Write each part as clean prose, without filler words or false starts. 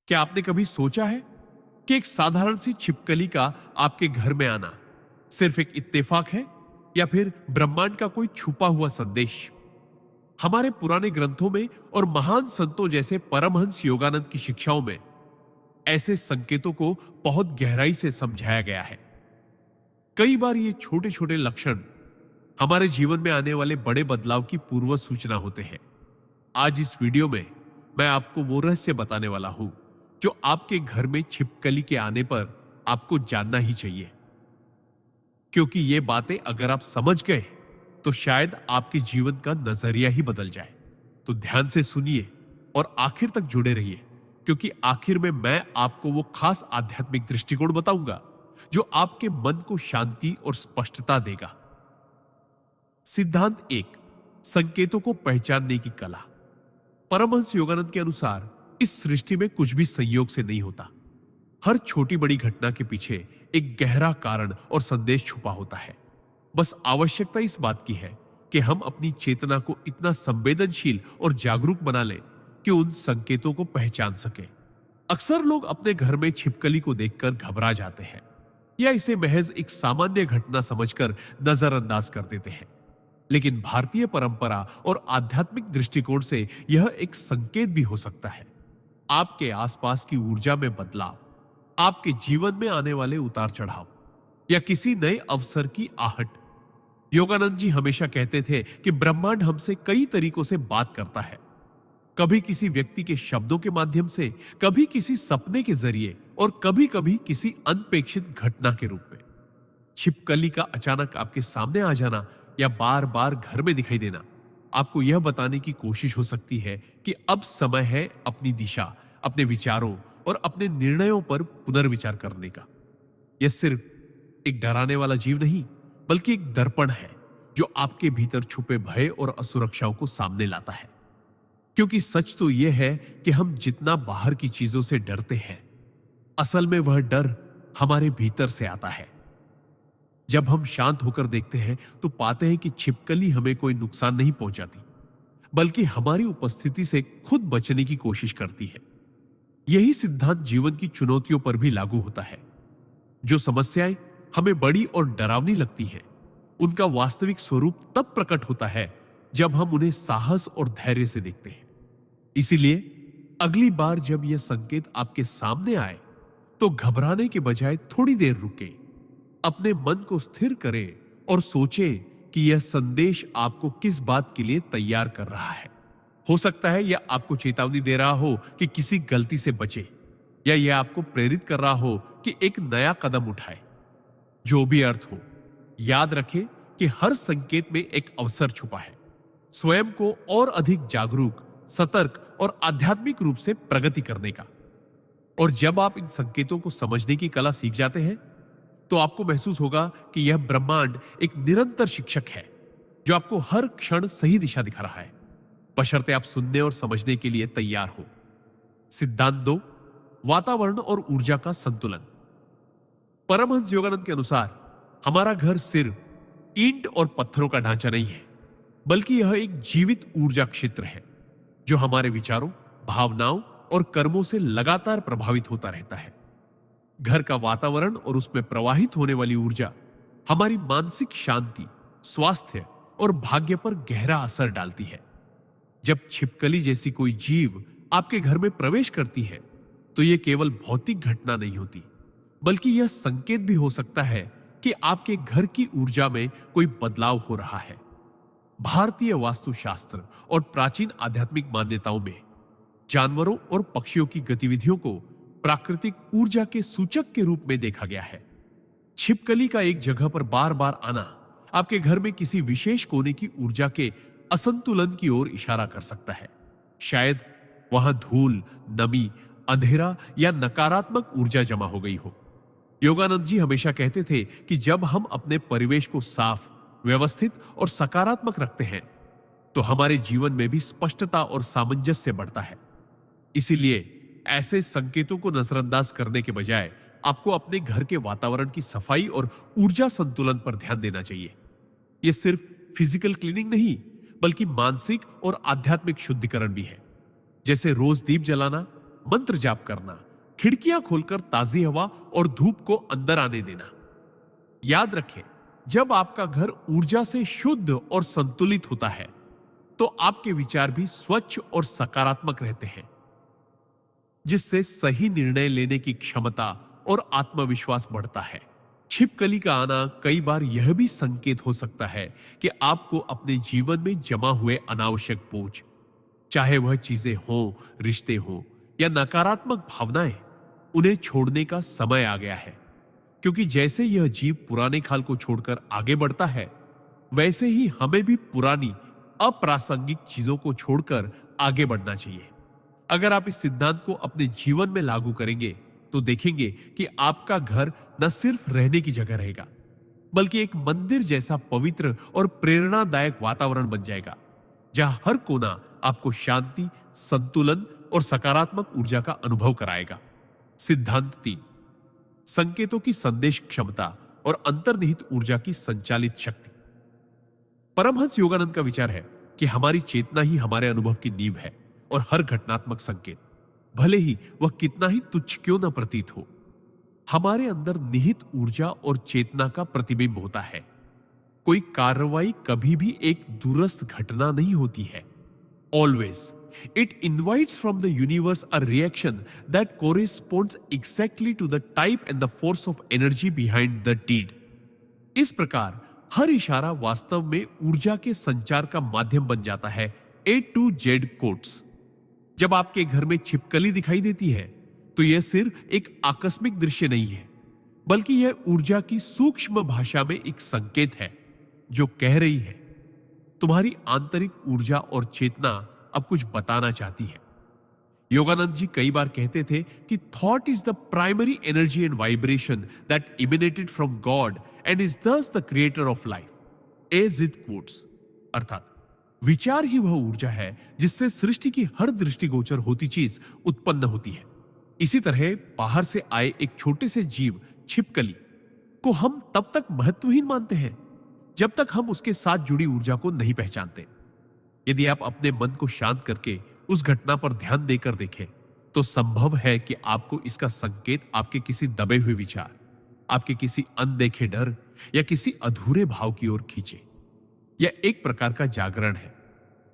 क्या आपने कभी सोचा है कि एक साधारण सी छिपकली का आपके घर में आना सिर्फ एक इत्तेफाक है या फिर ब्रह्मांड का कोई छुपा हुआ संदेश? हमारे पुराने ग्रंथों में और महान संतों जैसे परमहंस योगानंद की शिक्षाओं में ऐसे संकेतों को बहुत गहराई से समझाया गया है। कई बार ये छोटे छोटे लक्षण हमारे जीवन में आने वाले बड़े बदलाव की पूर्व सूचना होते हैं। आज इस वीडियो में मैं आपको वो रहस्य बताने वाला हूं जो आपके घर में छिपकली के आने पर आपको जानना ही चाहिए, क्योंकि ये बातें अगर आप समझ गए तो शायद आपके जीवन का नजरिया ही बदल जाए। तो ध्यान से सुनिए और आखिर तक जुड़े रहिए, क्योंकि आखिर में मैं आपको वो खास आध्यात्मिक दृष्टिकोण बताऊंगा जो आपके मन को शांति और स्पष्टता देगा। सिद्धांत 1, संकेतों को पहचानने की कला। परमहंस योगानंद के अनुसार इस सृष्टि में कुछ भी संयोग से नहीं होता। हर छोटी बड़ी घटना के पीछे एक गहरा कारण और संदेश छुपा होता है। बस आवश्यकता इस बात की है कि हम अपनी चेतना को इतना संवेदनशील और जागरूक बना लें कि उन संकेतों को पहचान सके। अक्सर लोग अपने घर में छिपकली को देखकर घबरा जाते हैं या इसे महज एक सामान्य घटना समझकर नजरअंदाज कर देते हैं, लेकिन भारतीय परंपरा और आध्यात्मिक दृष्टिकोण से यह एक संकेत भी हो सकता है। आपके आसपास की ऊर्जा में बदलाव, आपके जीवन में आने वाले उतार चढ़ाव या किसी नए अवसर की आहट। योगानंद जी हमेशा कहते थे कि ब्रह्मांड हमसे कई तरीकों से बात करता है, कभी किसी व्यक्ति के शब्दों के माध्यम से, कभी किसी सपने के जरिए और कभी कभी किसी अनपेक्षित घटना के रूप में। छिपकली का अचानक आपके सामने आ जाना या बार बार घर में दिखाई देना आपको यह बताने की कोशिश हो सकती है कि अब समय है अपनी दिशा, अपने विचारों और अपने निर्णयों पर पुनर्विचार करने का। यह सिर्फ एक डराने वाला जीव नहीं, बल्कि एक दर्पण है जो आपके भीतर छुपे भय और असुरक्षाओं को सामने लाता है। क्योंकि सच तो यह है कि हम जितना बाहर की चीजों से डरते हैं, असल में वह डर हमारे भीतर से आता है। जब हम शांत होकर देखते हैं तो पाते हैं कि छिपकली हमें कोई नुकसान नहीं पहुंचाती, बल्कि हमारी उपस्थिति से खुद बचने की कोशिश करती है। यही सिद्धांत जीवन की चुनौतियों पर भी लागू होता है। जो समस्याएं हमें बड़ी और डरावनी लगती हैं, उनका वास्तविक स्वरूप तब प्रकट होता है जब हम उन्हें साहस और धैर्य से देखते हैं। इसीलिए अगली बार जब यह संकेत आपके सामने आए तो घबराने के बजाय थोड़ी देर रुकें, अपने मन को स्थिर करें और सोचें कि यह संदेश आपको किस बात के लिए तैयार कर रहा है। हो सकता है यह आपको चेतावनी दे रहा हो कि किसी गलती से बचे, या यह आपको प्रेरित कर रहा हो कि एक नया कदम उठाए। जो भी अर्थ हो, याद रखें कि हर संकेत में एक अवसर छुपा है स्वयं को और अधिक जागरूक, सतर्क और आध्यात्मिक रूप से प्रगति करने का। और जब आप इन संकेतों को समझने की कला सीख जाते हैं तो आपको महसूस होगा कि यह ब्रह्मांड एक निरंतर शिक्षक है जो आपको हर क्षण सही दिशा दिखा रहा है, बशर्ते आप सुनने और समझने के लिए तैयार हो। सिद्धांत 2, वातावरण और ऊर्जा का संतुलन। परमहंस योगानंद के अनुसार हमारा घर सिर्फ ईंट और पत्थरों का ढांचा नहीं है, बल्कि यह एक जीवित ऊर्जा क्षेत्र है जो हमारे विचारों, भावनाओं और कर्मों से लगातार प्रभावित होता रहता है। घर का वातावरण और उसमें प्रवाहित होने वाली ऊर्जा हमारी मानसिक शांति, स्वास्थ्य और भाग्य पर गहरा असर डालती है। जब छिपकली जैसी कोई जीव आपके घर में प्रवेश करती है तो यह केवल भौतिक घटना नहीं होती, बल्कि यह संकेत भी हो सकता है कि आपके घर की ऊर्जा में कोई बदलाव हो रहा है। भारतीय वास्तुशास्त्र और प्राचीन आध्यात्मिक मान्यताओं में जानवरों और पक्षियों की गतिविधियों को प्राकृतिक ऊर्जा के सूचक के रूप में देखा गया है। छिपकली का एक जगह पर बार बार आना आपके घर में किसी विशेष कोने की ऊर्जा के असंतुलन की ओर इशारा कर सकता है। शायद वहां धूल, नमी, अंधेरा या नकारात्मक ऊर्जा जमा हो गई हो। योगानंद जी हमेशा कहते थे कि जब हम अपने परिवेश को साफ, व्यवस्थित और सकारात्मक रखते हैं तो हमारे जीवन में भी स्पष्टता और सामंजस्य बढ़ता है। इसीलिए ऐसे संकेतों को नजरअंदाज करने के बजाय आपको अपने घर के वातावरण की सफाई और ऊर्जा संतुलन पर ध्यान देना चाहिए। यह सिर्फ फिजिकल क्लीनिंग नहीं, बल्कि मानसिक और आध्यात्मिक शुद्धिकरण भी है। जैसे रोज दीप जलाना, मंत्र जाप करना, खिड़कियां खोलकर ताजी हवा और धूप को अंदर आने देना। याद रखें, जब आपका घर ऊर्जा से शुद्ध और संतुलित होता है तो आपके विचार भी स्वच्छ और सकारात्मक रहते हैं, जिससे सही निर्णय लेने की क्षमता और आत्मविश्वास बढ़ता है। छिपकली का आना कई बार यह भी संकेत हो सकता है कि आपको अपने जीवन में जमा हुए अनावश्यक बोझ, चाहे वह चीजें हों, रिश्ते हों या नकारात्मक भावनाएं, उन्हें छोड़ने का समय आ गया है। क्योंकि जैसे यह जीव पुराने खाल को छोड़कर आगे बढ़ता है, वैसे ही हमें भी पुरानी अप्रासंगिक चीजों को छोड़कर आगे बढ़ना चाहिए। अगर आप इस सिद्धांत को अपने जीवन में लागू करेंगे तो देखेंगे कि आपका घर न सिर्फ रहने की जगह रहेगा, बल्कि एक मंदिर जैसा पवित्र और प्रेरणादायक वातावरण बन जाएगा, जहां हर कोना आपको शांति, संतुलन और सकारात्मक ऊर्जा का अनुभव कराएगा। सिद्धांत 3, संकेतों की संदेश क्षमता और अंतर्निहित ऊर्जा की संचालित शक्ति। परमहंस योगानंद का विचार है कि हमारी चेतना ही हमारे अनुभव की नींव है और हर घटनात्मक संकेत, भले ही वह कितना ही तुच्छ क्यों न प्रतीत हो, हमारे अंदर निहित ऊर्जा और चेतना का प्रतिबिंब होता है। कोई कार्रवाई कभी भी एक दूरस्थ घटना नहीं होती है। Always it invites from the universe a reaction that corresponds exactly to the type and the force of energy behind the deed. इस प्रकार हर इशारा वास्तव में ऊर्जा के संचार का माध्यम बन जाता है। A to Z quotes. जब आपके घर में छिपकली दिखाई देती है तो यह सिर्फ एक आकस्मिक दृश्य नहीं है, बल्कि यह ऊर्जा की सूक्ष्म भाषा में एक संकेत है जो कह रही है, तुम्हारी आंतरिक ऊर्जा और चेतना अब कुछ बताना चाहती है। योगानंद जी कई बार कहते थे कि thought is the primary energy and vibration that emanated from God and is thus the creator of life. As it quotes, अर्थात विचार ही वह ऊर्जा है जिससे सृष्टि की हर दृष्टिगोचर होती चीज उत्पन्न होती है। इसी तरह बाहर से आए एक छोटे से जीव छिपकली को हम तब तक महत्वहीन मानते हैं जब तक हम उसके साथ जुड़ी ऊर्जा को नहीं पहचानते। यदि आप अपने मन को शांत करके उस घटना पर ध्यान देकर देखें तो संभव है कि आपको इसका संकेत आपके किसी दबे हुए विचार, आपके किसी अनदेखे डर या किसी अधूरे भाव की ओर खींचे। यह एक प्रकार का जागरण है,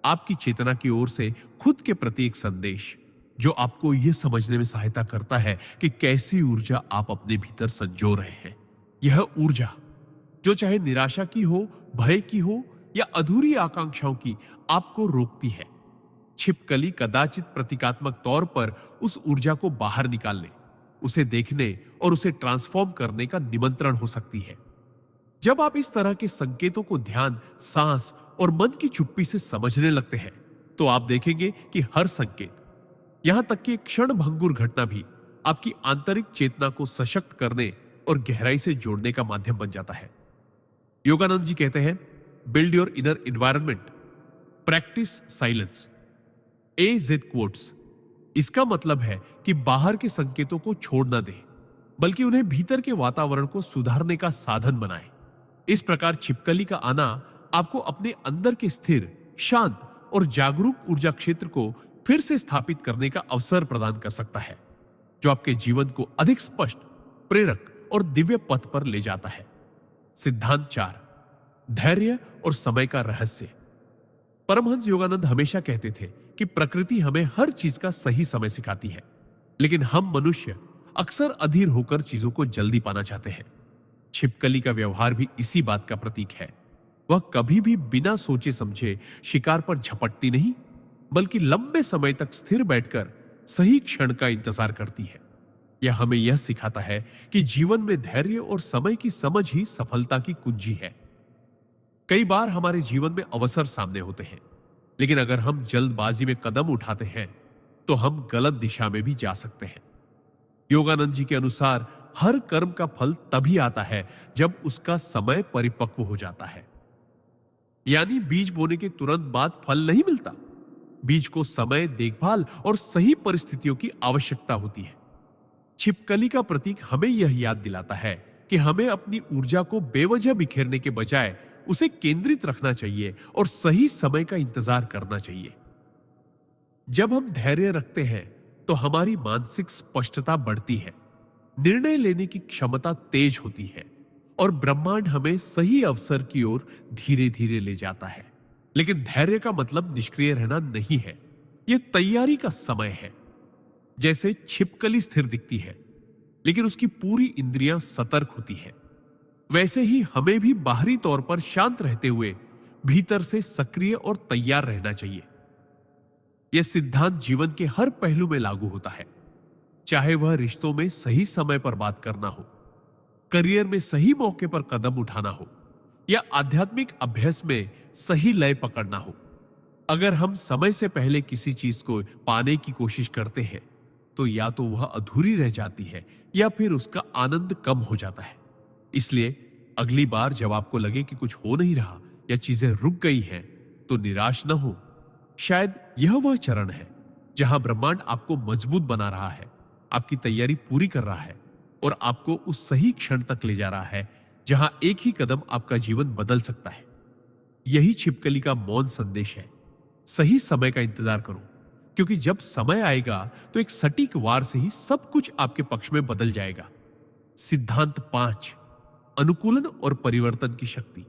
आपकी चेतना की ओर से खुद के प्रति एक संदेश, जो आपको यह समझने में सहायता करता है कि कैसी ऊर्जा आप अपने भीतर संजो रहे हैं। यह ऊर्जा जो चाहे निराशा की हो, भय की हो या अधूरी आकांक्षाओं की, आपको रोकती है। छिपकली कदाचित प्रतीकात्मक तौर पर उस ऊर्जा को बाहर निकालने, उसे देखने और उसे ट्रांसफॉर्म करने का निमंत्रण हो सकती है। जब आप इस तरह के संकेतों को ध्यान, सांस और मन की चुप्पी से समझने लगते हैं तो आप देखेंगे कि हर संकेत, यहां तक कि एक क्षण भंगुर घटना भी आपकी आंतरिक चेतना को सशक्त करने और गहराई से जोड़ने का माध्यम बन जाता है। योगानंद जी कहते हैं, build your inner environment, practice silence. AZ quotes। इसका मतलब है कि बाहर के संकेतों को छोड़ न दें, बल्कि उन्हें भीतर के वातावरण को सुधारने का साधन बनाएं। इस प्रकार छिपकली का आना आपको अपने अंदर के स्थिर, शांत और जागरूक ऊर्जा क्षेत्र को फिर से स्थापित करने का अवसर प्रदान कर सकता है, जो आपके जीवन को अधिक स्पष्ट, प्रेरक और दिव्य पथ पर ले जाता है। सिद्धांत 4, धैर्य और समय का रहस्य। परमहंस योगानंद हमेशा कहते थे कि प्रकृति हमें हर चीज का सही समय सिखाती है, लेकिन हम मनुष्य अक्सर अधीर होकर चीजों को जल्दी पाना चाहते हैं। छिपकली का व्यवहार भी इसी बात का प्रतीक है। वह कभी भी बिना सोचे समझे शिकार पर झपटती नहीं, बल्कि लंबे समय तक स्थिर बैठकर सही क्षण का इंतजार करती है। यह हमें यह सिखाता है कि जीवन में धैर्य और समय की समझ ही सफलता की कुंजी है। कई बार हमारे जीवन में अवसर सामने होते हैं, लेकिन अगर हम जल्दबाजी में कदम उठाते हैं तो हम गलत दिशा में भी जा सकते हैं। योगानंद जी के अनुसार हर कर्म का फल तभी आता है जब उसका समय परिपक्व हो जाता है। यानी बीज बोने के तुरंत बाद फल नहीं मिलता। बीज को समय, देखभाल और सही परिस्थितियों की आवश्यकता होती है। छिपकली का प्रतीक हमें यह याद दिलाता है कि हमें अपनी ऊर्जा को बेवजह बिखेरने के बजाय उसे केंद्रित रखना चाहिए और सही समय का इंतजार करना चाहिए। जब हम धैर्य रखते हैं तो हमारी मानसिक स्पष्टता बढ़ती है, निर्णय लेने की क्षमता तेज होती है और ब्रह्मांड हमें सही अवसर की ओर धीरे धीरे ले जाता है। लेकिन धैर्य का मतलब निष्क्रिय रहना नहीं है, यह तैयारी का समय है। जैसे छिपकली स्थिर दिखती है लेकिन उसकी पूरी इंद्रियां सतर्क होती है, वैसे ही हमें भी बाहरी तौर पर शांत रहते हुए भीतर से सक्रिय और तैयार रहना चाहिए। यह सिद्धांत जीवन के हर पहलू में लागू होता है, चाहे वह रिश्तों में सही समय पर बात करना हो, करियर में सही मौके पर कदम उठाना हो या आध्यात्मिक अभ्यास में सही लय पकड़ना हो। अगर हम समय से पहले किसी चीज को पाने की कोशिश करते हैं तो या तो वह अधूरी रह जाती है या फिर उसका आनंद कम हो जाता है। इसलिए अगली बार जब आपको लगे कि कुछ हो नहीं रहा या चीजें रुक गई हैं, तो निराश न हो। शायद यह वह चरण है जहां ब्रह्मांड आपको मजबूत बना रहा है, आपकी तैयारी पूरी कर रहा है और आपको उस सही क्षण तक ले जा रहा है जहां एक ही कदम आपका जीवन बदल सकता है। यही छिपकली का मौन संदेश है। सही समय का इंतजार करो, क्योंकि जब समय आएगा तो एक सटीक वार से ही सब कुछ आपके पक्ष में बदल जाएगा। सिद्धांत 5, अनुकूलन और परिवर्तन की शक्ति।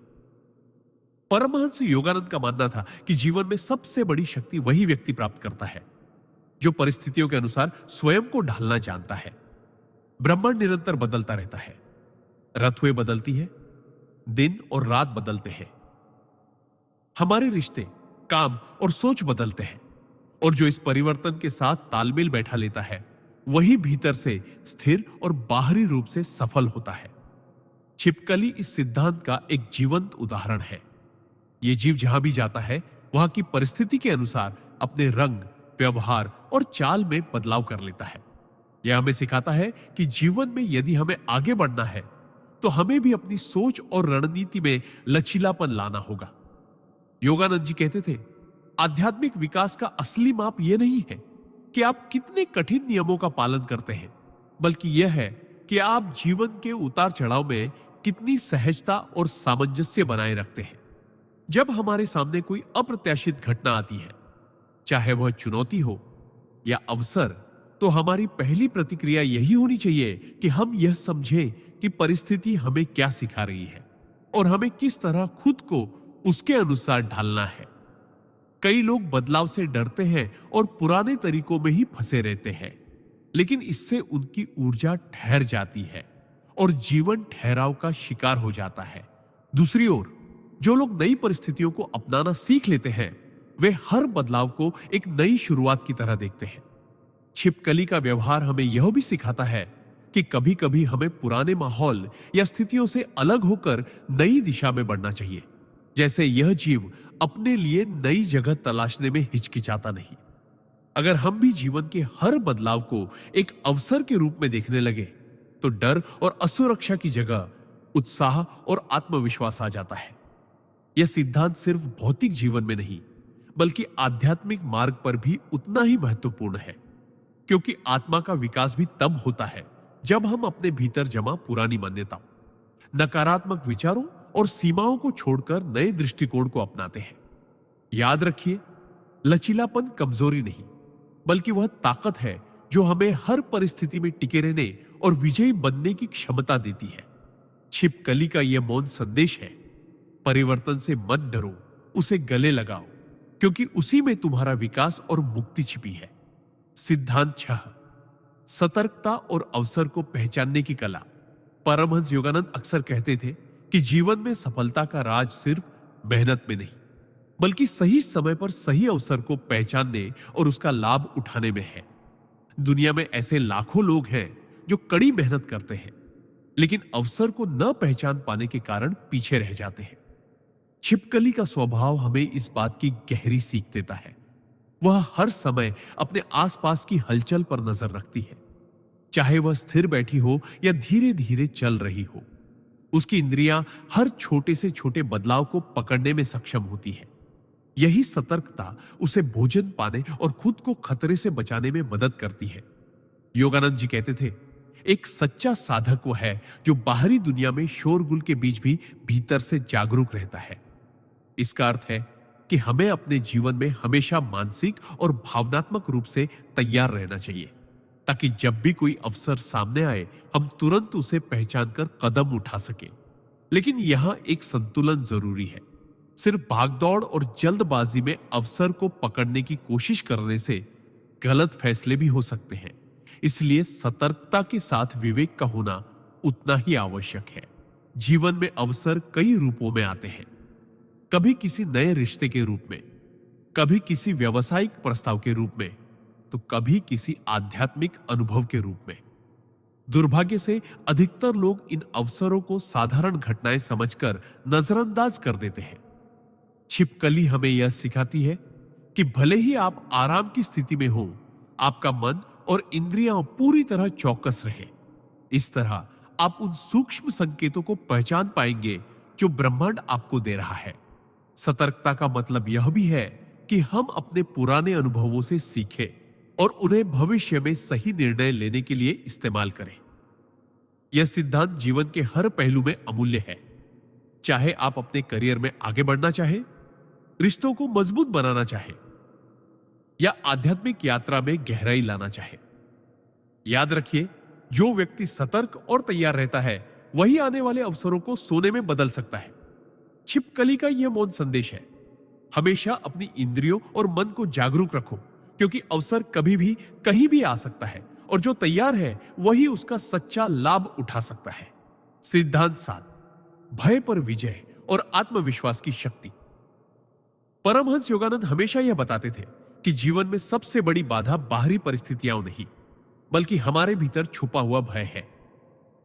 परमहंस योगानंद का मानना था कि जीवन में सबसे बड़ी शक्ति वही व्यक्ति प्राप्त करता है जो परिस्थितियों के अनुसार स्वयं को ढालना जानता है। ब्रह्मांड निरंतर बदलता रहता है, ऋतुएं बदलती है, दिन और रात बदलते हैं, हमारे रिश्ते, काम और सोच बदलते हैं, और जो इस परिवर्तन के साथ तालमेल बैठा लेता है वही भीतर से स्थिर और बाहरी रूप से सफल होता है। छिपकली इस सिद्धांत का एक जीवंत उदाहरण है। यह जीव जहां भी जाता है वहां की परिस्थिति के अनुसार अपने रंग, व्यवहार और चाल में बदलाव कर लेता है। यह हमें सिखाता है कि जीवन में यदि हमें आगे बढ़ना है तो हमें भी अपनी सोच और रणनीति में लचीलापन लाना होगा। योगानंद जी कहते थे, आध्यात्मिक विकास का असली माप यह नहीं है कि आप कितने कठिन नियमों का पालन करते हैं, बल्कि यह है कि आप जीवन के उतार चढ़ाव में कितनी सहजता और सामंजस्य बनाए रखते हैं। जब हमारे सामने कोई अप्रत्याशित घटना आती है, चाहे वह चुनौती हो या अवसर, तो हमारी पहली प्रतिक्रिया यही होनी चाहिए कि हम यह समझें कि परिस्थिति हमें क्या सिखा रही है और हमें किस तरह खुद को उसके अनुसार ढालना है। कई लोग बदलाव से डरते हैं और पुराने तरीकों में ही फंसे रहते हैं, लेकिन इससे उनकी ऊर्जा ठहर जाती है और जीवन ठहराव का शिकार हो जाता है। दूसरी ओर जो लोग नई परिस्थितियों को अपनाना सीख लेते हैं, वे हर बदलाव को एक नई शुरुआत की तरह देखते हैं। छिपकली का व्यवहार हमें यह भी सिखाता है कि कभी कभी हमें पुराने माहौल या स्थितियों से अलग होकर नई दिशा में बढ़ना चाहिए। जैसे यह जीव अपने लिए नई जगह तलाशने में हिचकिचाता नहीं। अगर हम भी जीवन के हर बदलाव को एक अवसर के रूप में देखने लगे तो डर और असुरक्षा की जगह उत्साह और आत्मविश्वास आ जाता है। यह सिद्धांत सिर्फ भौतिक जीवन में नहीं बल्कि आध्यात्मिक मार्ग पर भी उतना ही महत्वपूर्ण है, क्योंकि आत्मा का विकास भी तब होता है जब हम अपने भीतर जमा पुरानी मान्यताओं, नकारात्मक विचारों और सीमाओं को छोड़कर नए दृष्टिकोण को अपनाते हैं। याद रखिए, लचीलापन कमजोरी नहीं बल्कि वह ताकत है जो हमें हर परिस्थिति में टिके रहने और विजयी बनने की क्षमता देती है। छिपकली का यह मौन संदेश है, परिवर्तन से मत डरो, उसे गले लगाओ, क्योंकि उसी में तुम्हारा विकास और मुक्ति छिपी है। सिद्धांत 6, सतर्कता और अवसर को पहचानने की कला। परमहंस योगानंद अक्सर कहते थे कि जीवन में सफलता का राज सिर्फ मेहनत में नहीं बल्कि सही समय पर सही अवसर को पहचानने और उसका लाभ उठाने में है। दुनिया में ऐसे लाखों लोग हैं जो कड़ी मेहनत करते हैं लेकिन अवसर को न पहचान पाने के कारण पीछे रह जाते हैं। छिपकली का स्वभाव हमें इस बात की गहरी सीख देता है। वह हर समय अपने आसपास की हलचल पर नजर रखती है, चाहे वह स्थिर बैठी हो या धीरे धीरे चल रही हो। उसकी इंद्रियां हर छोटे से छोटे बदलाव को पकड़ने में सक्षम होती है। यही सतर्कता उसे भोजन पाने और खुद को खतरे से बचाने में मदद करती है। योगानंद जी कहते थे, एक सच्चा साधक वह है जो बाहरी दुनिया में शोरगुल के बीच भी भीतर से जागरूक रहता है। इसका अर्थ है कि हमें अपने जीवन में हमेशा मानसिक और भावनात्मक रूप से तैयार रहना चाहिए, ताकि जब भी कोई अवसर सामने आए हम तुरंत उसे पहचान कर कदम उठा सके। लेकिन यहां एक संतुलन जरूरी है। सिर्फ भागदौड़ और जल्दबाजी में अवसर को पकड़ने की कोशिश करने से गलत फैसले भी हो सकते हैं। इसलिए सतर्कता के साथ विवेक का होना उतना ही आवश्यक है। जीवन में अवसर कई रूपों में आते हैं, कभी किसी नए रिश्ते के रूप में, कभी किसी व्यावसायिक प्रस्ताव के रूप में, तो कभी किसी आध्यात्मिक अनुभव के रूप में। दुर्भाग्य से अधिकतर लोग इन अवसरों को साधारण घटनाएं समझकर नजरअंदाज कर देते हैं। छिपकली हमें यह सिखाती है कि भले ही आप आराम की स्थिति में हो, आपका मन और इंद्रियां पूरी तरह चौकस रहे। इस तरह आप उन सूक्ष्म संकेतों को पहचान पाएंगे जो ब्रह्मांड आपको दे रहा है। सतर्कता का मतलब यह भी है कि हम अपने पुराने अनुभवों से सीखें और उन्हें भविष्य में सही निर्णय लेने के लिए इस्तेमाल करें। यह सिद्धांत जीवन के हर पहलू में अमूल्य है। चाहे आप अपने करियर में आगे बढ़ना चाहे, रिश्तों को मजबूत बनाना चाहे या आध्यात्मिक यात्रा में गहराई लाना चाहे। याद रखिए, जो व्यक्ति सतर्क और तैयार रहता है वही आने वाले अवसरों को सोने में बदल सकता है। छिपकली का यह मौन संदेश है, हमेशा अपनी इंद्रियों और मन को जागरूक रखो, क्योंकि अवसर कभी भी कहीं भी आ सकता है और जो तैयार है वही उसका सच्चा लाभ उठा सकता है। सिद्धांत 7, भय पर विजय और आत्मविश्वास की शक्ति। परमहंस योगानंद हमेशा यह बताते थे कि जीवन में सबसे बड़ी बाधा बाहरी परिस्थितियां नहीं, बल्कि हमारे भीतर छुपा हुआ भय है।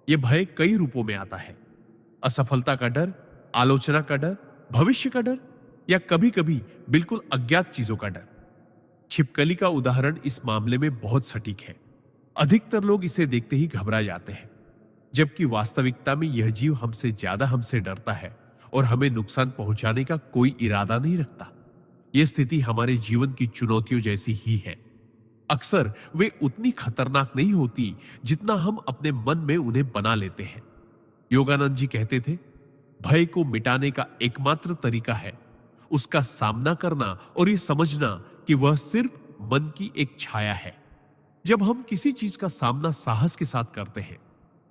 यह भय कई रूपों में आता है। असफलता का डर, आलोचना का डर, भविष्य का डर या कभी कभी बिल्कुल अज्ञात चीजों का डर। छिपकली का उदाहरण इस मामले में बहुत सटीक है। अधिकतर लोग इसे देखते ही घबरा जाते हैं, जबकि वास्तविकता में यह जीव हमसे डरता है और हमें नुकसान पहुंचाने का कोई इरादा नहीं रखता। यह स्थिति हमारे जीवन की चुनौतियों जैसी ही है। अक्सर वे उतनी खतरनाक नहीं होती जितना हम अपने मन में उन्हें बना लेते हैं। योगानंद जी कहते थे, भय को मिटाने का एकमात्र तरीका है उसका सामना करना और यह समझना कि वह सिर्फ मन की एक छाया है। जब हम किसी चीज का सामना साहस के साथ करते हैं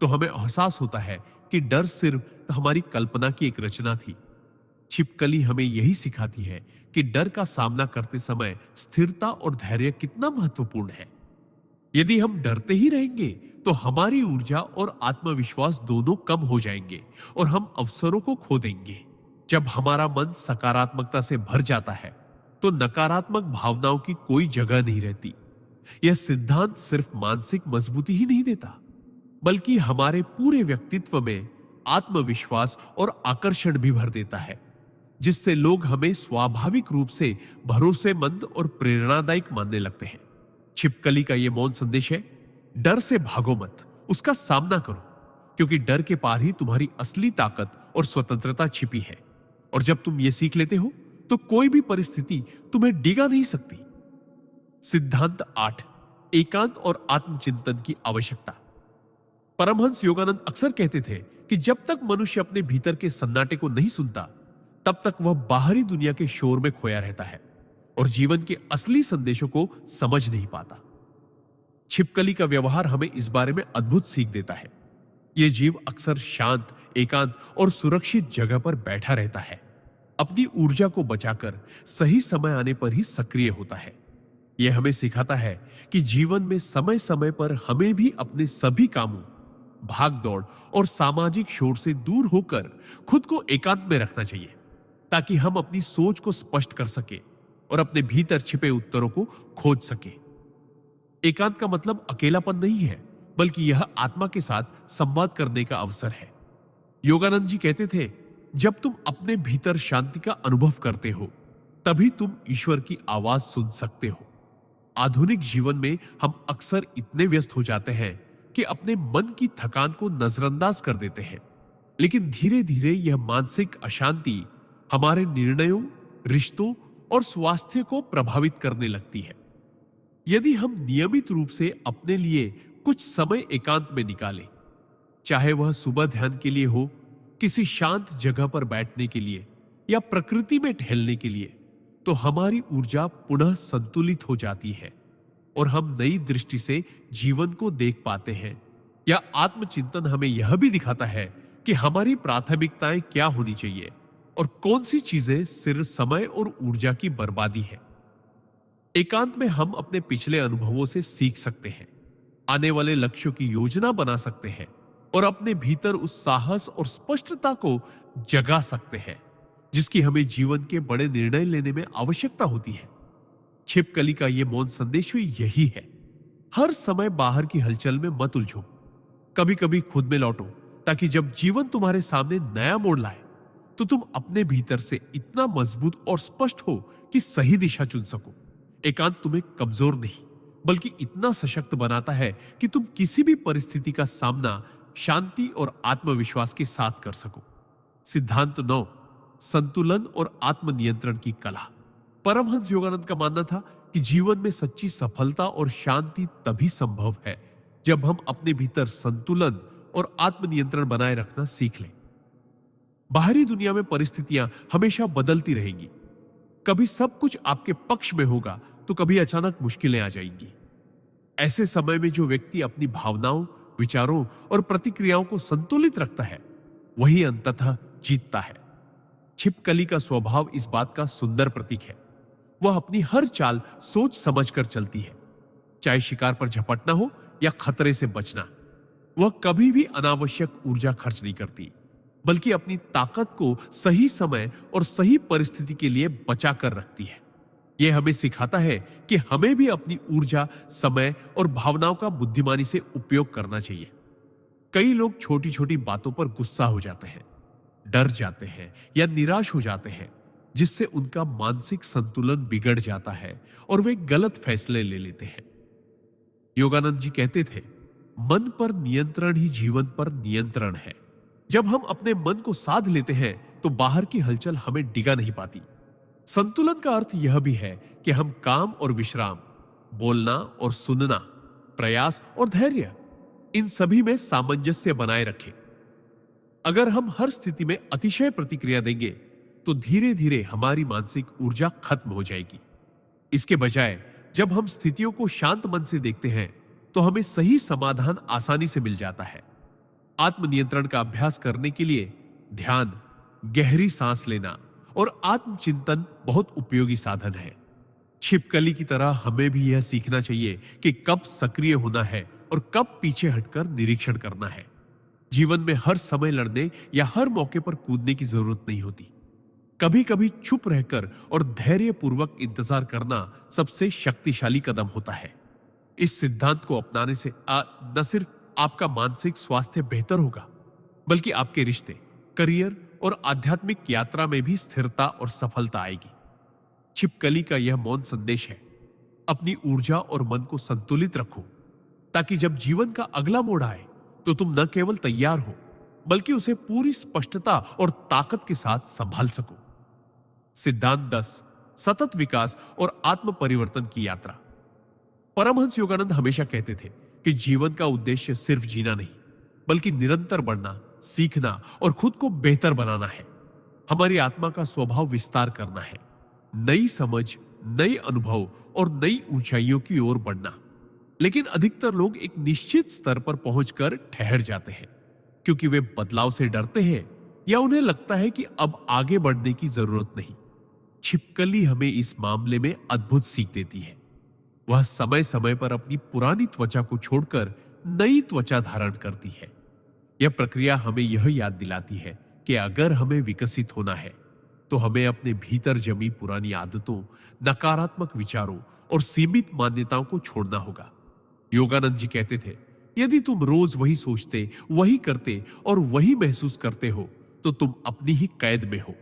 तो हमें एहसास होता है कि डर सिर्फ हमारी कल्पना की एक रचना थी। छिपकली हमें यही सिखाती है कि डर का सामना करते समय स्थिरता और धैर्य कितना महत्वपूर्ण है। यदि हम डरते ही रहेंगे तो हमारी ऊर्जा और आत्मविश्वास दोनों कम हो जाएंगे और हम अवसरों को खो देंगे। जब हमारा मन सकारात्मकता से भर जाता है तो नकारात्मक भावनाओं की कोई जगह नहीं रहती। यह सिद्धांत सिर्फ मानसिक मजबूती ही नहीं देता, बल्कि हमारे पूरे व्यक्तित्व में आत्मविश्वास और आकर्षण भी भर देता है, जिससे लोग हमें स्वाभाविक रूप से भरोसेमंद और प्रेरणादायक मानने लगते हैं। छिपकली का यह मौन संदेश है, डर से भागो मत, उसका सामना करो, क्योंकि डर के पार ही तुम्हारी असली ताकत और स्वतंत्रता छिपी है। और जब तुम ये सीख लेते हो तो कोई भी परिस्थिति तुम्हें डिगा नहीं सकती। सिद्धांत 8, एकांत और आत्मचिंतन की आवश्यकता। परमहंस योगानंद अक्सर कहते थे कि जब तक मनुष्य अपने भीतर के सन्नाटे को नहीं सुनता, तब तक वह बाहरी दुनिया के शोर में खोया रहता है और जीवन के असली संदेशों को समझ नहीं पाता। छिपकली का व्यवहार हमें इस बारे में अद्भुत सीख देता है। यह जीव अक्सर शांत, एकांत और सुरक्षित जगह पर बैठा रहता है, अपनी ऊर्जा को बचाकर सही समय आने पर ही सक्रिय होता है। यह हमें सिखाता है कि जीवन में समय समय पर हमें भी अपने सभी कामों, भागदौड़ और सामाजिक शोर से दूर होकर खुद को एकांत में रखना चाहिए, ताकि हम अपनी सोच को स्पष्ट कर सके और अपने भीतर छिपे उत्तरों को खोज सके। एकांत का मतलब अकेलापन नहीं है, बल्कि यह आत्मा के साथ संवाद करने का अवसर है। योगानंद जी कहते थे, जब तुम अपने भीतर शांति का अनुभव करते हो, तभी तुम ईश्वर की आवाज सुन सकते हो। आधुनिक जीवन में हम अक्सर इतने व्यस्त हो जाते हैं कि अपने मन की थकान को नजरअंदाज कर देते हैं, लेकिन धीरे धीरे यह मानसिक अशांति हमारे निर्णयों, रिश्तों और स्वास्थ्य को प्रभावित करने लगती है। यदि हम नियमित रूप से अपने लिए कुछ समय एकांत में निकालें, चाहे वह सुबह ध्यान के लिए हो, किसी शांत जगह पर बैठने के लिए या प्रकृति में टहलने के लिए, तो तो हमारी ऊर्जा पुनः संतुलित हो जाती है और हम नई दृष्टि से जीवन को देख पाते हैं। या आत्मचिंतन हमें यह भी दिखाता है कि हमारी प्राथमिकताएं क्या होनी चाहिए और कौन सी चीजें सिर्फ समय और ऊर्जा की बर्बादी है। एकांत में हम अपने पिछले अनुभवों से सीख सकते हैं, आने वाले लक्ष्यों की योजना बना सकते हैं और अपने भीतर उस साहस और स्पष्टता को जगा सकते हैं जिसकी हमें जीवन के बड़े निर्णय लेने में आवश्यकता होती है। छिपकली का यह मौन संदेश भी यही है। हर समय बाहर की हलचल में मत उलझो, कभी कभी खुद में लौटो, ताकि जब जीवन तुम्हारे सामने नया मोड़ लाए तो तुम अपने भीतर से इतना मजबूत और स्पष्ट हो कि सही दिशा चुन सको। एकांत तुम्हें कमजोर नहीं बल्कि इतना सशक्त बनाता है कि तुम किसी भी परिस्थिति का सामना शांति और आत्मविश्वास के साथ कर सको। सिद्धांत 9, संतुलन और आत्मनियंत्रण की कला। परमहंस योगानंद का मानना था कि जीवन में सच्ची सफलता और शांति तभी संभव है जब हम अपने भीतर संतुलन और आत्मनियंत्रण बनाए रखना सीख लें। बाहरी दुनिया में परिस्थितियां हमेशा बदलती रहेंगी, कभी सब कुछ आपके पक्ष में होगा तो कभी अचानक मुश्किलें आ जाएंगी। ऐसे समय में जो व्यक्ति अपनी भावनाओं, विचारों और प्रतिक्रियाओं को संतुलित रखता है वही अंततः जीतता है। छिपकली का स्वभाव इस बात का सुंदर प्रतीक है। वह अपनी हर चाल सोच समझकर चलती है, चाहे शिकार पर झपटना हो या खतरे से बचना। वह कभी भी अनावश्यक ऊर्जा खर्च नहीं करती, बल्कि अपनी ताकत को सही समय और सही परिस्थिति के लिए बचा कर रखती है। यह हमें सिखाता है कि हमें भी अपनी ऊर्जा, समय और भावनाओं का बुद्धिमानी से उपयोग करना चाहिए। कई लोग छोटी छोटी बातों पर गुस्सा हो जाते हैं, डर जाते हैं या निराश हो जाते हैं, जिससे उनका मानसिक संतुलन बिगड़ जाता है और वे गलत फैसले ले लेते हैं। योगानंद जी कहते थे, मन पर नियंत्रण ही जीवन पर नियंत्रण है। जब हम अपने मन को साध लेते हैं तो बाहर की हलचल हमें डिगा नहीं पाती। संतुलन का अर्थ यह भी है कि हम काम और विश्राम, बोलना और सुनना, प्रयास और धैर्य, इन सभी में सामंजस्य बनाए रखें। अगर हम हर स्थिति में अतिशय प्रतिक्रिया देंगे तो धीरे धीरे हमारी मानसिक ऊर्जा खत्म हो जाएगी। इसके बजाय जब हम स्थितियों को शांत मन से देखते हैं तो हमें सही समाधान आसानी से मिल जाता है। आत्मनियंत्रण का अभ्यास करने के लिए ध्यान, गहरी सांस लेना और आत्मचिंतन बहुत उपयोगी साधन है। छिपकली की तरह हमें भी यह सीखना चाहिए कि कब सक्रिय होना है और कब पीछे हटकर निरीक्षण करना है। जीवन में हर समय लड़ने या हर मौके पर कूदने की जरूरत नहीं होती। कभी कभी चुप रहकर और धैर्यपूर्वक इंतजार करना सबसे शक्तिशाली कदम होता है। इस सिद्धांत को अपनाने से न सिर्फ आपका मानसिक स्वास्थ्य बेहतर होगा, बल्कि आपके रिश्ते, करियर और आध्यात्मिक यात्रा में भी स्थिरता और सफलता आएगी। छिपकली का यह मौन संदेश है, अपनी ऊर्जा और मन को संतुलित रखो, ताकि जब जीवन का अगला मोड़ आए तो तुम न केवल तैयार हो, बल्कि उसे पूरी स्पष्टता और ताकत के साथ संभाल सको। सिद्धांत 10, सतत विकास और आत्म परिवर्तन की यात्रा। परमहंस योगानंद हमेशा कहते थे कि जीवन का उद्देश्य सिर्फ जीना नहीं, बल्कि निरंतर बढ़ना, सीखना और खुद को बेहतर बनाना है। हमारी आत्मा का स्वभाव विस्तार करना है, नई समझ, नए अनुभव और नई ऊंचाइयों की ओर बढ़ना। लेकिन अधिकतर लोग एक निश्चित स्तर पर पहुंचकर ठहर जाते हैं, क्योंकि वे बदलाव से डरते हैं या उन्हें लगता है कि अब आगे बढ़ने की जरूरत नहीं। छिपकली हमें इस मामले में अद्भुत सीख देती है। वह समय समय पर अपनी पुरानी त्वचा को छोड़कर नई त्वचा धारण करती है। यह प्रक्रिया हमें यह याद दिलाती है कि अगर हमें विकसित होना है तो हमें अपने भीतर जमी पुरानी आदतों, नकारात्मक विचारों और सीमित मान्यताओं को छोड़ना होगा। योगानंद जी कहते थे, यदि तुम रोज वही सोचते, वही करते और वही महसूस करते हो तो तुम अपनी ही कैद में हो।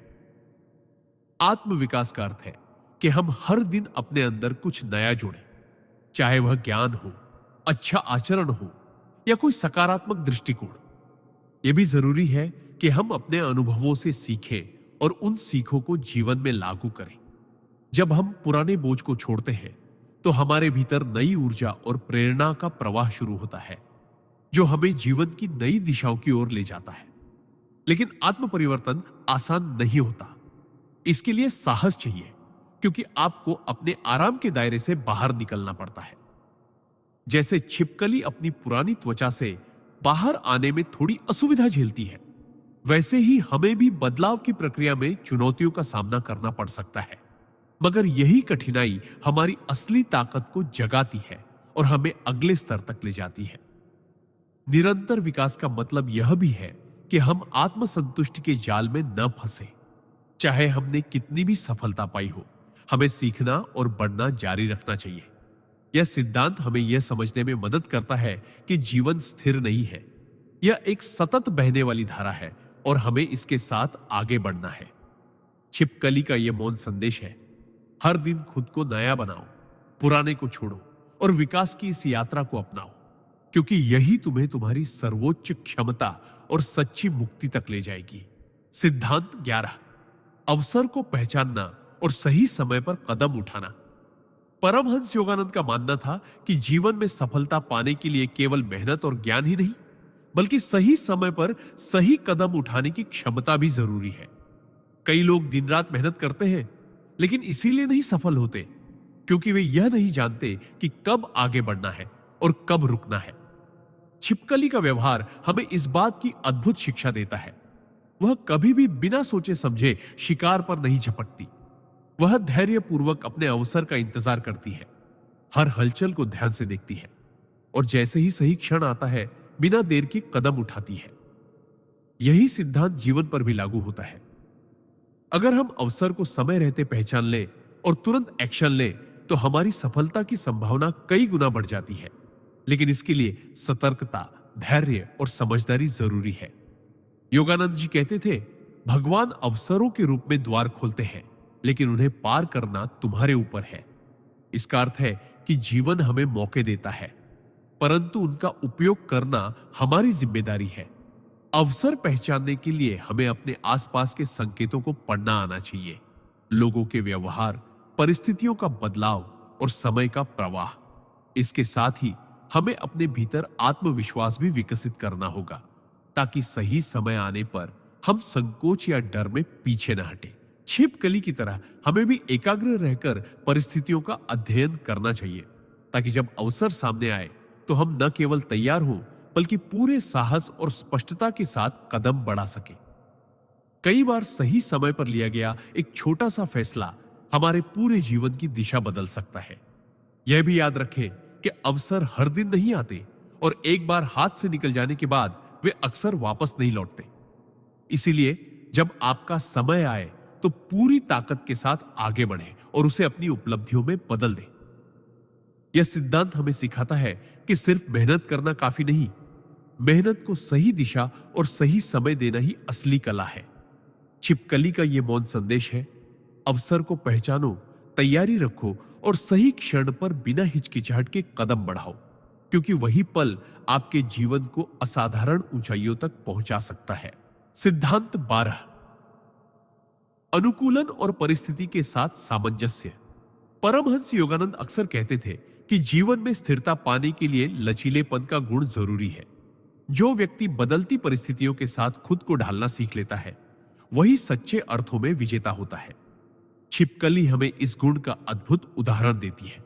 आत्मविकास का अर्थ है कि हम हर दिन अपने अंदर कुछ नया जोड़ें, चाहे वह ज्ञान हो, अच्छा आचरण हो या कोई सकारात्मक दृष्टिकोण। यह भी जरूरी है कि हम अपने अनुभवों से सीखें और उन सीखों को जीवन में लागू करें। जब हम पुराने बोझ को छोड़ते हैं तो हमारे भीतर नई ऊर्जा और प्रेरणा का प्रवाह शुरू होता है, जो हमें जीवन की नई दिशाओं की ओर ले जाता है। लेकिन आत्म परिवर्तन आसान नहीं होता। इसके लिए साहस चाहिए, क्योंकि आपको अपने आराम के दायरे से बाहर निकलना पड़ता है। जैसे छिपकली अपनी पुरानी त्वचा से बाहर आने में थोड़ी असुविधा झेलती है, वैसे ही हमें भी बदलाव की प्रक्रिया में चुनौतियों का सामना करना पड़ सकता है। मगर यही कठिनाई हमारी असली ताकत को जगाती है और हमें अगले स्तर तक ले जाती है। निरंतर विकास का मतलब यह भी है कि हम आत्मसंतुष्टि के जाल में न फंसे। चाहे हमने कितनी भी सफलता पाई हो, हमें सीखना और बढ़ना जारी रखना चाहिए। यह सिद्धांत हमें यह समझने में मदद करता है कि जीवन स्थिर नहीं है, यह एक सतत बहने वाली धारा है और हमें इसके साथ आगे बढ़ना है। छिपकली का यह मौन संदेश है, हर दिन खुद को नया बनाओ, पुराने को छोड़ो और विकास की इस यात्रा को अपनाओ, क्योंकि यही तुम्हें तुम्हारी सर्वोच्च क्षमता और सच्ची मुक्ति तक ले जाएगी। सिद्धांत 11, अवसर को पहचानना और सही समय पर कदम उठाना। परमहंस योगानंद का मानना था कि जीवन में सफलता पाने के लिए केवल मेहनत और ज्ञान ही नहीं, बल्कि सही समय पर सही कदम उठाने की क्षमता भी जरूरी है। कई लोग दिन रात मेहनत करते हैं, लेकिन इसीलिए नहीं सफल होते क्योंकि वे यह नहीं जानते कि कब आगे बढ़ना है और कब रुकना है। छिपकली का व्यवहार हमें इस बात की अद्भुत शिक्षा देता है। वह कभी भी बिना सोचे समझे शिकार पर नहीं झपटती। वह धैर्यपूर्वक अपने अवसर का इंतजार करती है, हर हलचल को ध्यान से देखती है और जैसे ही सही क्षण आता है, बिना देर के कदम उठाती है। यही सिद्धांत जीवन पर भी लागू होता है। अगर हम अवसर को समय रहते पहचान लें और तुरंत एक्शन लें, तो हमारी सफलता की संभावना कई गुना बढ़ जाती है। लेकिन इसके लिए सतर्कता, धैर्य और समझदारी जरूरी है। योगानंद जी कहते थे, भगवान अवसरों के रूप में द्वार खोलते हैं, लेकिन उन्हें पार करना तुम्हारे ऊपर है। इसका अर्थ है कि जीवन हमें मौके देता है, परंतु उनका उपयोग करना हमारी जिम्मेदारी है। अवसर पहचानने के लिए हमें अपने आसपास के संकेतों को पढ़ना आना चाहिए। लोगों के व्यवहार, परिस्थितियों का बदलाव और समय का प्रवाह। इसके साथ ही हमें अपने भीतर आत्मविश्वास भी विकसित करना होगा, ताकि सही समय आने पर हम संकोच या डर में पीछे न हटे। छिपकली की तरह हमें भी एकाग्र रहकर परिस्थितियों का अध्ययन करना चाहिए, ताकि जब अवसर सामने आए तो हम न केवल तैयार हों, बल्कि पूरे साहस और स्पष्टता के साथ कदम बढ़ा सके। कई बार सही समय पर लिया गया एक छोटा सा फैसला हमारे पूरे जीवन की दिशा बदल सकता है। यह भी याद रखें कि अवसर हर दिन नहीं आते और एक बार हाथ से निकल जाने के बाद वे अक्सर वापस नहीं लौटते। इसीलिए जब आपका समय आए तो पूरी ताकत के साथ आगे बढ़े और उसे अपनी उपलब्धियों में बदल दे। यह सिद्धांत हमें सिखाता है कि सिर्फ मेहनत करना काफी नहीं, मेहनत को सही दिशा और सही समय देना ही असली कला है। छिपकली का यह मौन संदेश है, अवसर को पहचानो, तैयारी रखो और सही क्षण पर बिना हिचकिचाहट के कदम बढ़ाओ, क्योंकि वही पल आपके जीवन को असाधारण ऊंचाइयों तक पहुंचा सकता है। सिद्धांत 12, अनुकूलन और परिस्थिति के साथ सामंजस्य। परमहंस योगानंद अक्सर कहते थे कि जीवन में स्थिरता पाने के लिए लचीलेपन का गुण जरूरी है। जो व्यक्ति बदलती परिस्थितियों के साथ खुद को ढालना सीख लेता है, वही सच्चे अर्थों में विजेता होता है। छिपकली हमें इस गुण का अद्भुत उदाहरण देती है।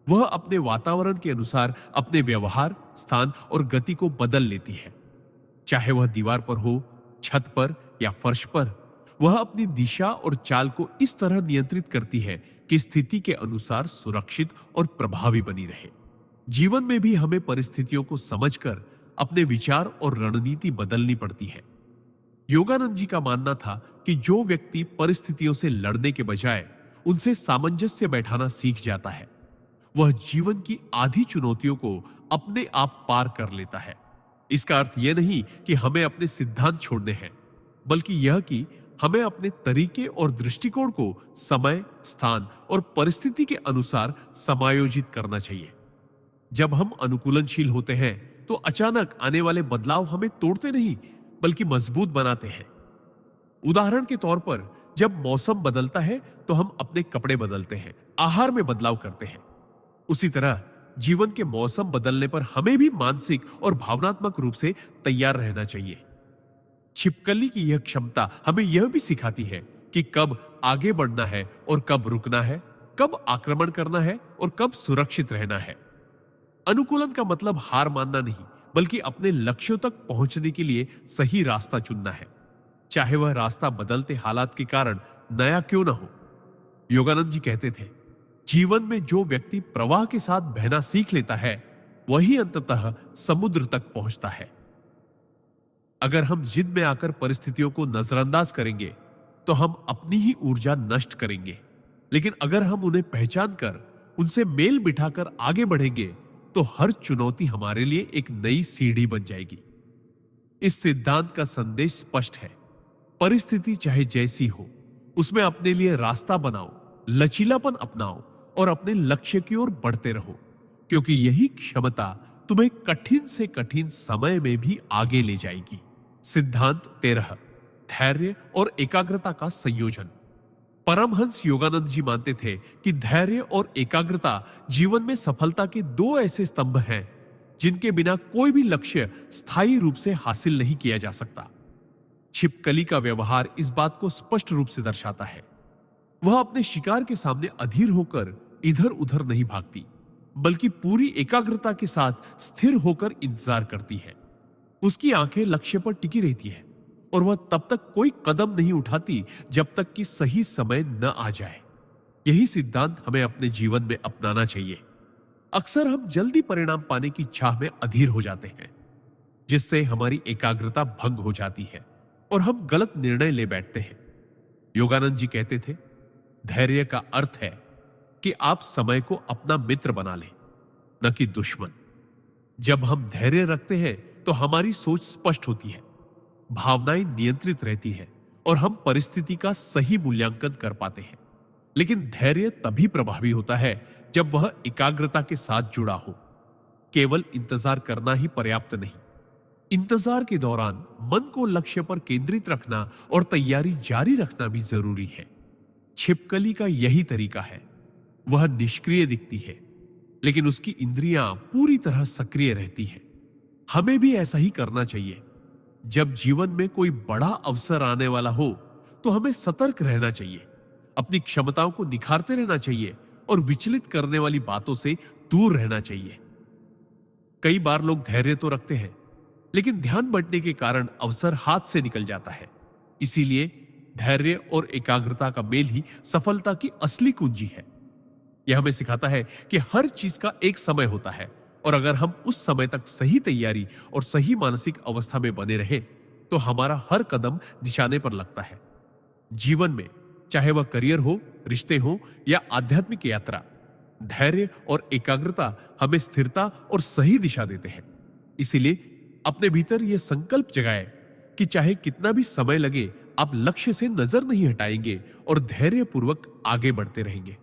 वह अपने वातावरण के अनुसार अपने व्यवहार, स्थान और गति को बदल लेती है। चाहे वह दीवार पर हो, छत पर या फर्श पर, वह अपनी दिशा और चाल को इस तरह नियंत्रित करती है कि स्थिति के अनुसार सुरक्षित और प्रभावी बनी रहे। जीवन में भी हमें परिस्थितियों को समझकर अपने विचार और रणनीति बदलनी पड़ती है। योगानंद जी का मानना था कि जो व्यक्ति परिस्थितियों से लड़ने के बजाय उनसे सामंजस्य बैठाना सीख जाता है, वह जीवन की आधी चुनौतियों को अपने आप पार कर लेता है। इसका अर्थ यह नहीं कि हमें अपने सिद्धांत छोड़ने हैं, बल्कि यह कि हमें अपने तरीके और दृष्टिकोण को समय, स्थान और परिस्थिति के अनुसार समायोजित करना चाहिए। जब हम अनुकूलनशील होते हैं तो अचानक आने वाले बदलाव हमें तोड़ते नहीं, बल्कि मजबूत बनाते हैं। उदाहरण के तौर पर, जब मौसम बदलता है तो हम अपने कपड़े बदलते हैं, आहार में बदलाव करते हैं। उसी तरह जीवन के मौसम बदलने पर हमें भी मानसिक और भावनात्मक रूप से तैयार रहना चाहिए। छिपकली की यह क्षमता हमें यह भी सिखाती है कि कब आगे बढ़ना है और कब रुकना है, कब आक्रमण करना है और कब सुरक्षित रहना है। अनुकूलन का मतलब हार मानना नहीं, बल्कि अपने लक्ष्यों तक पहुंचने के लिए सही रास्ता चुनना है, चाहे वह रास्ता बदलते हालात के कारण नया क्यों ना हो। योगानंद जी कहते थे, जीवन में जो व्यक्ति प्रवाह के साथ बहना सीख लेता है, वही अंततः समुद्र तक पहुंचता है। अगर हम जिद में आकर परिस्थितियों को नजरअंदाज करेंगे तो हम अपनी ही ऊर्जा नष्ट करेंगे, लेकिन अगर हम उन्हें पहचान कर उनसे मेल बिठाकर आगे बढ़ेंगे तो हर चुनौती हमारे लिए एक नई सीढ़ी बन जाएगी। इस सिद्धांत का संदेश स्पष्ट है, परिस्थिति चाहे जैसी हो, उसमें अपने लिए रास्ता बनाओ, लचीलापन अपनाओ और अपने लक्ष्य की ओर बढ़ते रहो, क्योंकि यही क्षमता तुम्हें कठिन से कठिन समय में भी आगे ले जाएगी। सिद्धांत 13, धैर्य और एकाग्रता का संयोजन। परमहंस योगानंद जी मानते थे कि धैर्य और एकाग्रता जीवन में सफलता के दो ऐसे स्तंभ हैं जिनके बिना कोई भी लक्ष्य स्थायी रूप से हासिल नहीं किया जा सकता। छिपकली का व्यवहार इस बात को स्पष्ट रूप से दर्शाता है। वह अपने शिकार के सामने अधीर होकर इधर उधर नहीं भागती, बल्कि पूरी एकाग्रता के साथ स्थिर होकर इंतजार करती है। उसकी आंखें लक्ष्य पर टिकी रहती है और वह तब तक कोई कदम नहीं उठाती जब तक कि सही समय न आ जाए। यही सिद्धांत हमें अपने जीवन में अपनाना चाहिए। अक्सर हम जल्दी परिणाम पाने की चाह में अधीर हो जाते हैं, जिससे हमारी एकाग्रता भंग हो जाती है और हम गलत निर्णय ले बैठते हैं। योगानंद जी कहते थे, धैर्य का अर्थ है कि आप समय को अपना मित्र बना लें, न कि दुश्मन। जब हम धैर्य रखते हैं तो हमारी सोच स्पष्ट होती है, भावनाएं नियंत्रित रहती है और हम परिस्थिति का सही मूल्यांकन कर पाते हैं। लेकिन धैर्य तभी प्रभावी होता है जब वह एकाग्रता के साथ जुड़ा हो। केवल इंतजार करना ही पर्याप्त नहीं, इंतजार के दौरान मन को लक्ष्य पर केंद्रित रखना और तैयारी जारी रखना भी जरूरी है। छिपकली का यही तरीका है। वह निष्क्रिय दिखती है, लेकिन उसकी इंद्रियां पूरी तरह सक्रिय रहती है। हमें भी ऐसा ही करना चाहिए। जब जीवन में कोई बड़ा अवसर आने वाला हो तो हमें सतर्क रहना चाहिए, अपनी क्षमताओं को निखारते रहना चाहिए और विचलित करने वाली बातों से दूर रहना चाहिए। कई बार लोग धैर्य तो रखते हैं, लेकिन ध्यान बंटने के कारण अवसर हाथ से निकल जाता है। इसीलिए धैर्य और एकाग्रता का मेल ही सफलता की असली कुंजी है। यह हमें सिखाता है कि हर चीज का एक समय होता है और अगर हम उस समय तक सही तैयारी और सही मानसिक अवस्था में बने रहे तो हमारा हर कदम निशाने पर लगता है। जीवन में चाहे वह करियर हो, रिश्ते हो या आध्यात्मिक यात्रा, धैर्य और एकाग्रता हमें स्थिरता और सही दिशा देते हैं। इसीलिए अपने भीतर यह संकल्प जगाए कि चाहे कितना भी समय लगे, आप लक्ष्य से नजर नहीं हटाएंगे और धैर्यपूर्वक आगे बढ़ते रहेंगे।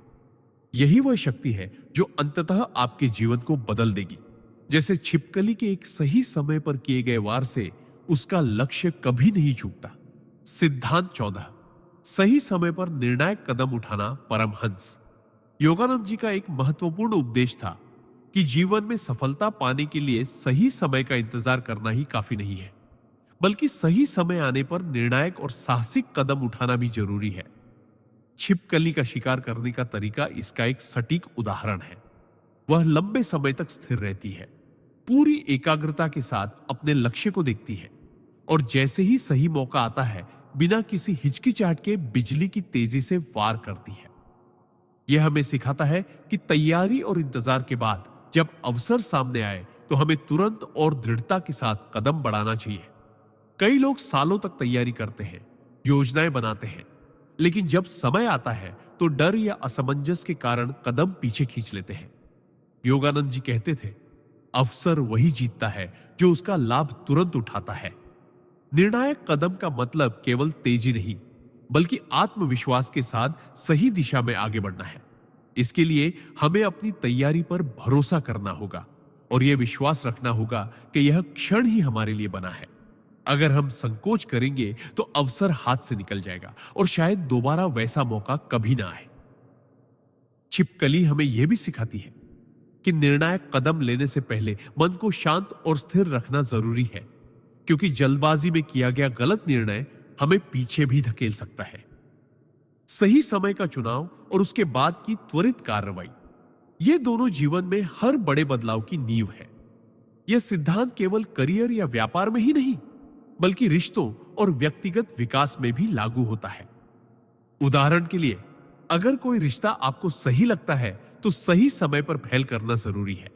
यही वह शक्ति है जो अंततः आपके जीवन को बदल देगी। जैसे छिपकली के एक सही समय पर किए गए वार से उसका लक्ष्य कभी नहीं चूकता। सिद्धांत 14, सही समय पर निर्णायक कदम उठाना। परमहंस योगानंद जी का एक महत्वपूर्ण उपदेश था कि जीवन में सफलता पाने के लिए सही समय का इंतजार करना ही काफी नहीं है, बल्कि सही समय आने पर निर्णायक और साहसिक कदम उठाना भी जरूरी है। छिपकली का शिकार करने का तरीका इसका एक सटीक उदाहरण है। वह लंबे समय तक स्थिर रहती है, पूरी एकाग्रता के साथ अपने लक्ष्य को देखती है और जैसे ही सही मौका आता है, बिना किसी हिचकिचाहट के बिजली की तेजी से वार करती है। यह हमें सिखाता है कि तैयारी और इंतजार के बाद जब अवसर सामने आए तो हमें तुरंत और दृढ़ता के साथ कदम बढ़ाना चाहिए। कई लोग सालों तक तैयारी करते हैं, योजनाएं बनाते हैं, लेकिन जब समय आता है तो डर या असमंजस के कारण कदम पीछे खींच लेते हैं। योगानंद जी कहते थे, अवसर वही जीतता है जो उसका लाभ तुरंत उठाता है। निर्णायक कदम का मतलब केवल तेजी नहीं, बल्कि आत्मविश्वास के साथ सही दिशा में आगे बढ़ना है। इसके लिए हमें अपनी तैयारी पर भरोसा करना होगा और यह विश्वास रखना होगा कि यह क्षण ही हमारे लिए बना है। अगर हम संकोच करेंगे तो अवसर हाथ से निकल जाएगा और शायद दोबारा वैसा मौका कभी ना आए। छिपकली हमें यह भी सिखाती है कि निर्णायक कदम लेने से पहले मन को शांत और स्थिर रखना जरूरी है, क्योंकि जल्दबाजी में किया गया गलत निर्णय हमें पीछे भी धकेल सकता है। सही समय का चुनाव और उसके बाद की त्वरित कार्रवाई, ये दोनों जीवन में हर बड़े बदलाव की नींव है। यह सिद्धांत केवल करियर या व्यापार में ही नहीं, बल्कि रिश्तों और व्यक्तिगत विकास में भी लागू होता है। उदाहरण के लिए, अगर कोई रिश्ता आपको सही लगता है तो सही समय पर पहल करना जरूरी है।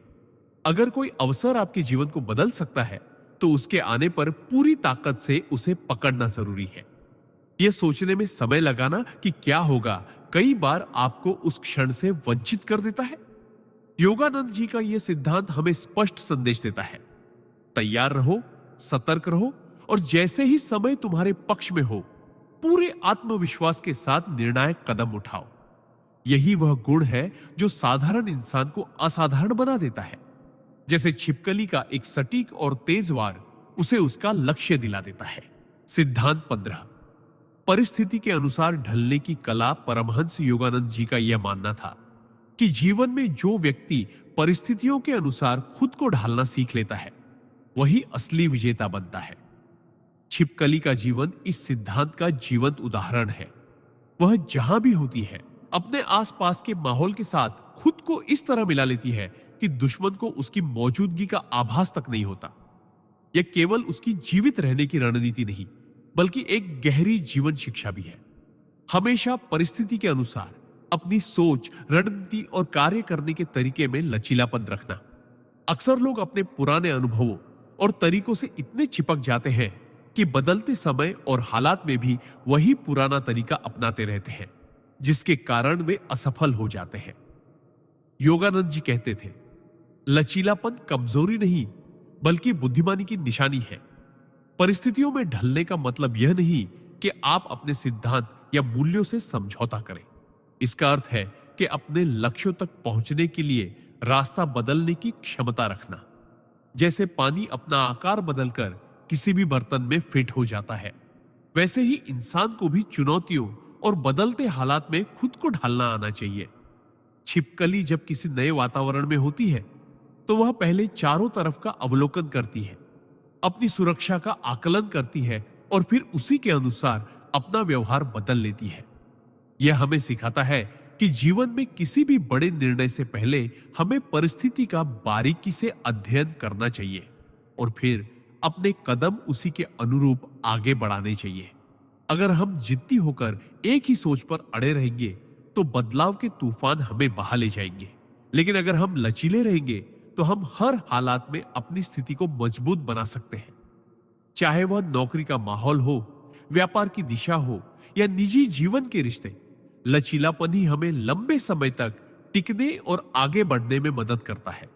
अगर कोई अवसर आपके जीवन को बदल सकता है तो उसके आने पर पूरी ताकत से उसे पकड़ना जरूरी है। यह सोचने में समय लगाना कि क्या होगा, कई बार आपको उस क्षण से वंचित कर देता है। योगानंद जी का यह सिद्धांत हमें स्पष्ट संदेश देता है, तैयार रहो, सतर्क रहो और जैसे ही समय तुम्हारे पक्ष में हो, पूरे आत्मविश्वास के साथ निर्णायक कदम उठाओ। यही वह गुण है जो साधारण इंसान को असाधारण बना देता है। जैसे छिपकली का एक सटीक और तेज वार उसे उसका लक्ष्य दिला देता है। सिद्धांत 15, परिस्थिति के अनुसार ढलने की कला। परमहंस योगानंद जी का यह मानना था कि जीवन में जो व्यक्ति परिस्थितियों के अनुसार खुद को ढालना सीख लेता है, वही असली विजेता बनता है। छिपकली का जीवन इस सिद्धांत का जीवंत उदाहरण है। वह जहां भी होती है, अपने आसपास के माहौल के साथ खुद को इस तरह मिला लेती है कि दुश्मन को उसकी मौजूदगी का आभास तक नहीं होता। यह केवल उसकी जीवित रहने की रणनीति नहीं, बल्कि एक गहरी जीवन शिक्षा भी है। हमेशा परिस्थिति के अनुसार अपनी सोच, रणनीति और कार्य करने के तरीके में लचीलापन रखना। अक्सर लोग अपने पुराने अनुभवों और तरीकों से इतने चिपक जाते हैं कि बदलते समय और हालात में भी वही पुराना तरीका अपनाते रहते हैं, जिसके कारण वे असफल हो जाते हैं। योगानंद जी कहते थे, लचीलापन कमजोरी नहीं, बल्कि बुद्धिमानी की निशानी है। परिस्थितियों में ढलने का मतलब यह नहीं कि आप अपने सिद्धांत या मूल्यों से समझौता करें। इसका अर्थ है कि अपने लक्ष्यों तक पहुंचने के लिए रास्ता बदलने की क्षमता रखना। जैसे पानी अपना आकार बदलकर किसी भी बर्तन में फिट हो जाता है, वैसे ही इंसान को भी चुनौतियों और बदलते हालात में खुद को ढालना आना चाहिए। छिपकली जब किसी नए वातावरण में होती है तो वह पहले चारों तरफ का अवलोकन करती है, अपनी सुरक्षा का आकलन करती है और फिर उसी के अनुसार अपना व्यवहार बदल लेती है। यह हमें सिखाता है कि जीवन में किसी भी बड़े निर्णय से पहले हमें परिस्थिति का बारीकी से अध्ययन करना चाहिए और फिर अपने कदम उसी के अनुरूप आगे बढ़ाने चाहिए। अगर हम जिद्दी होकर एक ही सोच पर अड़े रहेंगे तो बदलाव के तूफान हमें बहा ले जाएंगे, लेकिन अगर हम लचीले रहेंगे तो हम हर हालात में अपनी स्थिति को मजबूत बना सकते हैं। चाहे वह नौकरी का माहौल हो, व्यापार की दिशा हो या निजी जीवन के रिश्ते, लचीलापन ही हमें लंबे समय तक टिकने और आगे बढ़ने में मदद करता है।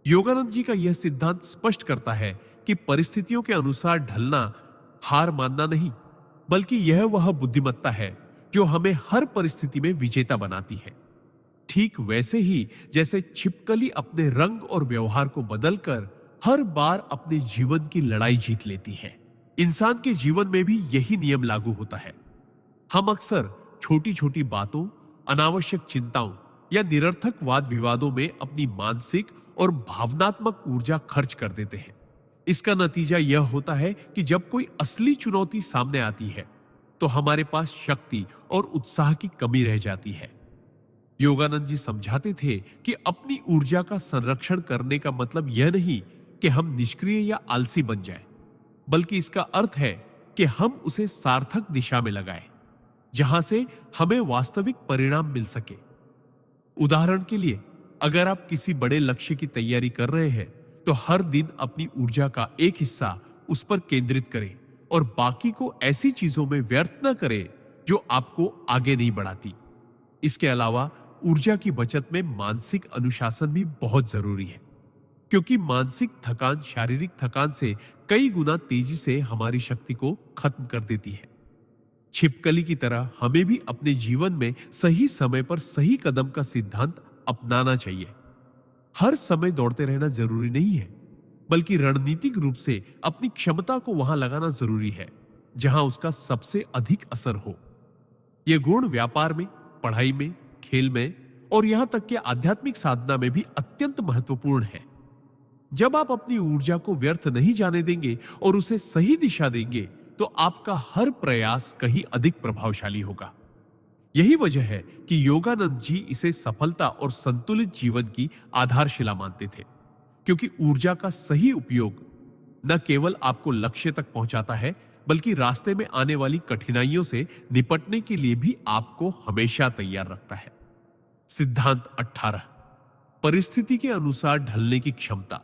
योगानंद जी का यह सिद्धांत स्पष्ट करता है कि परिस्थितियों के अनुसार ढलना हार मानना नहीं, बल्कि यह वह बुद्धिमत्ता है जो हमें हर परिस्थिति में विजेता बनाती है। ठीक वैसे ही जैसे छिपकली अपने रंग और व्यवहार को बदलकर हर बार अपने जीवन की लड़ाई जीत लेती है, इंसान के जीवन में भी यही नियम लागू होता है। हम अक्सर छोटी छोटी बातों, अनावश्यक चिंताओं या निरर्थक वाद विवादों में अपनी मानसिक और भावनात्मक ऊर्जा खर्च कर देते हैं। इसका नतीजा यह होता है कि जब कोई असली चुनौती सामने आती है तो हमारे पास शक्ति और उत्साह की कमी रह जाती है। योगानंद जी समझाते थे कि अपनी ऊर्जा का संरक्षण करने का मतलब यह नहीं कि हम निष्क्रिय या आलसी बन जाएं, बल्कि इसका अर्थ है कि हम उसे सार्थक दिशा में लगाएं, जहां से हमें वास्तविक परिणाम मिल सके। उदाहरण के लिए, अगर आप किसी बड़े लक्ष्य की तैयारी कर रहे हैं तो हर दिन अपनी ऊर्जा का एक हिस्सा उस पर केंद्रित करें और बाकी को ऐसी चीजों में व्यर्थ न करें जो आपको आगे नहीं बढ़ाती। इसके अलावा ऊर्जा की बचत में मानसिक अनुशासन भी बहुत जरूरी है, क्योंकि मानसिक थकान शारीरिक थकान से कई गुना तेजी से हमारी शक्ति को खत्म कर देती है। छिपकली की तरह हमें भी अपने जीवन में सही समय पर सही कदम का सिद्धांत अपनाना चाहिए। हर समय दौड़ते रहना जरूरी नहीं है, बल्कि रणनीतिक रूप से अपनी क्षमता को वहां लगाना जरूरी है जहां उसका सबसे अधिक असर हो। यह गुण व्यापार में, पढ़ाई में, खेल में और यहां तक कि आध्यात्मिक साधना में भी अत्यंत महत्वपूर्ण है। जब आप अपनी ऊर्जा को व्यर्थ नहीं जाने देंगे और उसे सही दिशा देंगे तो आपका हर प्रयास कहीं अधिक प्रभावशाली होगा। यही वजह है कि योगानंद जी इसे सफलता और संतुलित जीवन की आधारशिला मानते थे, क्योंकि ऊर्जा का सही उपयोग न केवल आपको लक्ष्य तक पहुंचाता है, बल्कि रास्ते में आने वाली कठिनाइयों से निपटने के लिए भी आपको हमेशा तैयार रखता है। सिद्धांत 18, परिस्थिति के अनुसार ढलने की क्षमता।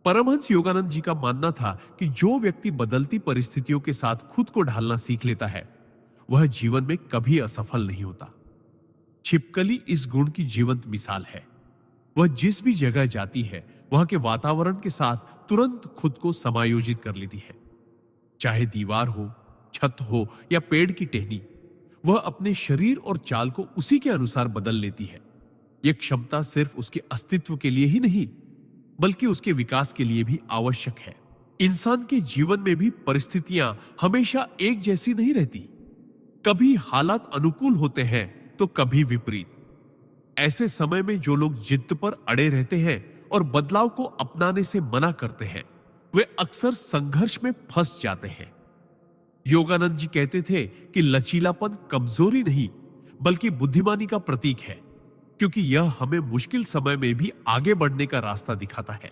परमहंस योगानंद जी का मानना था कि जो व्यक्ति बदलती परिस्थितियों के साथ खुद को ढालना सीख लेता है, वह जीवन में कभी असफल नहीं होता। छिपकली इस गुण की जीवंत मिसाल है। वह जिस भी जगह जाती है, वहां के वातावरण के साथ तुरंत खुद को समायोजित कर लेती है। चाहे दीवार हो, छत हो या पेड़ की टहनी, वह अपने शरीर और चाल को उसी के अनुसार बदल लेती है। यह क्षमता सिर्फ उसके अस्तित्व के लिए ही नहीं, बल्कि उसके विकास के लिए भी आवश्यक है। इंसान के जीवन में भी परिस्थितियां हमेशा एक जैसी नहीं रहती। कभी हालात अनुकूल होते हैं तो कभी विपरीत। ऐसे समय में जो लोग जिद पर अड़े रहते हैं और बदलाव को अपनाने से मना करते हैं, वे अक्सर संघर्ष में फंस जाते हैं। योगानंद जी कहते थे कि लचीलापन कमजोरी नहीं, बल्कि बुद्धिमानी का प्रतीक है, क्योंकि यह हमें मुश्किल समय में भी आगे बढ़ने का रास्ता दिखाता है।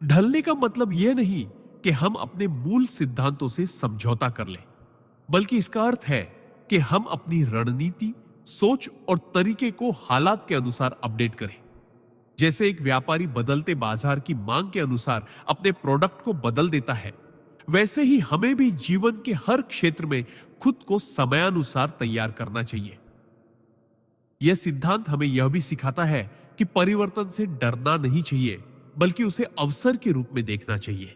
ढलने का मतलब यह नहीं कि हम अपने मूल सिद्धांतों से समझौता कर लें, बल्कि इसका अर्थ है कि हम अपनी रणनीति, सोच और तरीके को हालात के अनुसार अपडेट करें। जैसे एक व्यापारी बदलते बाजार की मांग के अनुसार अपने प्रोडक्ट को बदल देता है, वैसे ही हमें भी जीवन के हर क्षेत्र में खुद को समयानुसार तैयार करना चाहिए। यह सिद्धांत हमें यह भी सिखाता है कि परिवर्तन से डरना नहीं चाहिए, बल्कि उसे अवसर के रूप में देखना चाहिए।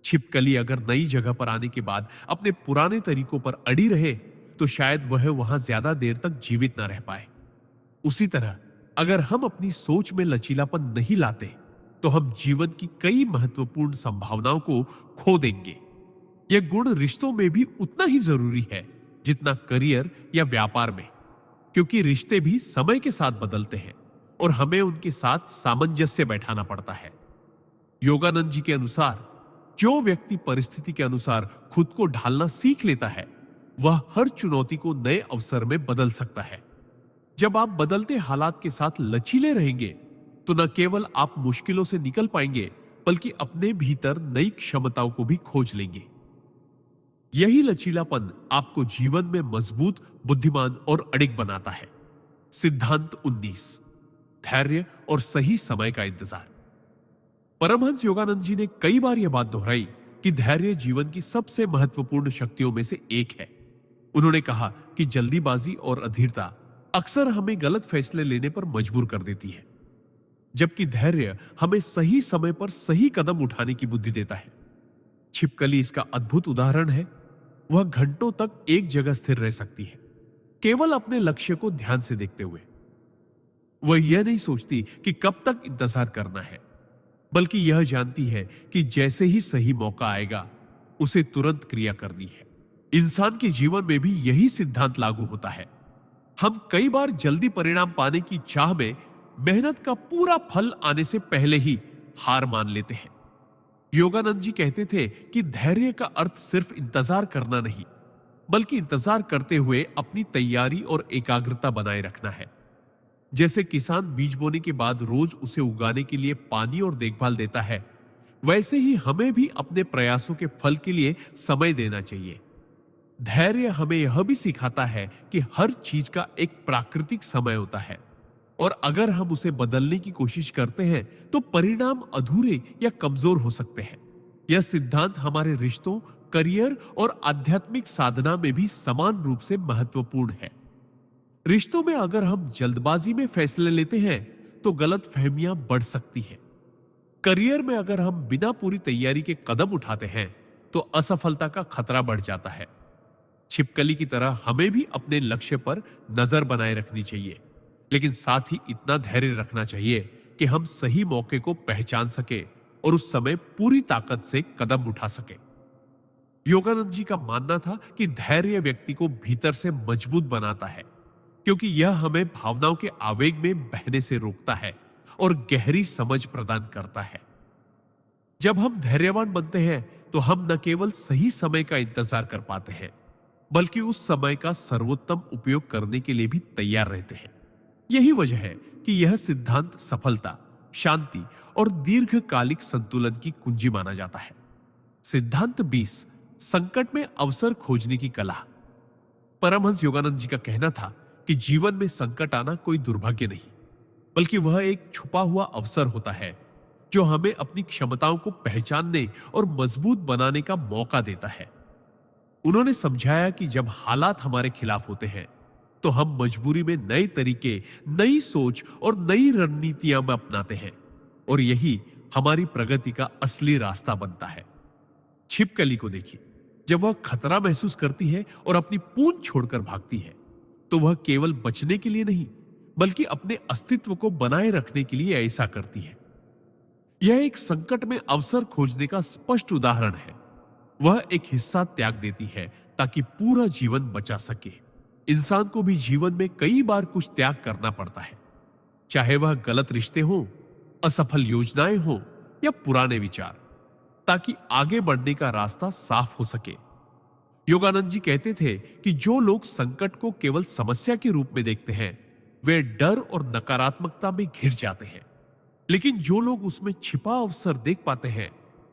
छिपकली अगर नई जगह पर आने के बाद अपने पुराने तरीकों पर अड़ी रहे, तो शायद वह वहां ज्यादा देर तक जीवित ना रह पाए। उसी तरह अगर हम अपनी सोच में लचीलापन नहीं लाते, तो हम जीवन की कई महत्वपूर्ण संभावनाओं को खो देंगे। यह गुण रिश्तों में भी उतना ही जरूरी है जितना करियर या व्यापार में, क्योंकि रिश्ते भी समय के साथ बदलते हैं और हमें उनके साथ सामंजस्य बैठाना पड़ता है। योगानंद जी के अनुसार जो व्यक्ति परिस्थिति के अनुसार खुद को ढालना सीख लेता है, वह हर चुनौती को नए अवसर में बदल सकता है। जब आप बदलते हालात के साथ लचीले रहेंगे, तो न केवल आप मुश्किलों से निकल पाएंगे, बल्कि अपने भीतर नई क्षमताओं को भी खोज लेंगे। यही लचीलापन आपको जीवन में मजबूत, बुद्धिमान और अडिग बनाता है। सिद्धांत 19, धैर्य और सही समय का इंतजार। परमहंस योगानंद जी ने कई बार यह बात दोहराई कि धैर्य जीवन की सबसे महत्वपूर्ण शक्तियों में से एक है। उन्होंने कहा कि जल्दीबाजी और अधीरता अक्सर हमें गलत फैसले लेने पर मजबूर कर देती है, जबकि धैर्य हमें सही समय पर सही कदम उठाने की बुद्धि देता है। छिपकली इसका अद्भुत उदाहरण है। वह घंटों तक एक जगह स्थिर रह सकती है, केवल अपने लक्ष्य को ध्यान से देखते हुए। वह यह नहीं सोचती कि कब तक इंतजार करना है, बल्कि यह जानती है कि जैसे ही सही मौका आएगा, उसे तुरंत क्रिया करनी है। इंसान के जीवन में भी यही सिद्धांत लागू होता है। हम कई बार जल्दी परिणाम पाने की चाह में मेहनत का पूरा फल आने से पहले ही हार मान लेते हैं। योगानंद जी कहते थे कि धैर्य का अर्थ सिर्फ इंतजार करना नहीं, बल्कि इंतजार करते हुए अपनी तैयारी और एकाग्रता बनाए रखना है। जैसे किसान बीज बोने के बाद रोज उसे उगाने के लिए पानी और देखभाल देता है, वैसे ही हमें भी अपने प्रयासों के फल के लिए समय देना चाहिए। धैर्य हमें यह भी सिखाता है कि हर चीज का एक प्राकृतिक समय होता है, और अगर हम उसे बदलने की कोशिश करते हैं तो परिणाम अधूरे या कमजोर हो सकते हैं। यह सिद्धांत हमारे रिश्तों, करियर और आध्यात्मिक साधना में भी समान रूप से महत्वपूर्ण है। रिश्तों में अगर हम जल्दबाजी में फैसले लेते हैं तो गलतफहमियां बढ़ सकती हैं। करियर में अगर हम बिना पूरी तैयारी के कदम उठाते हैं तो असफलता का खतरा बढ़ जाता है। छिपकली की तरह हमें भी अपने लक्ष्य पर नजर बनाए रखनी चाहिए, लेकिन साथ ही इतना धैर्य रखना चाहिए कि हम सही मौके को पहचान सके और उस समय पूरी ताकत से कदम उठा सके। योगानंद जी का मानना था कि धैर्य व्यक्ति को भीतर से मजबूत बनाता है, क्योंकि यह हमें भावनाओं के आवेग में बहने से रोकता है और गहरी समझ प्रदान करता है। जब हम धैर्यवान बनते हैं तो हम न केवल सही समय का इंतजार कर पाते हैं, बल्कि उस समय का सर्वोत्तम उपयोग करने के लिए भी तैयार रहते हैं। यही वजह है कि यह सिद्धांत सफलता, शांति और दीर्घकालिक संतुलन की कुंजी माना जाता है। सिद्धांत 20, संकट में अवसर खोजने की कला। परमहंस योगानंद जी का कहना था कि जीवन में संकट आना कोई दुर्भाग्य नहीं, बल्कि वह एक छुपा हुआ अवसर होता है जो हमें अपनी क्षमताओं को पहचानने और मजबूत बनाने का मौका देता है। उन्होंने समझाया कि जब हालात हमारे खिलाफ होते हैं तो हम मजबूरी में नए तरीके, नई सोच और नई रणनीतियां अपनाते हैं, और यही हमारी प्रगति का असली रास्ता बनता है। छिपकली को देखिए, जब वह खतरा महसूस करती है और अपनी पूंछ छोड़कर भागती है तो वह केवल बचने के लिए नहीं, बल्कि अपने अस्तित्व को बनाए रखने के लिए ऐसा करती है। यह एक संकट में अवसर खोजने का स्पष्ट उदाहरण है। वह एक हिस्सा त्याग देती है ताकि पूरा जीवन बचा सके। इंसान को भी जीवन में कई बार कुछ त्याग करना पड़ता है, चाहे वह गलत रिश्ते हो, असफल योजनाएं हो या पुराने विचार, ताकि आगे बढ़ने का रास्ता साफ हो सके। योगानंद जी कहते थे कि जो लोग संकट को केवल समस्या के रूप में देखते हैं वे डर और नकारात्मकता में घिर जाते हैं, लेकिन जो लोग उसमें छिपा अवसर देख पाते हैं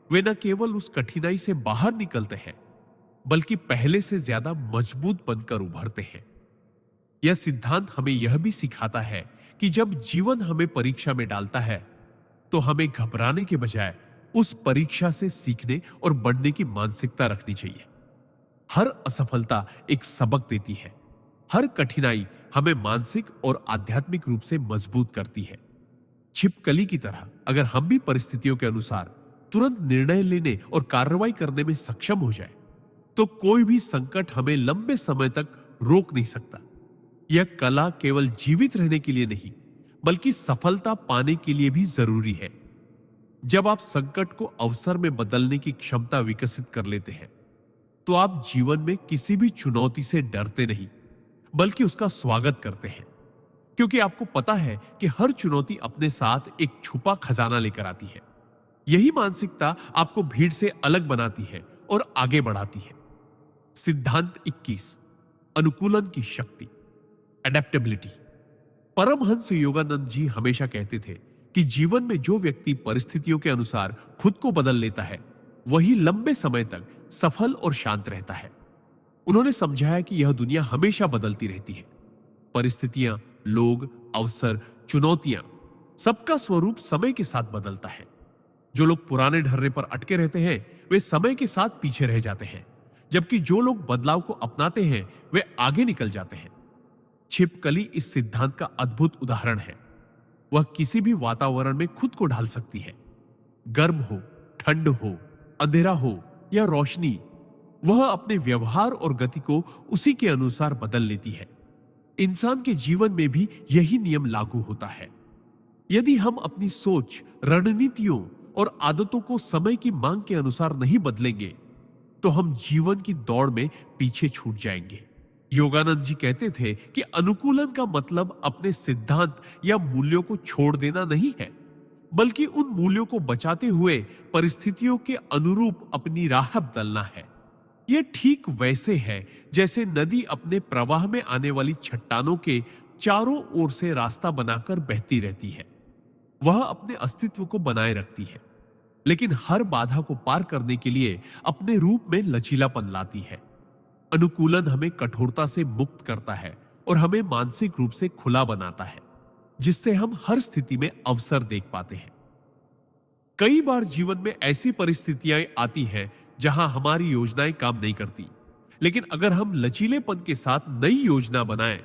वे न केवल उस कठिनाई से बाहर निकलते हैं बल्कि पहले से ज्यादा मजबूत बनकर उभरते हैं। यह सिद्धांत हमें यह भी सिखाता है कि जब जीवन हमें परीक्षा में डालता है तो हमें घबराने के बजाय उस परीक्षा से सीखने और बढ़ने की मानसिकता रखनी चाहिए। हर असफलता एक सबक देती है, हर कठिनाई हमें मानसिक और आध्यात्मिक रूप से मजबूत करती है। छिपकली की तरह अगर हम भी परिस्थितियों के अनुसार तुरंत निर्णय लेने और कार्रवाई करने में सक्षम हो जाए तो कोई भी संकट हमें लंबे समय तक रोक नहीं सकता। यह कला केवल जीवित रहने के लिए नहीं बल्कि सफलता पाने के लिए भी जरूरी है। जब आप संकट को अवसर में बदलने की क्षमता विकसित कर लेते हैं तो आप जीवन में किसी भी चुनौती से डरते नहीं बल्कि उसका स्वागत करते हैं, क्योंकि आपको पता है कि हर चुनौती अपने साथ एक छुपा खजाना लेकर आती है। यही मानसिकता आपको भीड़ से अलग बनाती है और आगे बढ़ाती है। सिद्धांत 21, अनुकूलन की शक्ति, एडेप्टेबिलिटी। परमहंस योगानंद जी हमेशा कहते थे कि जीवन में जो व्यक्ति परिस्थितियों के अनुसार खुद को बदल लेता है वही लंबे समय तक सफल और शांत रहता है। उन्होंने समझाया कि यह दुनिया हमेशा बदलती रहती है। परिस्थितियां, लोग, अवसर, चुनौतियां, सबका स्वरूप समय के साथ बदलता है। जो लोग पुराने ढर्रे पर अटके रहते हैं वे समय के साथ पीछे रह जाते हैं, जबकि जो लोग बदलाव को अपनाते हैं वे आगे निकल जाते हैं। छिपकली इस सिद्धांत का अद्भुत उदाहरण है। वह किसी भी वातावरण में खुद को ढाल सकती है, गर्म हो, ठंड हो, अंधेरा हो या रोशनी। वह अपने व्यवहार और गति को उसी के अनुसार बदल लेती है। इंसान के जीवन में भी यही नियम लागू होता है। यदि हम अपनी सोच, रणनीतियों और आदतों को समय की मांग के अनुसार नहीं बदलेंगे तो हम जीवन की दौड़ में पीछे छूट जाएंगे। योगानंद जी कहते थे कि अनुकूलन का मतलब अपने सिद्धांत या मूल्यों को छोड़ देना नहीं है, बल्कि उन मूल्यों को बचाते हुए परिस्थितियों के अनुरूप अपनी राह बदलना है। यह ठीक वैसे है जैसे नदी अपने प्रवाह में आने वाली चट्टानों के चारों ओर से रास्ता बनाकर बहती रहती है। वह अपने अस्तित्व को बनाए रखती है, लेकिन हर बाधा को पार करने के लिए अपने रूप में लचीलापन लाती है। अनुकूलन हमें कठोरता से मुक्त करता है और हमें मानसिक रूप से खुला बनाता है, जिससे हम हर स्थिति में अवसर देख पाते हैं। कई बार जीवन में ऐसी परिस्थितियां आती हैं जहां हमारी योजनाएं काम नहीं करती, लेकिन अगर हम लचीलेपन के साथ नई योजना बनाएं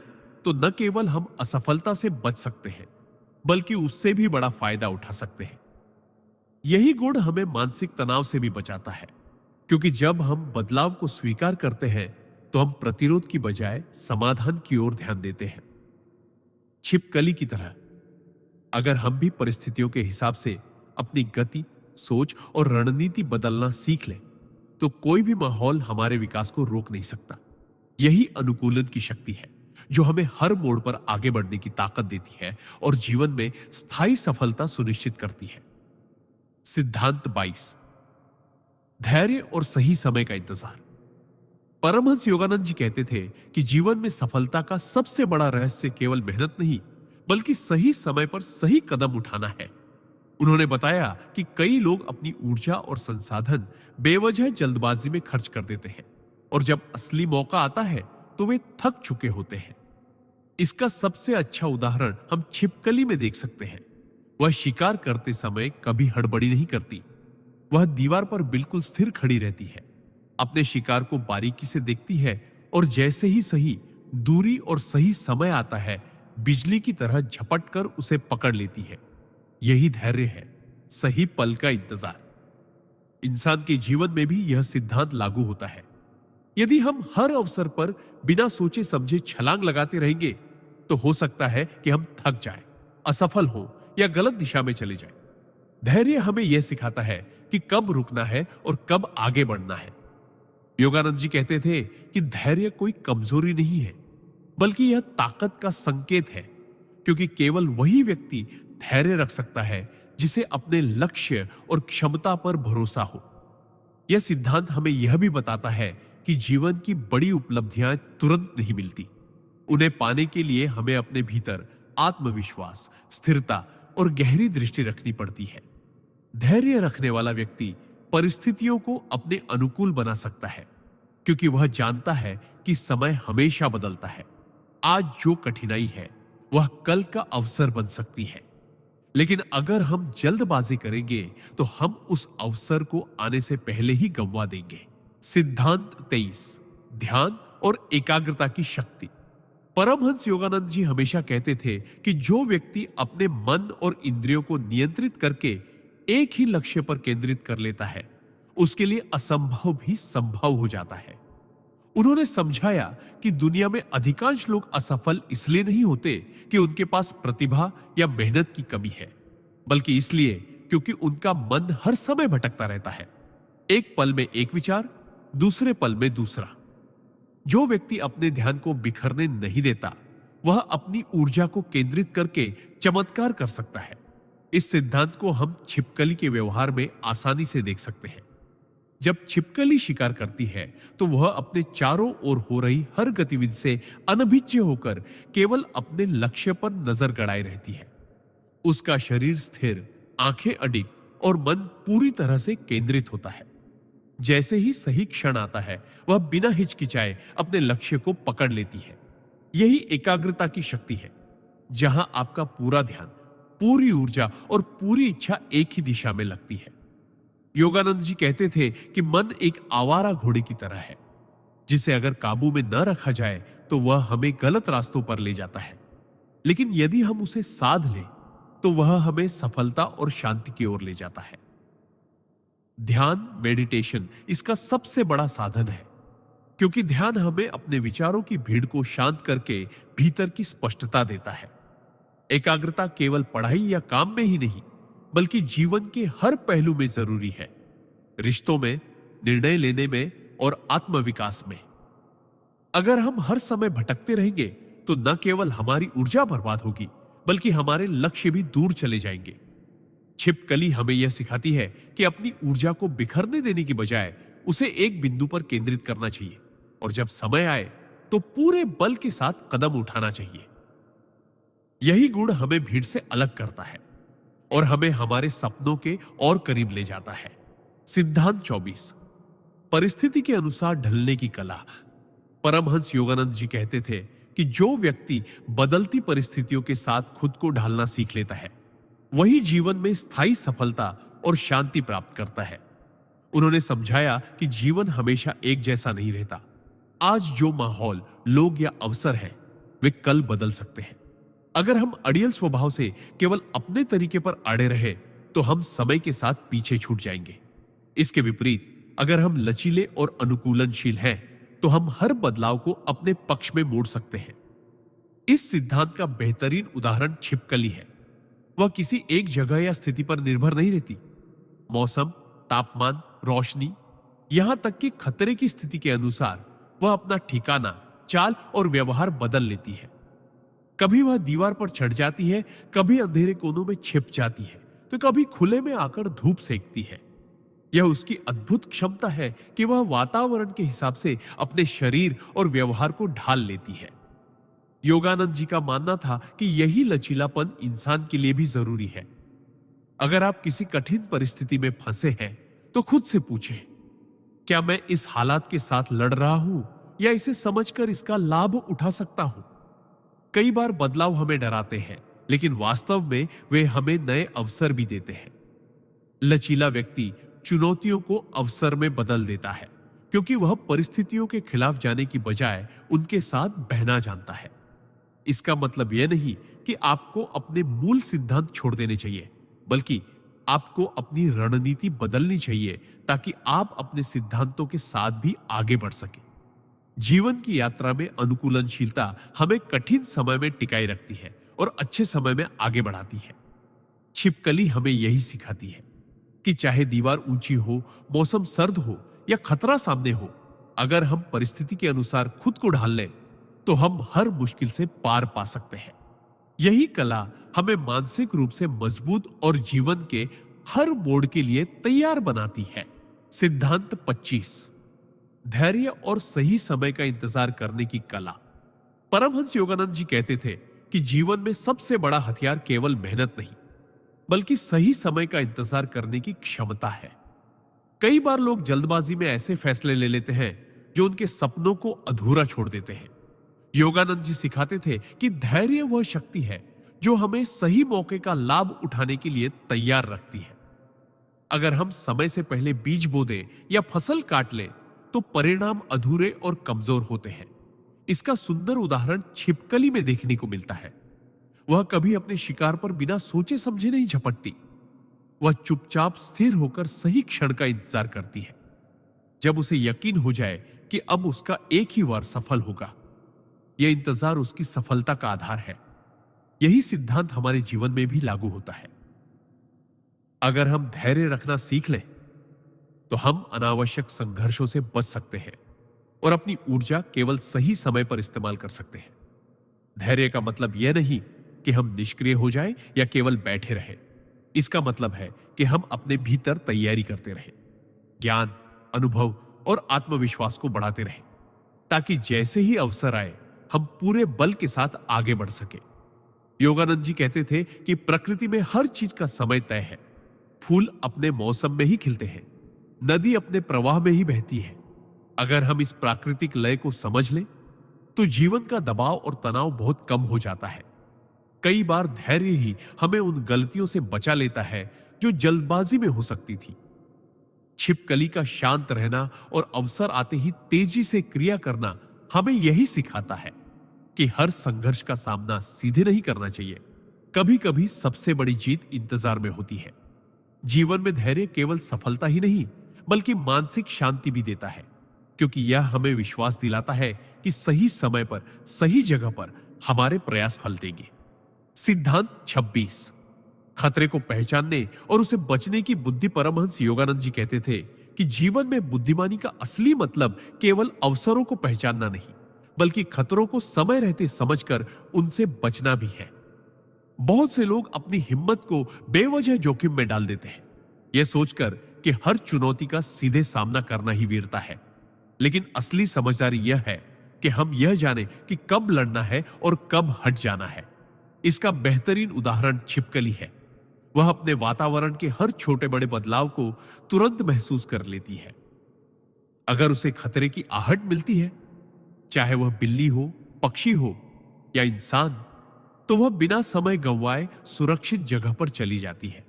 तो न केवल हम असफलता से बच सकते हैं बल्कि उससे भी बड़ा फायदा उठा सकते हैं। यही गुण हमें मानसिक तनाव से भी बचाता है, क्योंकि जब हम बदलाव को स्वीकार करते हैं तो हम प्रतिरोध की बजाय समाधान की ओर ध्यान देते हैं। छिपकली की तरह अगर हम भी परिस्थितियों के हिसाब से अपनी गति, सोच और रणनीति बदलना सीख लें तो कोई भी माहौल हमारे विकास को रोक नहीं सकता। यही अनुकूलन की शक्ति है जो हमें हर मोड़ पर आगे बढ़ने की ताकत देती है और जीवन में स्थायी सफलता सुनिश्चित करती है। सिद्धांत 22, धैर्य और सही समय का इंतजार। परमहंस योगानंद जी कहते थे कि जीवन में सफलता का सबसे बड़ा रहस्य केवल मेहनत नहीं, बल्कि सही समय पर सही कदम उठाना है। उन्होंने बताया कि कई लोग अपनी ऊर्जा और संसाधन बेवजह जल्दबाजी में खर्च कर देते हैं और जब असली मौका आता है तो वे थक चुके होते हैं। इसका सबसे अच्छा उदाहरण हम छिपकली में देख सकते हैं। वह शिकार करते समय कभी हड़बड़ी नहीं करती। वह दीवार पर बिल्कुल स्थिर खड़ी रहती है, अपने शिकार को बारीकी से देखती है और जैसे ही सही दूरी और सही समय आता है, बिजली की तरह झपट कर उसे पकड़ लेती है। यही धैर्य है, सही पल का इंतजार। इंसान के जीवन में भी यह सिद्धांत लागू होता है। यदि हम हर अवसर पर बिना सोचे समझे छलांग लगाते रहेंगे तो हो सकता है कि हम थक जाएं, असफल हो या गलत दिशा में चले जाएं। धैर्य हमें यह सिखाता है कि कब रुकना है और कब आगे बढ़ना है। योगानंद जी कहते थे कि धैर्य कोई कमजोरी नहीं है, बल्कि यह ताकत का संकेत है, क्योंकि केवल वही व्यक्ति धैर्य रख सकता है जिसे अपने लक्ष्य और क्षमता पर भरोसा हो। यह सिद्धांत हमें यह भी बताता है कि जीवन की बड़ी उपलब्धियां तुरंत नहीं मिलती। उन्हें पाने के लिए हमें अपने भीतर आत्मविश्वास, स्थिरता और गहरी दृष्टि रखनी पड़ती है। धैर्य रखने वाला व्यक्ति परिस्थितियों को अपने अनुकूल बना सकता है, क्योंकि वह जानता है कि समय हमेशा बदलता है। आज जो कठिनाई है वह कल का अवसर बन सकती है, लेकिन अगर हम जल्दबाजी करेंगे तो हम उस अवसर को आने से पहले ही गंवा देंगे। सिद्धांत 23, ध्यान और एकाग्रता की शक्ति। परमहंस योगानंद जी हमेशा कहते थे कि जो व्यक्ति अपने मन और इंद्रियों को नियंत्रित करके एक ही लक्ष्य पर केंद्रित कर लेता है, उसके लिए असंभव भी संभव हो जाता है। उन्होंने समझाया कि दुनिया में अधिकांश लोग असफल इसलिए नहीं होते कि उनके पास प्रतिभा या मेहनत की कमी है, बल्कि इसलिए क्योंकि उनका मन हर समय भटकता रहता है। एक पल में एक विचार, दूसरे पल में दूसरा। जो व्यक्ति अपने ध्यान को बिखरने नहीं देता, वह अपनी ऊर्जा को केंद्रित करके चमत्कार कर सकता है। इस सिद्धांत को हम छिपकली के व्यवहार में आसानी से देख सकते हैं। जब छिपकली शिकार करती है तो वह अपने चारों ओर हो रही हर गतिविधि से अनभिज्ञ होकर केवल अपने लक्ष्य पर नजर गड़ाए रहती है। उसका शरीर स्थिर, आंखें अडिग और मन पूरी तरह से केंद्रित होता है। जैसे ही सही क्षण आता है, वह बिना हिचकिचाए अपने लक्ष्य को पकड़ लेती है। यही एकाग्रता की शक्ति है, जहां आपका पूरा ध्यान, पूरी ऊर्जा और पूरी इच्छा एक ही दिशा में लगती है। योगानंद जी कहते थे कि मन एक आवारा घोड़े की तरह है, जिसे अगर काबू में न रखा जाए तो वह हमें गलत रास्तों पर ले जाता है, लेकिन यदि हम उसे साध लें तो वह हमें सफलता और शांति की ओर ले जाता है। ध्यान, मेडिटेशन इसका सबसे बड़ा साधन है, क्योंकि ध्यान हमें अपने विचारों की भीड़ को शांत करके भीतर की स्पष्टता देता है। एकाग्रता केवल पढ़ाई या काम में ही नहीं, बल्कि जीवन के हर पहलू में जरूरी है। रिश्तों में, निर्णय लेने में और आत्मविकास में। अगर हम हर समय भटकते रहेंगे तो न केवल हमारी ऊर्जा बर्बाद होगी, बल्कि हमारे लक्ष्य भी दूर चले जाएंगे। छिपकली हमें यह सिखाती है कि अपनी ऊर्जा को बिखरने देने की बजाय उसे एक बिंदु पर केंद्रित करना चाहिए और जब समय आए तो पूरे बल के साथ कदम उठाना चाहिए। यही गुण हमें भीड़ से अलग करता है और हमें हमारे सपनों के और करीब ले जाता है। सिद्धांत 24, परिस्थिति के अनुसार ढलने की कला। परमहंस योगानंद जी कहते थे कि जो व्यक्ति बदलती परिस्थितियों के साथ खुद को ढालना सीख लेता है, वही जीवन में स्थायी सफलता और शांति प्राप्त करता है। उन्होंने समझाया कि जीवन हमेशा एक जैसा नहीं रहता। आज जो माहौल, लोग या अवसर है, वे कल बदल सकते हैं। अगर हम अड़ियल स्वभाव से केवल अपने तरीके पर अड़े रहे तो हम समय के साथ पीछे छूट जाएंगे। इसके विपरीत अगर हम लचीले और अनुकूलनशील हैं तो हम हर बदलाव को अपने पक्ष में मोड़ सकते हैं। इस सिद्धांत का बेहतरीन उदाहरण छिपकली है। वह किसी एक जगह या स्थिति पर निर्भर नहीं रहती। मौसम, तापमान, रोशनी, यहां तक कि खतरे की स्थिति के अनुसार वह अपना ठिकाना, चाल और व्यवहार बदल लेती है। कभी वह दीवार पर चढ़ जाती है, कभी अंधेरे कोनों में छिप जाती है, तो कभी खुले में आकर धूप सेकती है। यह उसकी अद्भुत क्षमता है कि वह वातावरण के हिसाब से अपने शरीर और व्यवहार को ढाल लेती है। योगानंद जी का मानना था कि यही लचीलापन इंसान के लिए भी जरूरी है। अगर आप किसी कठिन परिस्थिति में फंसे हैं तो खुद से पूछें, क्या मैं इस हालात के साथ लड़ रहा हूं या इसे समझकर इसका लाभ उठा सकता हूं? कई बार बदलाव हमें डराते हैं, लेकिन वास्तव में वे हमें नए अवसर भी देते हैं। लचीला व्यक्ति चुनौतियों को अवसर में बदल देता है, क्योंकि वह परिस्थितियों के खिलाफ जाने की बजाय उनके साथ बहना जानता है। इसका मतलब यह नहीं कि आपको अपने मूल सिद्धांत छोड़ देने चाहिए, बल्कि आपको अपनी रणनीति बदलनी चाहिए ताकि आप अपने सिद्धांतों के साथ भी आगे बढ़ सके। जीवन की यात्रा में अनुकूलनशीलता हमें कठिन समय में टिकाए रखती है और अच्छे समय में आगे बढ़ाती है। छिपकली हमें यही सिखाती है कि चाहे दीवार ऊंची हो, मौसम सर्द हो या खतरा सामने हो, अगर हम परिस्थिति के अनुसार खुद को ढाल लें तो हम हर मुश्किल से पार पा सकते हैं। यही कला हमें मानसिक रूप से मजबूत और जीवन के हर मोड़ के लिए तैयार बनाती है। सिद्धांत 25, धैर्य और सही समय का इंतजार करने की कला। परमहंस योगानंद जी कहते थे कि जीवन में सबसे बड़ा हथियार केवल मेहनत नहीं, बल्कि सही समय का इंतजार करने की क्षमता है। कई बार लोग जल्दबाजी में ऐसे फैसले ले लेते हैं जो उनके सपनों को अधूरा छोड़ देते हैं। योगानंद जी सिखाते थे कि धैर्य वह शक्ति है जो हमें सही मौके का लाभ उठाने के लिए तैयार रखती है। अगर हम समय से पहले बीज बो दें या फसल काट लें तो परिणाम अधूरे और कमजोर होते हैं। इसका सुंदर उदाहरण छिपकली में देखने को मिलता है। वह कभी अपने शिकार पर बिना सोचे समझे नहीं झपटती। वह चुपचाप स्थिर होकर सही क्षण का इंतजार करती है, जब उसे यकीन हो जाए कि अब उसका एक ही वार सफल होगा। यह इंतजार उसकी सफलता का आधार है। यही सिद्धांत हमारे जीवन में भी लागू होता है। अगर हम धैर्य रखना सीख लें तो हम अनावश्यक संघर्षों से बच सकते हैं और अपनी ऊर्जा केवल सही समय पर इस्तेमाल कर सकते हैं। धैर्य का मतलब यह नहीं कि हम निष्क्रिय हो जाएं या केवल बैठे रहें। इसका मतलब है कि हम अपने भीतर तैयारी करते रहें, ज्ञान, अनुभव और आत्मविश्वास को बढ़ाते रहें, ताकि जैसे ही अवसर आए हम पूरे बल के साथ आगे बढ़ सके। योगानंद जी कहते थे कि प्रकृति में हर चीज का समय तय है। फूल अपने मौसम में ही खिलते हैं, नदी अपने प्रवाह में ही बहती है। अगर हम इस प्राकृतिक लय को समझ लें तो जीवन का दबाव और तनाव बहुत कम हो जाता है। कई बार धैर्य ही हमें उन गलतियों से बचा लेता है जो जल्दबाजी में हो सकती थी। छिपकली का शांत रहना और अवसर आते ही तेजी से क्रिया करना हमें यही सिखाता है कि हर संघर्ष का सामना सीधे नहीं करना चाहिए। कभी कभी सबसे बड़ी जीत इंतजार में होती है। जीवन में धैर्य केवल सफलता ही नहीं, बल्कि मानसिक शांति भी देता है, क्योंकि यह हमें विश्वास दिलाता है कि सही समय पर सही जगह पर हमारे प्रयास फल देंगे। सिद्धांत 26, खतरे को पहचानने और उसे बचने की बुद्धि। परमहंस योगानंद जी कहते थे कि जीवन में बुद्धिमानी का असली मतलब केवल अवसरों को पहचानना नहीं, बल्कि खतरों को समय रहते समझकर उनसे बचना भी है। बहुत से लोग अपनी हिम्मत को बेवजह जोखिम में डाल देते हैं, यह सोचकर कि हर चुनौती का सीधे सामना करना ही वीरता है। लेकिन असली समझदारी यह है कि हम यह जाने कि कब लड़ना है और कब हट जाना है। इसका बेहतरीन उदाहरण छिपकली है। वह अपने वातावरण के हर छोटे बड़े बदलाव को तुरंत महसूस कर लेती है। अगर उसे खतरे की आहट मिलती है, चाहे वह बिल्ली हो, पक्षी हो या इंसान, तो वह बिना समय गंवाए सुरक्षित जगह पर चली जाती है।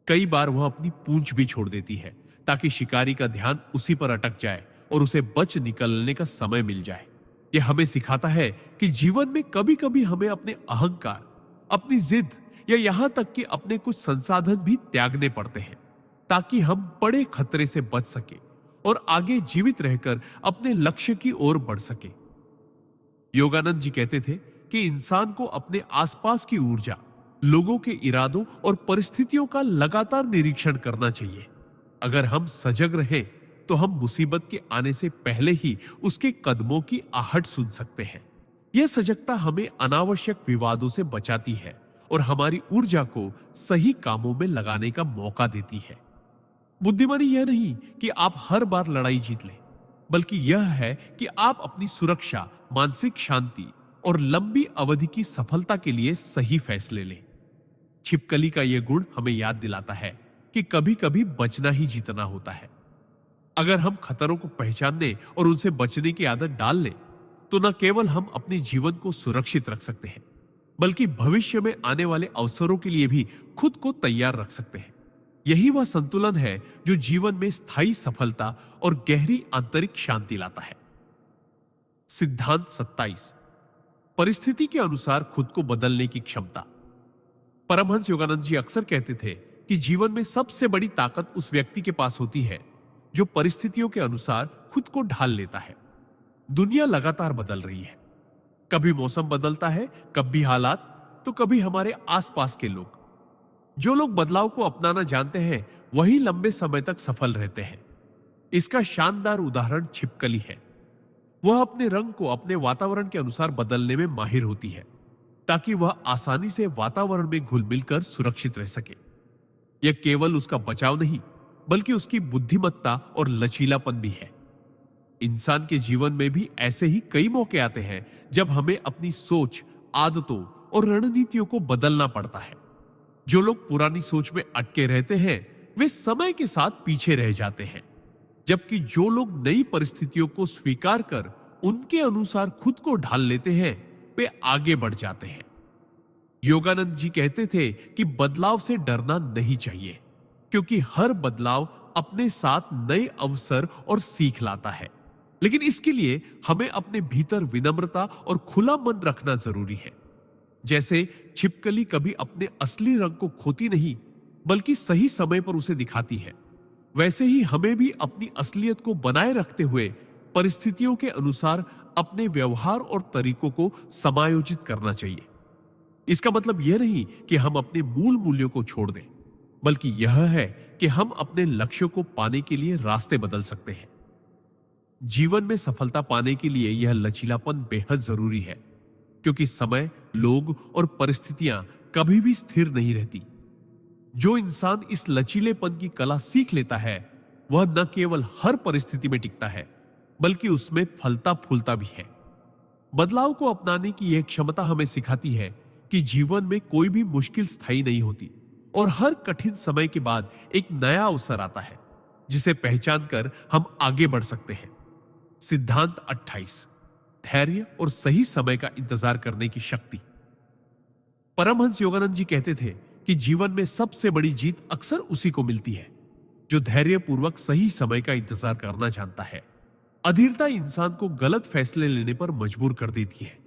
कई बार वह अपनी पूंछ भी छोड़ देती है ताकि शिकारी का ध्यान उसी पर अटक जाए और उसे बच निकलने का समय मिल जाए। यह हमें सिखाता है कि जीवन में कभी कभी हमें अपने अहंकार, अपनी जिद या यहां तक कि अपने कुछ संसाधन भी त्यागने पड़ते हैं, ताकि हम बड़े खतरे से बच सके और आगे जीवित रहकर अपने लक्ष्य की ओर बढ़ सके। योगानंद जी कहते थे कि इंसान को अपने आसपास की ऊर्जा, लोगों के इरादों और परिस्थितियों का लगातार निरीक्षण करना चाहिए। अगर हम सजग रहें तो हम मुसीबत के आने से पहले ही उसके कदमों की आहट सुन सकते हैं। यह सजगता हमें अनावश्यक विवादों से बचाती है और हमारी ऊर्जा को सही कामों में लगाने का मौका देती है। बुद्धिमानी यह नहीं कि आप हर बार लड़ाई जीत लें, बल्कि यह है कि आप अपनी सुरक्षा, मानसिक शांति और लंबी अवधि की सफलता के लिए सही फैसले लें। छिपकली का यह गुण हमें याद दिलाता है कि कभी कभी बचना ही जीतना होता है। अगर हम खतरों को पहचानने और उनसे बचने की आदत डाल लें, तो न केवल हम अपने जीवन को सुरक्षित रख सकते हैं, बल्कि भविष्य में आने वाले अवसरों के लिए भी खुद को तैयार रख सकते हैं। यही वह संतुलन है जो जीवन में स्थायी सफलता और गहरी आंतरिक शांति लाता है। सिद्धांत 27, परिस्थिति के अनुसार खुद को बदलने की क्षमता। परमहंस योगानंद जी अक्सर कहते थे कि जीवन में सबसे बड़ी ताकत उस व्यक्ति के पास होती है जो परिस्थितियों के अनुसार खुद को ढाल लेता है। दुनिया लगातार बदल रही है, कभी मौसम बदलता है, कभी हालात, तो कभी हमारे आसपास के लोग। जो लोग बदलाव को अपनाना जानते हैं वही लंबे समय तक सफल रहते हैं। इसका शानदार उदाहरण छिपकली है। वह अपने रंग को अपने वातावरण के अनुसार बदलने में माहिर होती है, ताकि वह आसानी से वातावरण में घुल मिलकर सुरक्षित रह सके। यह केवल उसका बचाव नहीं, बल्कि उसकी बुद्धिमत्ता और लचीलापन भी है। इंसान के जीवन में भी ऐसे ही कई मौके आते हैं जब हमें अपनी सोच, आदतों और रणनीतियों को बदलना पड़ता है। जो लोग पुरानी सोच में अटके रहते हैं वे समय के साथ पीछे रह जाते हैं, जबकि जो लोग नई परिस्थितियों को स्वीकार कर उनके अनुसार खुद को ढाल लेते हैं वे आगे बढ़ जाते हैं। योगानंद जी कहते थे कि बदलाव से डरना नहीं चाहिए, क्योंकि हर बदलाव अपने साथ नए अवसर और सीख लाता है। लेकिन इसके लिए हमें अपने भीतर विनम्रता और खुला मन रखना जरूरी है। जैसे छिपकली कभी अपने असली रंग को खोती नहीं, बल्कि सही समय पर उसे दिखाती है, वैसे ही हमें भी अपनी असलियत को बनाए रखते हुए परिस्थितियों के अनुसार अपने व्यवहार और तरीकों को समायोजित करना चाहिए। इसका मतलब यह नहीं कि हम अपने मूल मूल्यों को छोड़ दें, बल्कि यह है कि हम अपने लक्ष्यों को पाने के लिए रास्ते बदल सकते हैं। जीवन में सफलता पाने के लिए यह लचीलापन बेहद जरूरी है, क्योंकि समय, लोग और परिस्थितियां कभी भी स्थिर नहीं रहती। जो इंसान इस लचीलेपन की कला सीख लेता है वह न केवल हर परिस्थिति में टिकता है, बल्कि उसमें फलता फूलता भी है। बदलाव को अपनाने की यह क्षमता हमें सिखाती है कि जीवन में कोई भी मुश्किल स्थायी नहीं होती और हर कठिन समय के बाद एक नया अवसर आता है जिसे पहचान कर हम आगे बढ़ सकते हैं। सिद्धांत 28, धैर्य और सही समय का इंतजार करने की शक्ति। परमहंस योगानंद जी कहते थे कि जीवन में सबसे बड़ी जीत अक्सर उसी को मिलती है जो धैर्यपूर्वक सही समय का इंतजार करना जानता है। अधीरता इंसान को गलत फैसले लेने पर मजबूर कर देती है,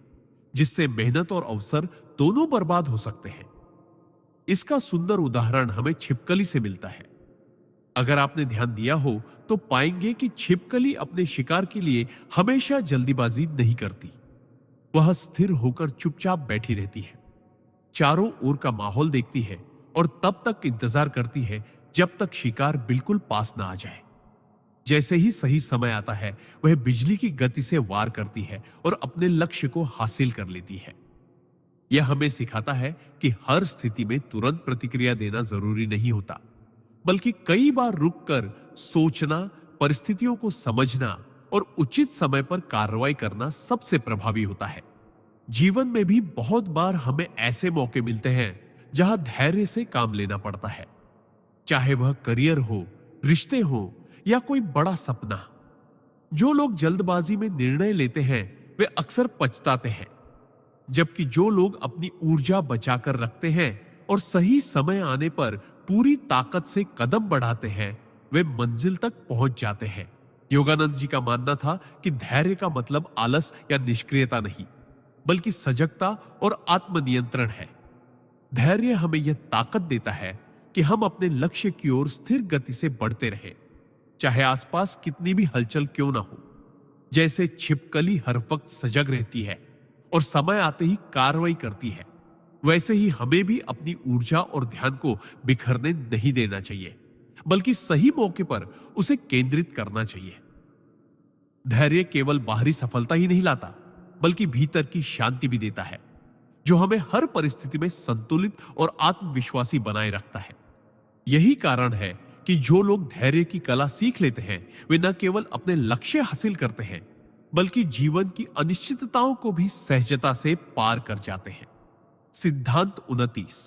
जिससे मेहनत और अवसर दोनों बर्बाद हो सकते हैं। इसका सुंदर उदाहरण हमें छिपकली से मिलता है। अगर आपने ध्यान दिया हो तो पाएंगे कि छिपकली अपने शिकार के लिए हमेशा जल्दीबाजी नहीं करती। वह स्थिर होकर चुपचाप बैठी रहती है, चारों ओर का माहौल देखती है और तब तक इंतजार करती है जब तक शिकार बिल्कुल पास ना आ जाए। जैसे ही सही समय आता है वह बिजली की गति से वार करती है और अपने लक्ष्य को हासिल कर लेती है। यह हमें सिखाता है कि हर स्थिति में तुरंत प्रतिक्रिया देना जरूरी नहीं होता, बल्कि कई बार रुककर सोचना, परिस्थितियों को समझना और उचित समय पर कार्रवाई करना सबसे प्रभावी होता है। जीवन में भी बहुत बार हमें ऐसे मौके मिलते हैं जहां धैर्य से काम लेना पड़ता है, चाहे वह करियर हो, रिश्ते हो या कोई बड़ा सपना। जो लोग जल्दबाजी में निर्णय लेते हैं वे अक्सर पछताते हैं, जबकि जो लोग अपनी ऊर्जा बचाकर रखते हैं और सही समय आने पर पूरी ताकत से कदम बढ़ाते हैं वे मंजिल तक पहुंच जाते हैं। योगानंद जी का मानना था कि धैर्य का मतलब आलस या निष्क्रियता नहीं, बल्कि सजगता और आत्मनियंत्रण है। धैर्य हमें यह ताकत देता है कि हम अपने लक्ष्य की ओर स्थिर गति से बढ़ते रहें, चाहे आसपास कितनी भी हलचल क्यों ना हो। जैसे छिपकली हर वक्त सजग रहती है और समय आते ही कार्रवाई करती है, वैसे ही हमें भी अपनी ऊर्जा और ध्यान को बिखरने नहीं देना चाहिए, बल्कि सही मौके पर उसे केंद्रित करना चाहिए। धैर्य केवल बाहरी सफलता ही नहीं लाता, बल्कि भीतर की शांति भी देता है, जो हमें हर परिस्थिति में संतुलित और आत्मविश्वासी बनाए रखता है। यही कारण है कि जो लोग धैर्य की कला सीख लेते हैं वे न केवल अपने लक्ष्य हासिल करते हैं बल्कि जीवन की अनिश्चितताओं को भी सहजता से पार कर जाते हैं। सिद्धांत 29।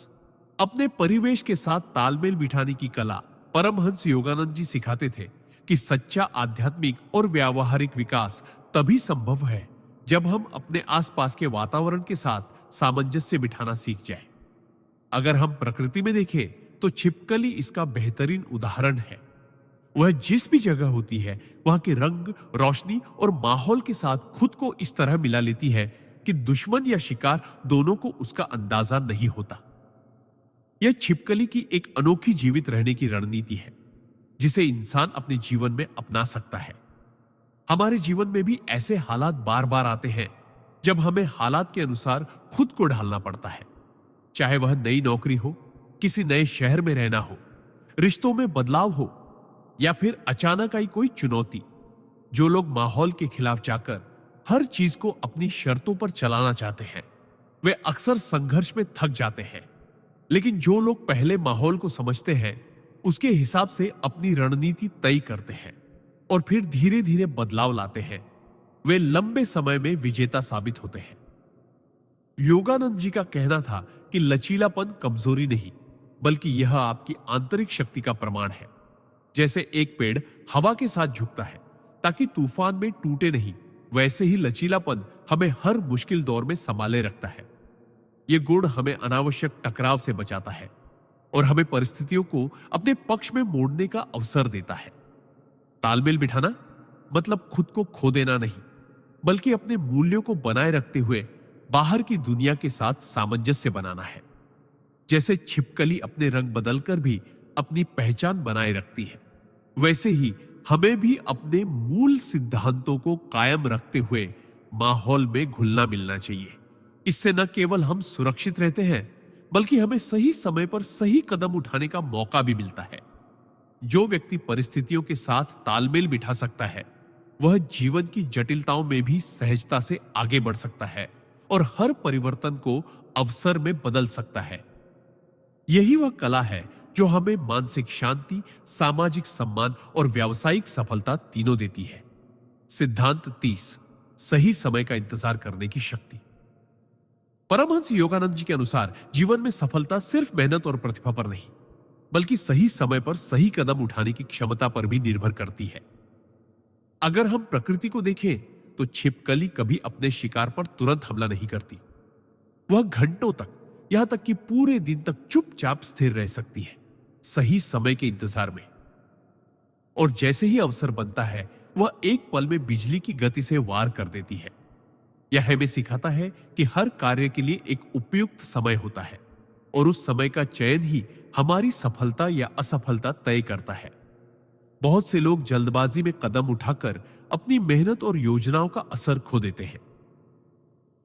अपने परिवेश के साथ तालमेल बिठाने की कला। परमहंस योगानंद जी सिखाते थे कि सच्चा आध्यात्मिक और व्यावहारिक विकास तभी संभव है जब हम अपने आसपास के वातावरण के साथ सामंजस्य बिठाना सीख जाएं। अगर हम प्रकृति में देखें तो छिपकली इसका बेहतरीन उदाहरण है। वह जिस भी जगह होती है वहां के रंग, रोशनी और माहौल के साथ खुद को इस तरह मिला लेती है कि दुश्मन या शिकार दोनों को उसका अंदाजा नहीं होता। यह छिपकली की एक अनोखी जीवित रहने की रणनीति है जिसे इंसान अपने जीवन में अपना सकता है। हमारे जीवन में भी ऐसे हालात बार बार आते हैं जब हमें हालात के अनुसार खुद को ढालना पड़ता है, चाहे वह नई नौकरी हो, किसी नए शहर में रहना हो, रिश्तों में बदलाव हो या फिर अचानक आई कोई चुनौती। जो लोग माहौल के खिलाफ जाकर हर चीज को अपनी शर्तों पर चलाना चाहते हैं वे अक्सर संघर्ष में थक जाते हैं, लेकिन जो लोग पहले माहौल को समझते हैं उसके हिसाब से अपनी रणनीति तय करते हैं और फिर धीरे धीरे बदलाव लाते हैं, वे लंबे समय में विजेता साबित होते हैं। योगानंद जी का कहना था कि लचीलापन कमजोरी नहीं बल्कि यह आपकी आंतरिक शक्ति का प्रमाण है। जैसे एक पेड़ हवा के साथ झुकता है ताकि तूफान में टूटे नहीं, वैसे ही लचीलापन हमें हर मुश्किल दौर में संभाले रखता है। यह गुण हमें अनावश्यक टकराव से बचाता है और हमें परिस्थितियों को अपने पक्ष में मोड़ने का अवसर देता है। तालमेल बिठाना मतलब खुद को खो देना नहीं बल्कि अपने मूल्यों को बनाए रखते हुए बाहर की दुनिया के साथ सामंजस्य बनाना है। जैसे छिपकली अपने रंग बदलकर भी अपनी पहचान बनाए रखती है, वैसे ही हमें भी अपने मूल सिद्धांतों को कायम रखते हुए माहौल में घुलना मिलना चाहिए। इससे न केवल हम सुरक्षित रहते हैं बल्कि हमें सही समय पर सही कदम उठाने का मौका भी मिलता है। जो व्यक्ति परिस्थितियों के साथ तालमेल बिठा सकता है वह जीवन की जटिलताओं में भी सहजता से आगे बढ़ सकता है और हर परिवर्तन को अवसर में बदल सकता है। यही वह कला है जो हमें मानसिक शांति, सामाजिक सम्मान और व्यावसायिक सफलता तीनों देती है। सिद्धांत 30। सही समय का इंतजार करने की शक्ति। परमहंस योगानंद जी के अनुसार जीवन में सफलता सिर्फ मेहनत और प्रतिभा पर नहीं बल्कि सही समय पर सही कदम उठाने की क्षमता पर भी निर्भर करती है। अगर हम प्रकृति को देखें तो छिपकली कभी अपने शिकार पर तुरंत हमला नहीं करती। वह घंटों तक, यहां तक कि पूरे दिन तक चुपचाप स्थिर रह सकती है, सही समय के इंतजार में। और जैसे ही अवसर बनता है वह एक पल में बिजली की गति से वार कर देती है। यह हमें सिखाता है कि हर कार्य के लिए एक उपयुक्त समय होता है और उस समय का चयन ही हमारी सफलता या असफलता तय करता है। बहुत से लोग जल्दबाजी में कदम उठाकर अपनी मेहनत और योजनाओं का असर खो देते हैं,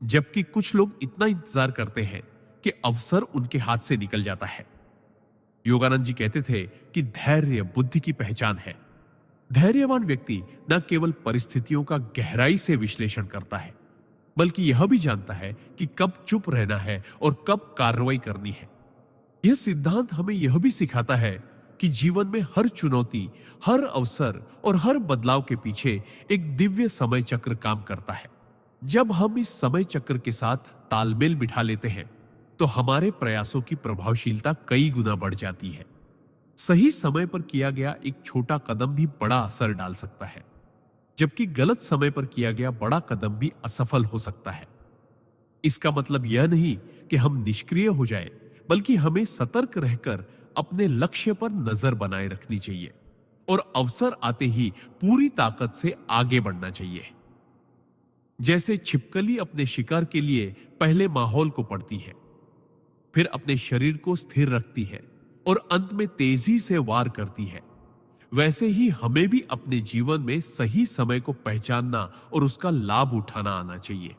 जबकि कुछ लोग इतना इंतजार करते हैं कि अवसर उनके हाथ से निकल जाता है। योगानंद जी कहते थे कि धैर्य बुद्धि की पहचान है। धैर्यवान व्यक्ति न केवल परिस्थितियों का गहराई से विश्लेषण करता है बल्कि यह भी जानता है कि कब चुप रहना है और कब कार्रवाई करनी है। यह सिद्धांत हमें यह भी सिखाता है कि जीवन में हर चुनौती, हर अवसर और हर बदलाव के पीछे एक दिव्य समय चक्र काम करता है। जब हम इस समय चक्र के साथ तालमेल बिठा लेते हैं तो हमारे प्रयासों की प्रभावशीलता कई गुना बढ़ जाती है। सही समय पर किया गया एक छोटा कदम भी बड़ा असर डाल सकता है, जबकि गलत समय पर किया गया बड़ा कदम भी असफल हो सकता है। इसका मतलब यह नहीं कि हम निष्क्रिय हो जाएं, बल्कि हमें सतर्क रहकर अपने लक्ष्य पर नजर बनाए रखनी चाहिए और अवसर आते ही पूरी ताकत से आगे बढ़ना चाहिए। जैसे छिपकली अपने शिकार के लिए पहले माहौल को पढ़ती है, फिर अपने शरीर को स्थिर रखती है और अंत में तेजी से वार करती है, वैसे ही हमें भी अपने जीवन में सही समय को पहचानना और उसका लाभ उठाना आना चाहिए।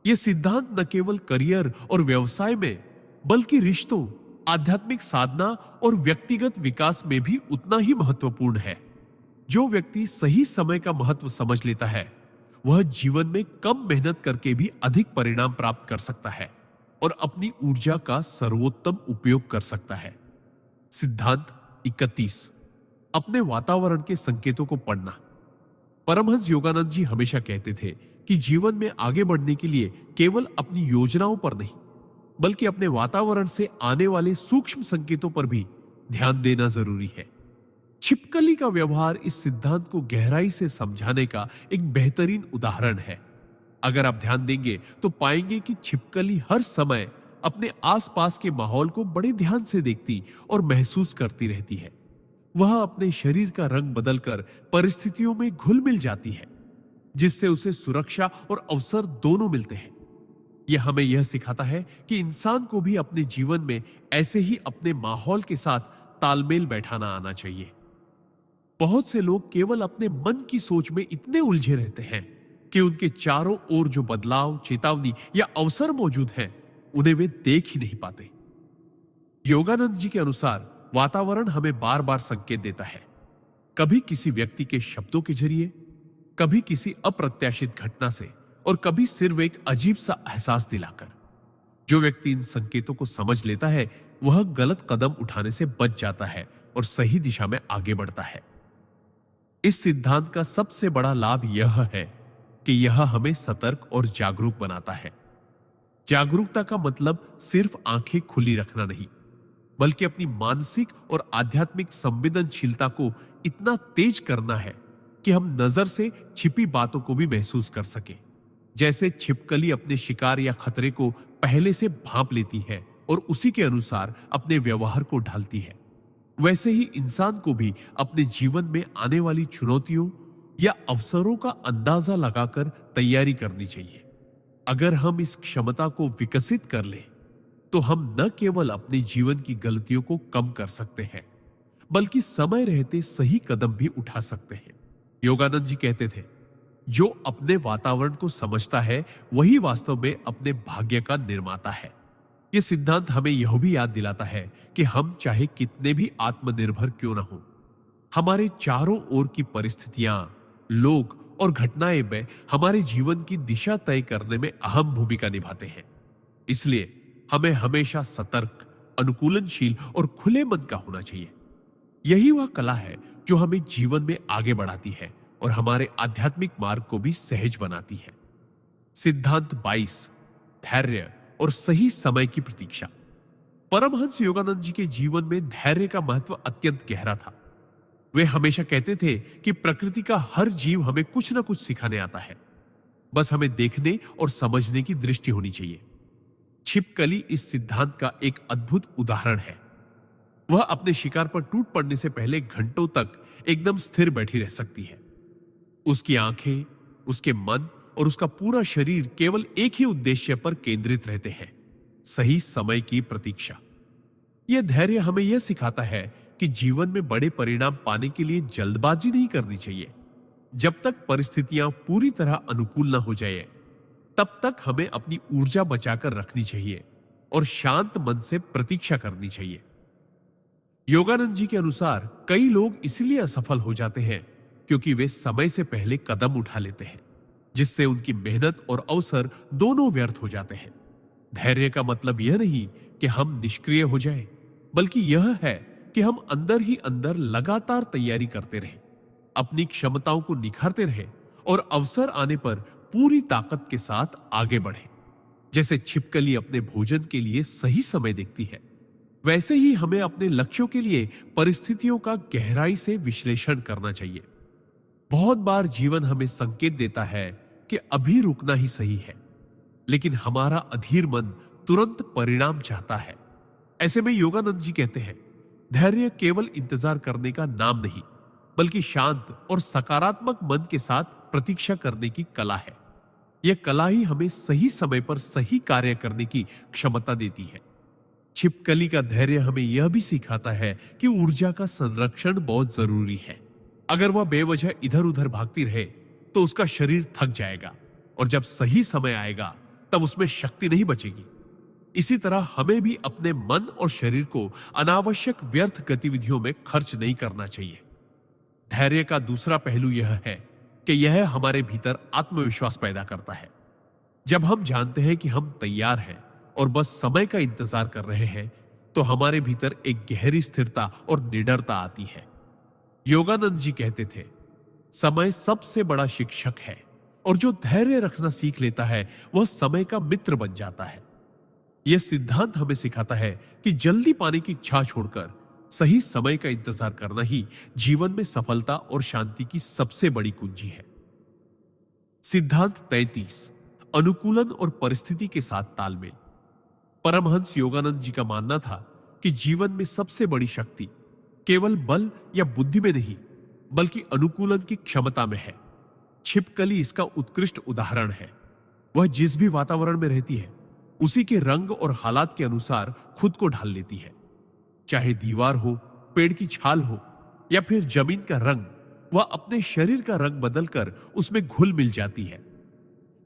यह सिद्धांत न केवल करियर और व्यवसाय में बल्कि रिश्तों, आध्यात्मिक साधना और व्यक्तिगत विकास में भी उतना ही महत्वपूर्ण है। जो व्यक्ति सही समय का महत्व समझ लेता है वह जीवन में कम मेहनत करके भी अधिक परिणाम प्राप्त कर सकता है और अपनी ऊर्जा का सर्वोत्तम उपयोग कर सकता है। सिद्धांत 31। अपने वातावरण के संकेतों को पढ़ना। परमहंस योगानंद जी हमेशा कहते थे कि जीवन में आगे बढ़ने के लिए केवल अपनी योजनाओं पर नहीं, बल्कि अपने वातावरण से आने वाले सूक्ष्म संकेतों पर भी ध्यान देना जरूरी है। छिपकली का व्यवहार इस सिद्धांत को गहराई से समझाने का एक बेहतरीन उदाहरण है। अगर आप ध्यान देंगे तो पाएंगे कि छिपकली हर समय अपने आसपास के माहौल को बड़े ध्यान से देखती और महसूस करती रहती है। वह अपने शरीर का रंग बदलकर परिस्थितियों में घुल मिल जाती है, जिससे उसे सुरक्षा और अवसर दोनों मिलते हैं। यह हमें यह सिखाता है कि इंसान को भी अपने जीवन में ऐसे ही अपने माहौल के साथ तालमेल बैठाना आना चाहिए। बहुत से लोग केवल अपने मन की सोच में इतने उलझे रहते हैं कि उनके चारों ओर जो बदलाव, चेतावनी या अवसर मौजूद हैं, उन्हें वे देख ही नहीं पाते। योगानंद जी के अनुसार वातावरण हमें बार बार संकेत देता है, कभी किसी व्यक्ति के शब्दों के जरिए, कभी किसी अप्रत्याशित घटना से, और कभी सिर्फ एक अजीब सा एहसास दिलाकर। जो व्यक्ति इन संकेतों को समझ लेता है, वह गलत कदम उठाने से बच जाता है और सही दिशा में आगे बढ़ता है। इस सिद्धांत का सबसे बड़ा लाभ यह है कि यह हमें सतर्क और जागरूक बनाता है। जागरूकता का मतलब सिर्फ आंखें खुली रखना नहीं, बल्कि अपनी मानसिक और आध्यात्मिक संवेदनशीलता को इतना तेज करना है कि हम नजर से छिपी बातों को भी महसूस कर सके। जैसे छिपकली अपने शिकार या खतरे को पहले से भांप लेती है और उसी के अनुसार अपने व्यवहार को ढालती है, वैसे ही इंसान को भी अपने जीवन में आने वाली चुनौतियों या अवसरों का अंदाजा लगाकर तैयारी करनी चाहिए। अगर हम इस क्षमता को विकसित कर लें, तो हम न केवल अपने जीवन की गलतियों को कम कर सकते हैं, बल्कि समय रहते सही कदम भी उठा सकते हैं। योगानंद जी कहते थे, जो अपने वातावरण को समझता है वही वास्तव में अपने भाग्य का निर्माता है। यह सिद्धांत हमें यह भी याद दिलाता है कि हम चाहे कितने भी आत्मनिर्भर क्यों न हो, हमारे चारों ओर की परिस्थितियां, लोग और घटनाएं में हमारे जीवन की दिशा तय करने में अहम भूमिका निभाते हैं। इसलिए हमें हमेशा सतर्क, अनुकूलनशील और खुले मन का होना चाहिए। यही वह कला है जो हमें जीवन में आगे बढ़ाती है और हमारे आध्यात्मिक मार्ग को भी सहज बनाती है। सिद्धांत 22, धैर्य और सही समय की प्रतीक्षा। परमहंस योगानंद जी के जीवन में धैर्य का महत्व अत्यंत गहरा था। वे हमेशा कहते थे कि प्रकृति का हर जीव हमें कुछ ना कुछ सिखाने आता है, बस हमें देखने और समझने की दृष्टि होनी चाहिए। छिपकली इस सिद्धांत का एक अद्भुत उदाहरण है। वह अपने शिकार पर टूट पड़ने से पहले घंटों तक एकदम स्थिर बैठी रह सकती है। उसकी आंखें, उसके मन और उसका पूरा शरीर केवल एक ही उद्देश्य पर केंद्रित रहते हैं, सही समय की प्रतीक्षा। यह धैर्य हमें यह सिखाता है कि जीवन में बड़े परिणाम पाने के लिए जल्दबाजी नहीं करनी चाहिए। जब तक परिस्थितियां पूरी तरह अनुकूल न हो जाए, तब तक हमें अपनी ऊर्जा बचाकर रखनी चाहिए और शांत मन से प्रतीक्षा करनी चाहिए। योगानंद जी के अनुसार कई लोग इसलिए असफल हो जाते हैं क्योंकि वे समय से पहले कदम उठा लेते हैं, जिससे उनकी मेहनत और अवसर दोनों व्यर्थ हो जाते हैं। धैर्य का मतलब यह नहीं कि हम निष्क्रिय हो जाएं, बल्कि यह है कि हम अंदर ही अंदर लगातार तैयारी करते रहें, अपनी क्षमताओं को निखारते रहें और अवसर आने पर पूरी ताकत के साथ आगे बढ़ें। जैसे छिपकली अपने भोजन के लिए सही समय देखती है, वैसे ही हमें अपने लक्ष्यों के लिए परिस्थितियों का गहराई से विश्लेषण करना चाहिए। बहुत बार जीवन हमें संकेत देता है कि अभी रुकना ही सही है, लेकिन हमारा अधीर मन तुरंत परिणाम चाहता है। ऐसे में योगानंद जी कहते हैं, धैर्य केवल इंतजार करने का नाम नहीं, बल्कि शांत और सकारात्मक मन के साथ प्रतीक्षा करने की कला है। यह कला ही हमें सही समय पर सही कार्य करने की क्षमता देती है। छिपकली का धैर्य हमें यह भी सिखाता है कि ऊर्जा का संरक्षण बहुत जरूरी है। अगर वह बेवजह इधर उधर भागती रहे तो उसका शरीर थक जाएगा और जब सही समय आएगा तब उसमें शक्ति नहीं बचेगी। इसी तरह हमें भी अपने मन और शरीर को अनावश्यक व्यर्थ गतिविधियों में खर्च नहीं करना चाहिए। धैर्य का दूसरा पहलू यह है कि यह हमारे भीतर आत्मविश्वास पैदा करता है। जब हम जानते हैं कि हम तैयार हैं और बस समय का इंतजार कर रहे हैं, तो हमारे भीतर एक गहरी स्थिरता और निडरता आती है। योगानंद जी कहते थे, समय सबसे बड़ा शिक्षक है और जो धैर्य रखना सीख लेता है वह समय का मित्र बन जाता है। यह सिद्धांत हमें सिखाता है कि जल्दी पाने की इच्छा छोड़कर सही समय का इंतजार करना ही जीवन में सफलता और शांति की सबसे बड़ी कुंजी है। सिद्धांत 33, अनुकूलन और परिस्थिति के साथ तालमेल। परमहंस योगानंद जी का मानना था कि जीवन में सबसे बड़ी शक्ति केवल बल या बुद्धि में नहीं बल्कि अनुकूलन की क्षमता में है। छिपकली इसका उत्कृष्ट उदाहरण है। वह जिस भी वातावरण में रहती है उसी के रंग और हालात के अनुसार खुद को ढाल लेती है। चाहे दीवार हो, पेड़ की छाल हो या फिर जमीन का रंग, वह अपने शरीर का रंग बदलकर उसमें घुल मिल जाती है।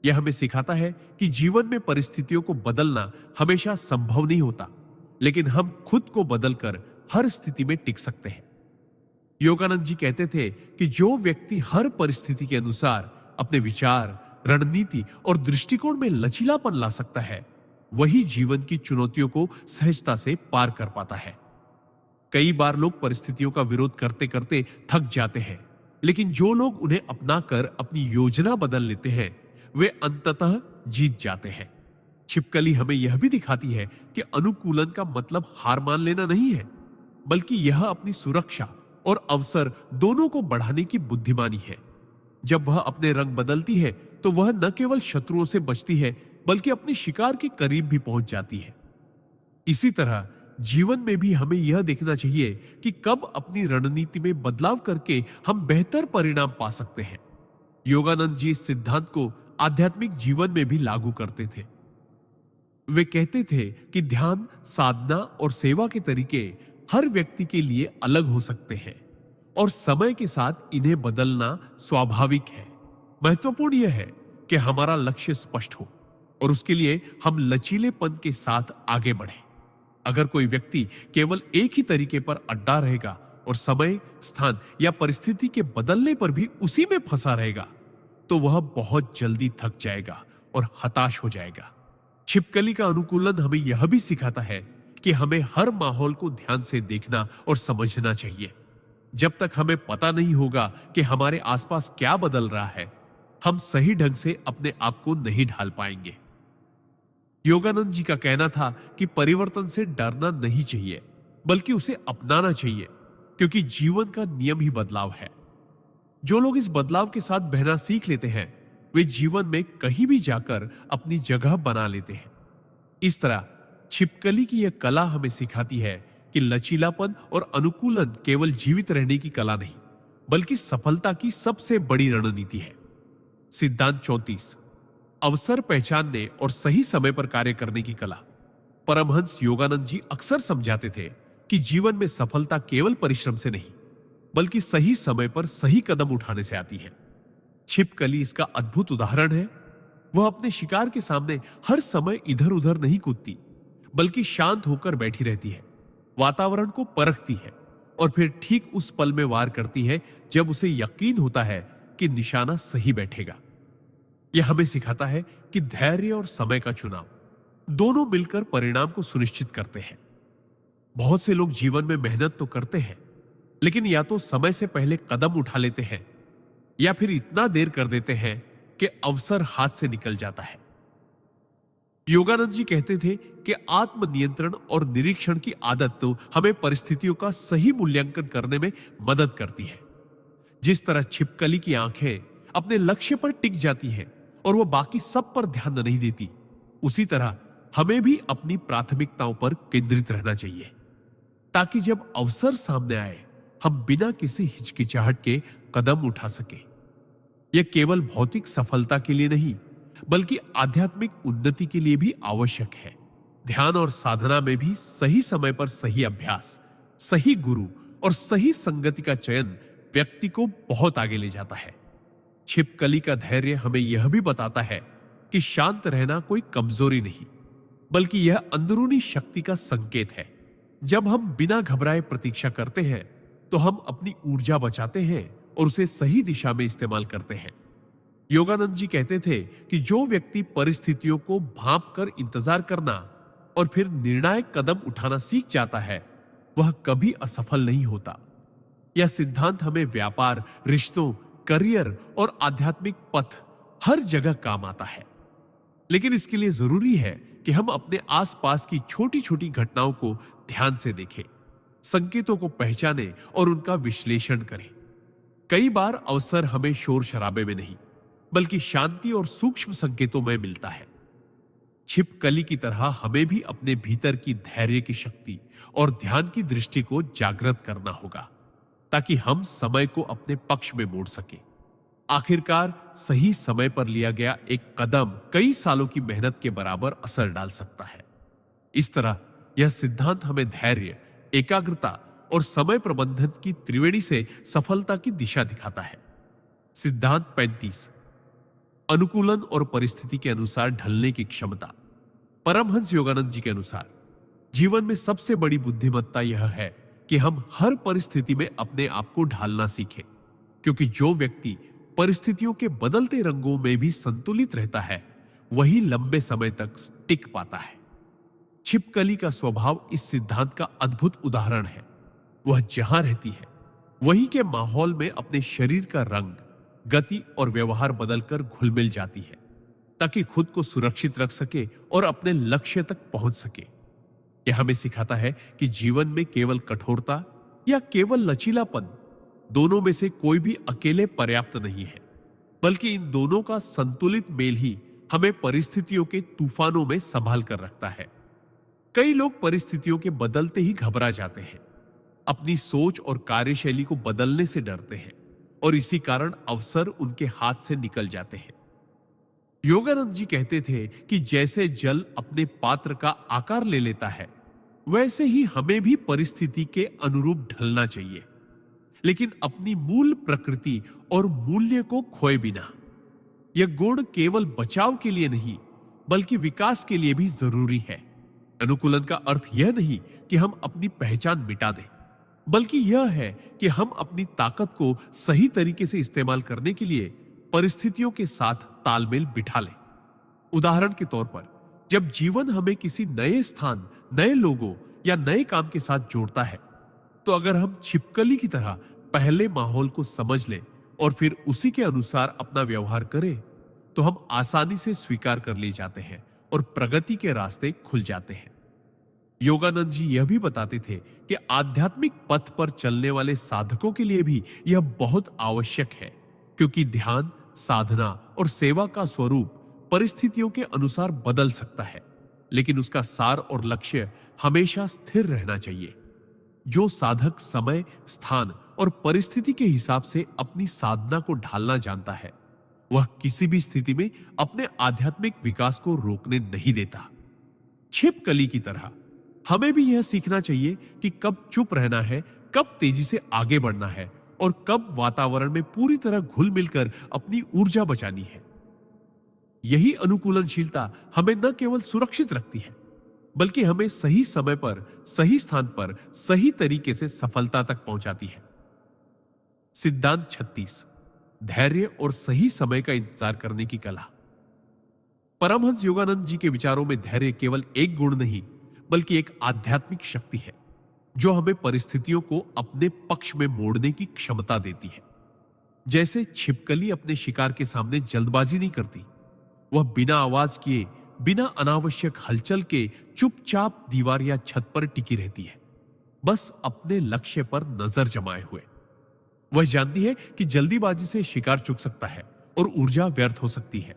यह हमें सिखाता है कि जीवन में परिस्थितियों को बदलना हमेशा संभव नहीं होता, लेकिन हम खुद को बदलकर हर स्थिति में टिक सकते हैं। योगानंद जी कहते थे कि जो व्यक्ति हर परिस्थिति के अनुसार अपने विचार, रणनीति और दृष्टिकोण में लचीलापन ला सकता है, वही जीवन की चुनौतियों को सहजता से पार कर पाता है। कई बार लोग परिस्थितियों का विरोध करते करते थक जाते हैं, लेकिन जो लोग उन्हें अपनाकर अपनी योजना बदल लेते हैं वे अंततः जीत जाते हैं। छिपकली हमें यह भी दिखाती है कि अनुकूलन का मतलब हार मान लेना नहीं है, बल्कि यह अपनी सुरक्षा और अवसर दोनों को बढ़ाने की बुद्धिमानी है। जब वह अपने रंग बदलती है तो वह न केवल शत्रुओं से बचती है बल्कि अपने शिकार के करीब भी पहुंच जाती है। इसी तरह जीवन में भी हमें यह देखना चाहिए कि कब अपनी रणनीति में बदलाव करके हम बेहतर परिणाम पा सकते हैं। योगानंद जी इस सिद्धांत को आध्यात्मिक जीवन में भी लागू करते थे। वे कहते थे कि ध्यान, साधना और सेवा के तरीके हर व्यक्ति के लिए अलग हो सकते हैं और समय के साथ इन्हें बदलना स्वाभाविक है। महत्वपूर्ण यह है कि हमारा लक्ष्य स्पष्ट हो और उसके लिए हम लचीलेपन के साथ आगे बढ़ें। अगर कोई व्यक्ति केवल एक ही तरीके पर अड्डा रहेगा और समय, स्थान या परिस्थिति के बदलने पर भी उसी में फंसा रहेगा तो वह बहुत जल्दी थक जाएगा और हताश हो जाएगा। छिपकली का अनुकूलन हमें यह भी सिखाता है कि हमें हर माहौल को ध्यान से देखना और समझना चाहिए। जब तक हमें पता नहीं होगा कि हमारे आसपास क्या बदल रहा है, हम सही ढंग से अपने आप को नहीं ढाल पाएंगे। योगानंद जी का कहना था कि परिवर्तन से डरना नहीं चाहिए बल्कि उसे अपनाना चाहिए, क्योंकि जीवन का नियम ही बदलाव है। जो लोग इस बदलाव के साथ बहना सीख लेते हैं वे जीवन में कहीं भी जाकर अपनी जगह बना लेते हैं। इस तरह छिपकली की यह कला हमें सिखाती है कि लचीलापन और अनुकूलन केवल जीवित रहने की कला नहीं बल्कि सफलता की सबसे बड़ी रणनीति है। सिद्धांत 34, अवसर पहचानने और सही समय पर कार्य करने की कला। परमहंस योगानंद जी अक्सर समझाते थे कि जीवन में सफलता केवल परिश्रम से नहीं बल्कि सही समय पर सही कदम उठाने से आती है। छिपकली इसका अद्भुत उदाहरण है। वह अपने शिकार के सामने हर समय इधर उधर नहीं कूदती बल्कि शांत होकर बैठी रहती है, वातावरण को परखती है और फिर ठीक उस पल में वार करती है जब उसे यकीन होता है कि निशाना सही बैठेगा। यह हमें सिखाता है कि धैर्य और समय का चुनाव दोनों मिलकर परिणाम को सुनिश्चित करते हैं। बहुत से लोग जीवन में मेहनत तो करते हैं लेकिन या तो समय से पहले कदम उठा लेते हैं या फिर इतना देर कर देते हैं कि अवसर हाथ से निकल जाता है। योगानंद जी कहते थे कि आत्मनियंत्रण और निरीक्षण की आदत तो हमें परिस्थितियों का सही मूल्यांकन करने में मदद करती है। जिस तरह छिपकली की आंखें अपने लक्ष्य पर टिक जाती हैं और वह बाकी सब पर ध्यान नहीं देती, उसी तरह हमें भी अपनी प्राथमिकताओं पर केंद्रित रहना चाहिए ताकि जब अवसर सामने आए हम बिना किसी हिचकिचाहट के कदम उठा सके। यह केवल भौतिक सफलता के लिए नहीं बल्कि आध्यात्मिक उन्नति के लिए भी आवश्यक है। ध्यान और साधना में भी सही समय पर सही अभ्यास, सही गुरु और सही संगति का चयन व्यक्ति को बहुत आगे ले जाता है। छिपकली का धैर्य हमें यह भी बताता है कि शांत रहना कोई कमजोरी नहीं बल्कि यह अंदरूनी शक्ति का संकेत है। जब हम बिना घबराए प्रतीक्षा करते हैं तो हम अपनी ऊर्जा बचाते हैं और उसे सही दिशा में इस्तेमाल करते हैं। योगानंद जी कहते थे कि जो व्यक्ति परिस्थितियों को भांप कर इंतजार करना और फिर निर्णायक कदम उठाना सीख जाता है वह कभी असफल नहीं होता। यह सिद्धांत हमें व्यापार, रिश्तों, करियर और आध्यात्मिक पथ हर जगह काम आता है। लेकिन इसके लिए जरूरी है कि हम अपने आसपास की छोटी छोटी घटनाओं को ध्यान से देखें, संकेतों को पहचानें और उनका विश्लेषण करें। कई बार अवसर हमें शोर शराबे में नहीं, बल्कि शांति और सूक्ष्म संकेतों में मिलता है। छिपकली की तरह हमें भी अपने भीतर की धैर्य की शक्ति और ध्यान की दृष्टि को जागृत करना होगा, ताकि हम समय को अपने पक्ष में मोड़ सके। आखिरकार सही समय पर लिया गया एक कदम कई सालों की मेहनत के बराबर असर डाल सकता है। इस तरह यह सिद्धांत हमें धैर्य, एकाग्रता और समय प्रबंधन की त्रिवेणी से सफलता की दिशा दिखाता है। सिद्धांत 35, अनुकूलन और परिस्थिति के अनुसार ढलने की क्षमता। परमहंस योगानंद जी के अनुसार जीवन में सबसे बड़ी बुद्धिमत्ता यह है कि हम हर परिस्थिति में अपने आप को ढालना सीखें, क्योंकि जो व्यक्ति परिस्थितियों के बदलते रंगों में भी संतुलित रहता है, वही लंबे समय तक टिक पाता है। छिपकली का स्वभाव इस सिद्धांत का अद्भुत उदाहरण है। वह जहां रहती है, वहीं के माहौल में अपने शरीर का रंग, गति और व्यवहार बदलकर घुल मिल जाती है, ताकि खुद को सुरक्षित रख सके और अपने लक्ष्य तक पहुंच सके। यह हमें सिखाता है कि जीवन में केवल कठोरता या केवल लचीलापन, दोनों में से कोई भी अकेले पर्याप्त नहीं है, बल्कि इन दोनों का संतुलित मेल ही हमें परिस्थितियों के तूफानों में संभाल कर रखता है। कई लोग परिस्थितियों के बदलते ही घबरा जाते हैं, अपनी सोच और कार्यशैली को बदलने से डरते हैं और इसी कारण अवसर उनके हाथ से निकल जाते हैं। योगानंद जी कहते थे कि जैसे जल अपने पात्र का आकार ले लेता है, वैसे ही हमें भी परिस्थिति के अनुरूप ढलना चाहिए, लेकिन अपनी मूल प्रकृति और मूल्य को खोए बिना। यह गुण केवल बचाव के लिए नहीं, बल्कि विकास के लिए भी जरूरी है। अनुकूलन का अर्थ यह नहीं कि हम अपनी पहचान मिटा दें, बल्कि यह है कि हम अपनी ताकत को सही तरीके से इस्तेमाल करने के लिए परिस्थितियों के साथ तालमेल बिठा लें। उदाहरण के तौर पर, जब जीवन हमें किसी नए स्थान, नए लोगों या नए काम के साथ जोड़ता है, तो अगर हम छिपकली की तरह पहले माहौल को समझ लें और फिर उसी के अनुसार अपना व्यवहार करें, तो हम आसानी से स्वीकार कर लिए जाते हैं और प्रगति के रास्ते खुल जाते हैं। योगानंद जी यह भी बताते थे कि आध्यात्मिक पथ पर चलने वाले साधकों के लिए भी यह बहुत आवश्यक है, क्योंकि ध्यान, साधना और सेवा का स्वरूप परिस्थितियों के अनुसार बदल सकता है, लेकिन उसका सार और लक्ष्य हमेशा स्थिर रहना चाहिए। जो साधक समय, स्थान और परिस्थिति के हिसाब से अपनी साधना को ढालना जानता है, वह किसी भी स्थिति में अपने आध्यात्मिक विकास को रोकने नहीं देता। छिपकली की तरह हमें भी यह सीखना चाहिए कि कब चुप रहना है, कब तेजी से आगे बढ़ना है और कब वातावरण में पूरी तरह घुल मिलकर अपनी ऊर्जा बचानी है। यही अनुकूलनशीलता हमें न केवल सुरक्षित रखती है, बल्कि हमें सही समय पर, सही स्थान पर, सही तरीके से सफलता तक पहुंचाती है। सिद्धांत 36, धैर्य और सही समय का इंतजार करने की कला। परमहंस योगानंद जी के विचारों में धैर्य केवल एक गुण नहीं, बल्कि एक आध्यात्मिक शक्ति है, जो हमें परिस्थितियों को अपने पक्ष में मोड़ने की क्षमता देती है। जैसे छिपकली अपने शिकार के सामने जल्दबाजी नहीं करती, वह बिना आवाज किए, बिना अनावश्यक हलचल के चुपचाप दीवार या छत पर टिकी रहती है, बस अपने लक्ष्य पर नजर जमाए हुए। वह जानती है कि जल्दीबाजी से शिकार चूक सकता है और ऊर्जा व्यर्थ हो सकती है।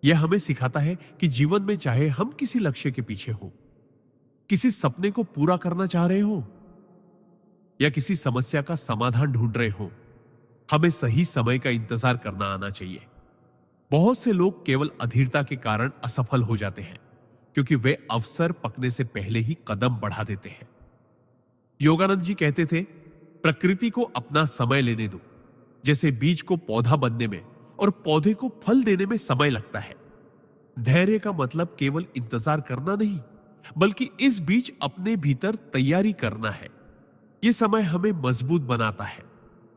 यह हमें सिखाता है कि जीवन में चाहे हम किसी लक्ष्य के पीछे हो, किसी सपने को पूरा करना चाह रहे हो या किसी समस्या का समाधान ढूंढ रहे हो, हमें सही समय का इंतजार करना आना चाहिए। बहुत से लोग केवल अधीरता के कारण असफल हो जाते हैं, क्योंकि वे अवसर पकने से पहले ही कदम बढ़ा देते हैं। योगानंद जी कहते थे, प्रकृति को अपना समय लेने दो। जैसे बीज को पौधा बनने में और पौधे को फल देने में समय लगता है, धैर्य का मतलब केवल इंतजार करना नहीं, बल्कि इस बीच अपने भीतर तैयारी करना है। यह समय हमें मजबूत बनाता है,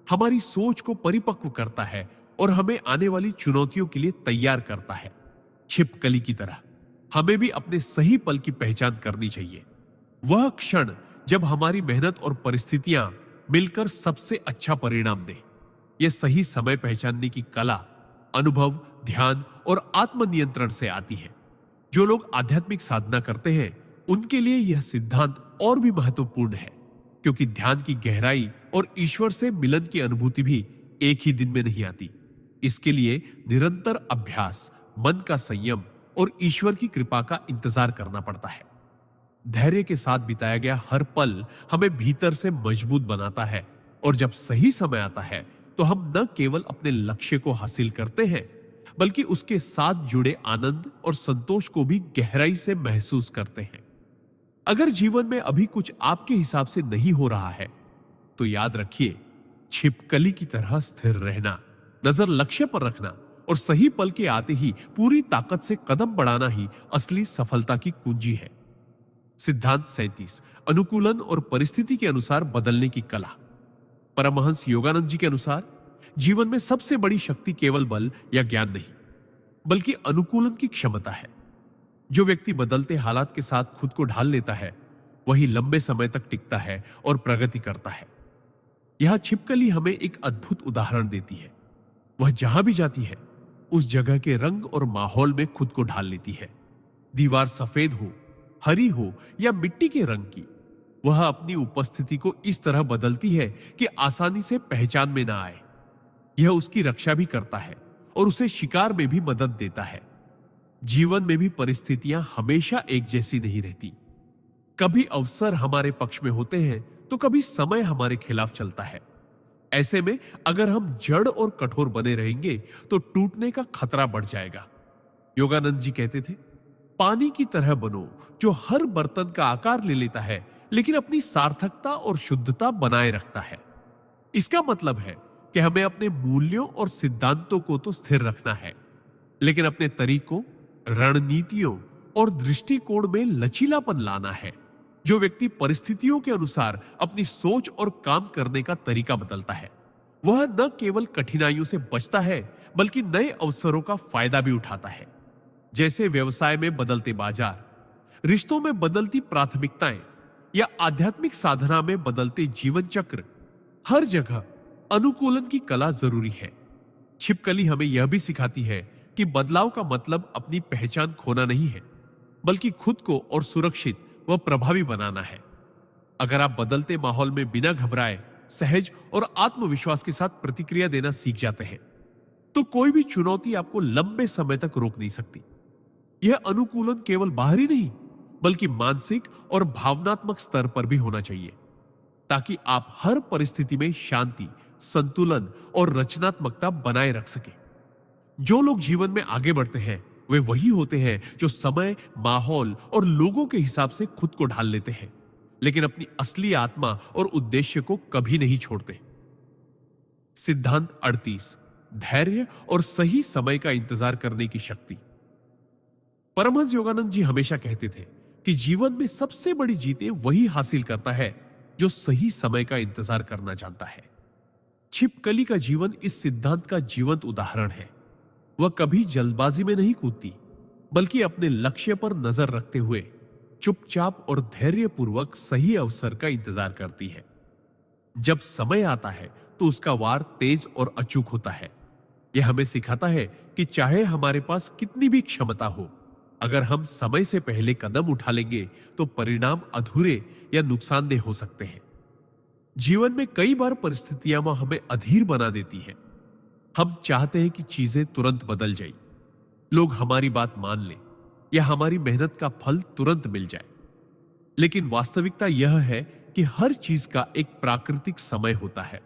हमारी सोच को परिपक्व करता है और हमें आने वाली चुनौतियों के लिए तैयार करता है। छिपकली की तरह हमें भी अपने सही पल की पहचान करनी चाहिए। वह क्षण जब हमारी मेहनत और परिस्थितियां मिलकर सबसे अच्छा परिणाम दे। यह सही समय पहचानने की कला अनुभव, ध्यान और आत्मनियंत्रण से आती है। जो लोग आध्यात्मिक साधना करते हैं उनके लिए यह सिद्धांत और भी महत्वपूर्ण है, क्योंकि ध्यान की गहराई और ईश्वर से मिलन की अनुभूति भी एक ही दिन में नहीं आती। इसके लिए निरंतर अभ्यास, मन का संयम और ईश्वर की कृपा का इंतजार करना पड़ता है। धैर्य के साथ बिताया गया हर पल हमें भीतर से मजबूत बनाता है, और जब सही समय आता है तो हम न केवल अपने लक्ष्य को हासिल करते हैं, बल्कि उसके साथ जुड़े आनंद और संतोष को भी गहराई से महसूस करते हैं। अगर जीवन में अभी कुछ आपके हिसाब से नहीं हो रहा है तो याद रखिए, छिपकली की तरह स्थिर रहना, नजर लक्ष्य पर रखना और सही पल के आते ही पूरी ताकत से कदम बढ़ाना ही असली सफलता की कुंजी है। सिद्धांत 37, अनुकूलन और परिस्थिति के अनुसार बदलने की कला। परमहंस योगानंद जी के अनुसार जीवन में सबसे बड़ी शक्ति केवल बल या ज्ञान नहीं, बल्कि अनुकूलन की क्षमता है। जो व्यक्ति बदलते हालात के साथ खुद को ढाल लेता है वही लंबे समय तक टिकता है और प्रगति करता है। यह छिपकली हमें एक अद्भुत उदाहरण देती है। वह जहां भी जाती है उस जगह के रंग और माहौल में खुद को ढाल लेती है। दीवार सफेद हो, हरी हो या मिट्टी के रंग की, वह अपनी उपस्थिति को इस तरह बदलती है कि आसानी से पहचान में ना आए। यह उसकी रक्षा भी करता है और उसे शिकार में भी मदद देता है। जीवन में भी परिस्थितियां हमेशा एक जैसी नहीं रहती। कभी अवसर हमारे पक्ष में होते हैं तो कभी समय हमारे खिलाफ चलता है। ऐसे में अगर हम जड़ और कठोर बने रहेंगे तो टूटने का खतरा बढ़ जाएगा। योगानंद जी कहते थे, पानी की तरह बनो जो हर बर्तन का आकार ले लेता है लेकिन अपनी सार्थकता और शुद्धता बनाए रखता है। इसका मतलब है कि हमें अपने मूल्यों और सिद्धांतों को तो स्थिर रखना है, लेकिन अपने तरीकों, रणनीतियों और दृष्टिकोण में लचीलापन लाना है। जो व्यक्ति परिस्थितियों के अनुसार अपनी सोच और काम करने का तरीका बदलता है वह न केवल कठिनाइयों से बचता है बल्कि नए अवसरों का फायदा भी उठाता है। जैसे व्यवसाय में बदलते बाजार, रिश्तों में बदलती प्राथमिकताएं या आध्यात्मिक साधना में बदलते जीवन चक्र, हर जगह अनुकूलन की कला जरूरी है। छिपकली हमें यह भी सिखाती है कि बदलाव का मतलब अपनी पहचान खोना नहीं है, बल्कि खुद को और सुरक्षित व प्रभावी बनाना है। अगर आप बदलते माहौल में बिना घबराए, सहज और आत्मविश्वास के साथ प्रतिक्रिया देना सीख जाते हैं तो कोई भी चुनौती आपको लंबे समय तक रोक नहीं सकती। यह अनुकूलन केवल बाहरी नहीं बल्कि मानसिक और भावनात्मक स्तर पर भी होना चाहिए, ताकि आप हर परिस्थिति में शांति, संतुलन और रचनात्मकता बनाए रख सके। जो लोग जीवन में आगे बढ़ते हैं वे वही होते हैं जो समय, माहौल और लोगों के हिसाब से खुद को ढाल लेते हैं, लेकिन अपनी असली आत्मा और उद्देश्य को कभी नहीं छोड़ते। सिद्धांत 38, धैर्य और सही समय का इंतजार करने की शक्ति। परमहंस योगानंद जी हमेशा कहते थे कि जीवन में सबसे बड़ी जीतें वही हासिल करता है जो सही समय का इंतजार करना जानता है। छिपकली का जीवन इस सिद्धांत का जीवंत उदाहरण है। वह कभी जल्दबाजी में नहीं कूदती, बल्कि अपने लक्ष्य पर नजर रखते हुए चुपचाप और धैर्यपूर्वक सही अवसर का इंतजार करती है। जब समय आता है तो उसका वार तेज और अचूक होता है। यह हमें सिखाता है कि चाहे हमारे पास कितनी भी क्षमता हो, अगर हम समय से पहले कदम उठा लेंगे तो परिणाम अधूरे या नुकसानदेह हो सकते हैं। जीवन में कई बार परिस्थितियां हमें अधीर बना देती हैं। हम चाहते हैं कि चीजें तुरंत बदल जाएं, लोग हमारी बात मान लें या हमारी मेहनत का फल तुरंत मिल जाए। लेकिन वास्तविकता यह है कि हर चीज का एक प्राकृतिक समय होता है।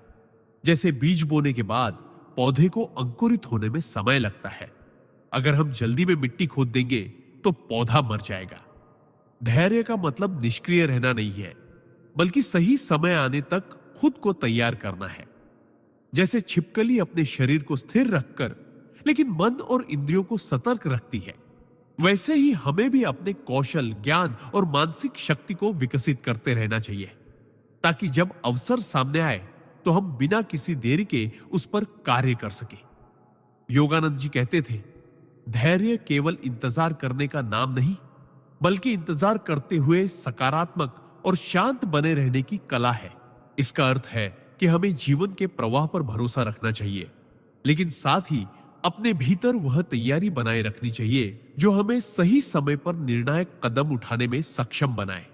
जैसे बीज बोने के बाद पौधे को अंकुरित होने में समय लगता है। अगर हम जल्दी में मिट्टी खोद देंगे तो पौधा मर जाएगा। धैर्य का मतलब निष्क्रिय रहना नहीं है, बल्कि सही समय आने तक खुद को तैयार करना है। जैसे छिपकली अपने शरीर को स्थिर रखकर लेकिन मन और इंद्रियों को सतर्क रखती है, वैसे ही हमें भी अपने कौशल, ज्ञान और मानसिक शक्ति को विकसित करते रहना चाहिए, ताकि जब अवसर सामने आए तो हम बिना किसी देरी के उस पर कार्य कर सके। योगानंद जी कहते थे, धैर्य केवल इंतजार करने का नाम नहीं, बल्कि इंतजार करते हुए सकारात्मक और शांत बने रहने की कला है। इसका अर्थ है कि हमें जीवन के प्रवाह पर भरोसा रखना चाहिए, लेकिन साथ ही अपने भीतर वह तैयारी बनाए रखनी चाहिए जो हमें सही समय पर निर्णायक कदम उठाने में सक्षम बनाए।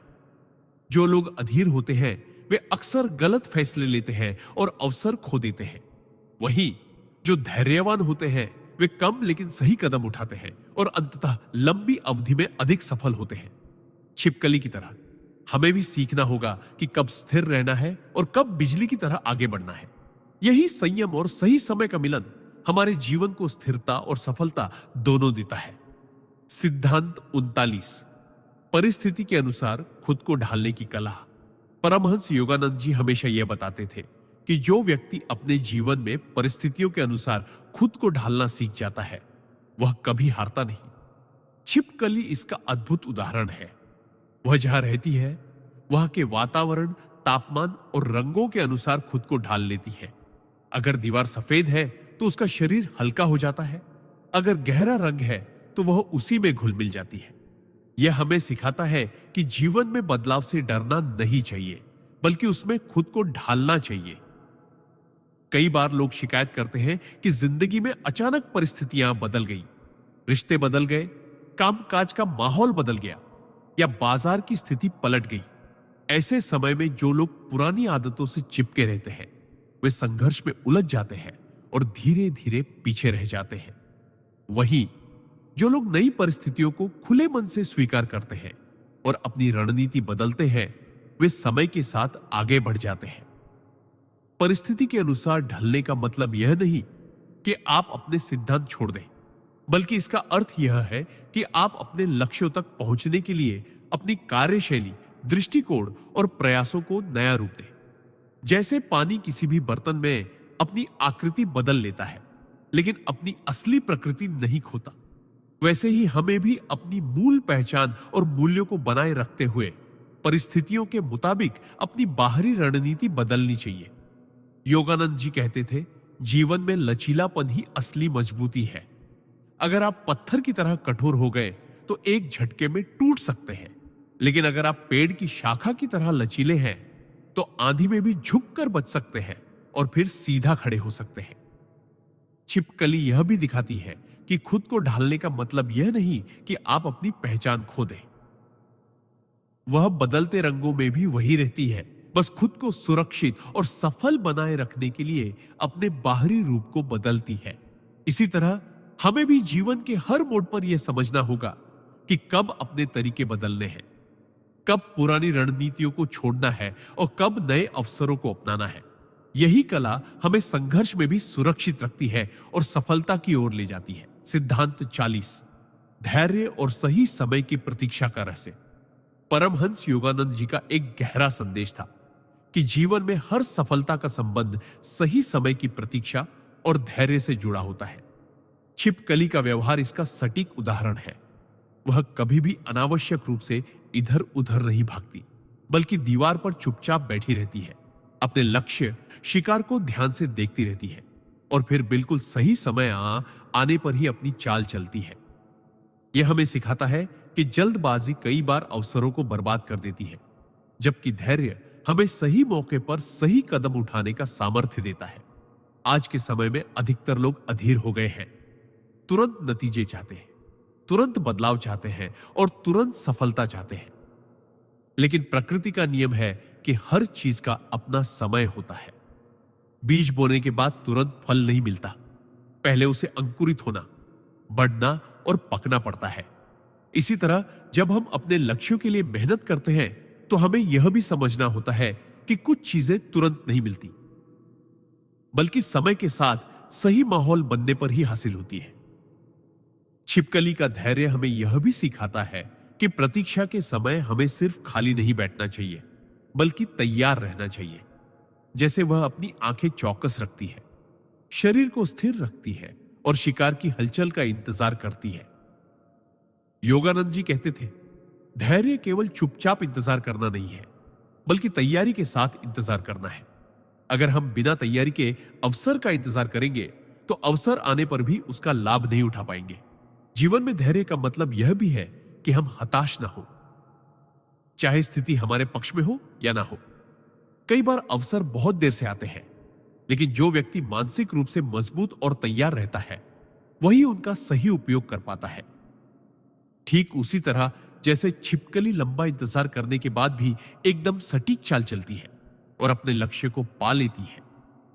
जो लोग अधीर होते हैं वे अक्सर गलत फैसले लेते हैं और अवसर खो देते हैं। वहीं जो धैर्यवान होते हैं वे कम लेकिन सही कदम उठाते हैं और अंततः लंबी अवधि में अधिक सफल होते हैं। छिपकली की तरह हमें भी सीखना होगा कि कब स्थिर रहना है और कब बिजली की तरह आगे बढ़ना है। यही संयम और सही समय का मिलन हमारे जीवन को स्थिरता और सफलता दोनों देता है। सिद्धांत 39, परिस्थिति के अनुसार खुद को ढालने की कला। परमहंस योगानंद जी हमेशा यह बताते थे कि जो व्यक्ति अपने जीवन में परिस्थितियों के अनुसार खुद को ढालना सीख जाता है वह कभी हारता नहीं। छिपकली इसका अद्भुत उदाहरण है। वह जहां रहती है वहां के वातावरण, तापमान और रंगों के अनुसार खुद को ढाल लेती है। अगर दीवार सफेद है तो उसका शरीर हल्का हो जाता है, अगर गहरा रंग है तो वह उसी में घुल मिल जाती है। यह हमें सिखाता है कि जीवन में बदलाव से डरना नहीं चाहिए, बल्कि उसमें खुद को ढालना चाहिए। कई बार लोग शिकायत करते हैं कि जिंदगी में अचानक परिस्थितियां बदल गई, रिश्ते बदल गए, कामकाज का माहौल बदल गया या बाजार की स्थिति पलट गई। ऐसे समय में जो लोग पुरानी आदतों से चिपके रहते हैं वे संघर्ष में उलझ जाते हैं और धीरे धीरे पीछे रह जाते हैं। वहीं जो लोग नई परिस्थितियों को खुले मन से स्वीकार करते हैं और अपनी रणनीति बदलते हैं वे समय के साथ आगे बढ़ जाते हैं। परिस्थिति के अनुसार ढलने का मतलब यह नहीं कि आप अपने सिद्धांत छोड़ दें, बल्कि इसका अर्थ यह है कि आप अपने लक्ष्यों तक पहुंचने के लिए अपनी कार्यशैली, दृष्टिकोण और प्रयासों को नया रूप दें। जैसे पानी किसी भी बर्तन में अपनी आकृति बदल लेता है लेकिन अपनी असली प्रकृति नहीं खोता, वैसे ही हमें भी अपनी मूल पहचान और मूल्यों को बनाए रखते हुए परिस्थितियों के मुताबिक अपनी बाहरी रणनीति बदलनी चाहिए। योगानंद जी कहते थे, जीवन में लचीलापन ही असली मजबूती है। अगर आप पत्थर की तरह कठोर हो गए तो एक झटके में टूट सकते हैं, लेकिन अगर आप पेड़ की शाखा की तरह लचीले हैं तो आंधी में भी झुककर बच सकते हैं और फिर सीधा खड़े हो सकते हैं। छिपकली यह भी दिखाती है कि खुद को ढालने का मतलब यह नहीं कि आप अपनी पहचान खो दें। वह बदलते रंगों में भी वही रहती है, बस खुद को सुरक्षित और सफल बनाए रखने के लिए अपने बाहरी रूप को बदलती है। इसी तरह हमें भी जीवन के हर मोड़ पर यह समझना होगा कि कब अपने तरीके बदलने हैं, कब पुरानी रणनीतियों को छोड़ना है और कब नए अवसरों को अपनाना है। यही कला हमें संघर्ष में भी सुरक्षित रखती है और सफलता की ओर ले जाती है। सिद्धांत 40, धैर्य और सही समय की प्रतीक्षा का रहस्य। परमहंस योगानंद जी का एक गहरा संदेश था कि जीवन में हर सफलता का संबंध सही समय की प्रतीक्षा और धैर्य से जुड़ा होता है। छिपकली का व्यवहार इसका सटीक उदाहरण है। वह कभी भी अनावश्यक रूप से इधर उधर नहीं भागती, बल्कि दीवार पर चुपचाप बैठी रहती है, अपने लक्ष्य शिकार को ध्यान से देखती रहती है और फिर बिल्कुल सही समय आने पर ही अपनी चाल चलती है। यह हमें सिखाता है कि जल्दबाजी कई बार अवसरों को बर्बाद कर देती है, जबकि धैर्य हमें सही मौके पर सही कदम उठाने का सामर्थ्य देता है। आज के समय में अधिकतर लोग अधीर हो गए हैं, तुरंत नतीजे चाहते हैं, तुरंत बदलाव चाहते हैं और तुरंत सफलता चाहते हैं। लेकिन प्रकृति का नियम है कि हर चीज का अपना समय होता है। बीज बोने के बाद तुरंत फल नहीं मिलता, पहले उसे अंकुरित होना, बढ़ना और पकना पड़ता है। इसी तरह जब हम अपने लक्ष्यों के लिए मेहनत करते हैं तो हमें यह भी समझना होता है कि कुछ चीजें तुरंत नहीं मिलती, बल्कि समय के साथ सही माहौल बनने पर ही हासिल होती है। छिपकली का धैर्य हमें यह भी सिखाता है कि प्रतीक्षा के समय हमें सिर्फ खाली नहीं बैठना चाहिए, बल्कि तैयार रहना चाहिए। जैसे वह अपनी आंखें चौकस रखती है, शरीर को स्थिर रखती है और शिकार की हलचल का इंतजार करती है। योगानंद जी कहते थे, धैर्य केवल चुपचाप इंतजार करना नहीं है, बल्कि तैयारी के साथ इंतजार करना है। अगर हम बिना तैयारी के अवसर का इंतजार करेंगे तो अवसर आने पर भी उसका लाभ नहीं उठा पाएंगे। जीवन में धैर्य का मतलब यह भी है कि हम हताश ना हो, चाहे स्थिति हमारे पक्ष में हो या ना हो। कई बार अवसर बहुत देर से आते हैं, लेकिन जो व्यक्ति मानसिक रूप से मजबूत और तैयार रहता है वही उनका सही उपयोग कर पाता है। ठीक उसी तरह जैसे छिपकली लंबा इंतजार करने के बाद भी एकदम सटीक चाल चलती है और अपने लक्ष्य को पा लेती है,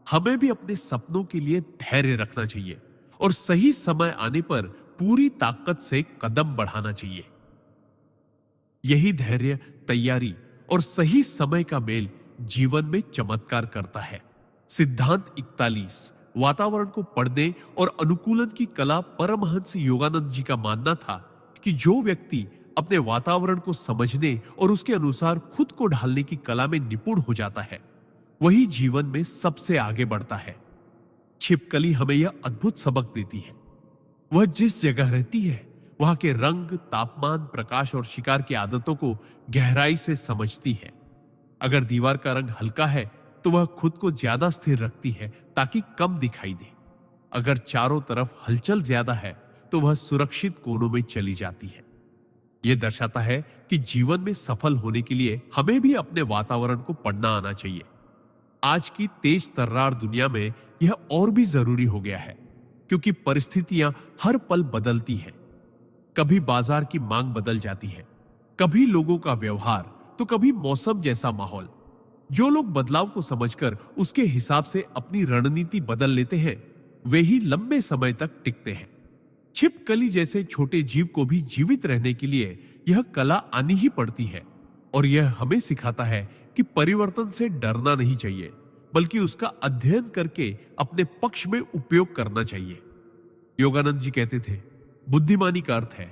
हमें भी अपने सपनों के लिए धैर्य रखना चाहिए और सही समय आने पर पूरी ताकत से कदम बढ़ाना चाहिए। यही धैर्य, तैयारी और सही समय का मेल जीवन में चमत्कार करता है। सिद्धांत 41 वातावरण को पढ़ने और अनुकूलन की कला। परमहंस योगानंद जी का मानना था कि जो व्यक्ति अपने वातावरण को समझने और उसके अनुसार खुद को ढालने की कला में निपुण हो जाता है वही जीवन में सबसे आगे बढ़ता है। छिपकली हमें यह अद्भुत सबक देती है। वह जिस जगह रहती है वहां के रंग, तापमान, प्रकाश और शिकार की आदतों को गहराई से समझती है। अगर दीवार का रंग हल्का है तो वह खुद को ज्यादा स्थिर रखती है ताकि कम दिखाई दे। अगर चारों तरफ हलचल ज्यादा है तो वह सुरक्षित कोनों में चली जाती है। यह दर्शाता है कि जीवन में सफल होने के लिए हमें भी अपने वातावरण को पढ़ना आना चाहिए। आज की तेज तर्रार दुनिया में यह और भी जरूरी हो गया है, क्योंकि परिस्थितियां हर पल बदलती हैं। कभी बाजार की मांग बदल जाती है, कभी लोगों का व्यवहार, तो कभी मौसम जैसा माहौल। जो लोग बदलाव को समझकर उसके हिसाब से अपनी रणनीति बदल लेते हैं वे ही लंबे समय तक टिकते हैं। छिपकली जैसे छोटे जीव को भी जीवित रहने के लिए यह कला आनी ही पड़ती है और यह हमें सिखाता है कि परिवर्तन से डरना नहीं चाहिए, बल्कि उसका अध्ययन करके अपने पक्ष में उपयोग करना चाहिए। योगानंद जी कहते थे, बुद्धिमानी का अर्थ है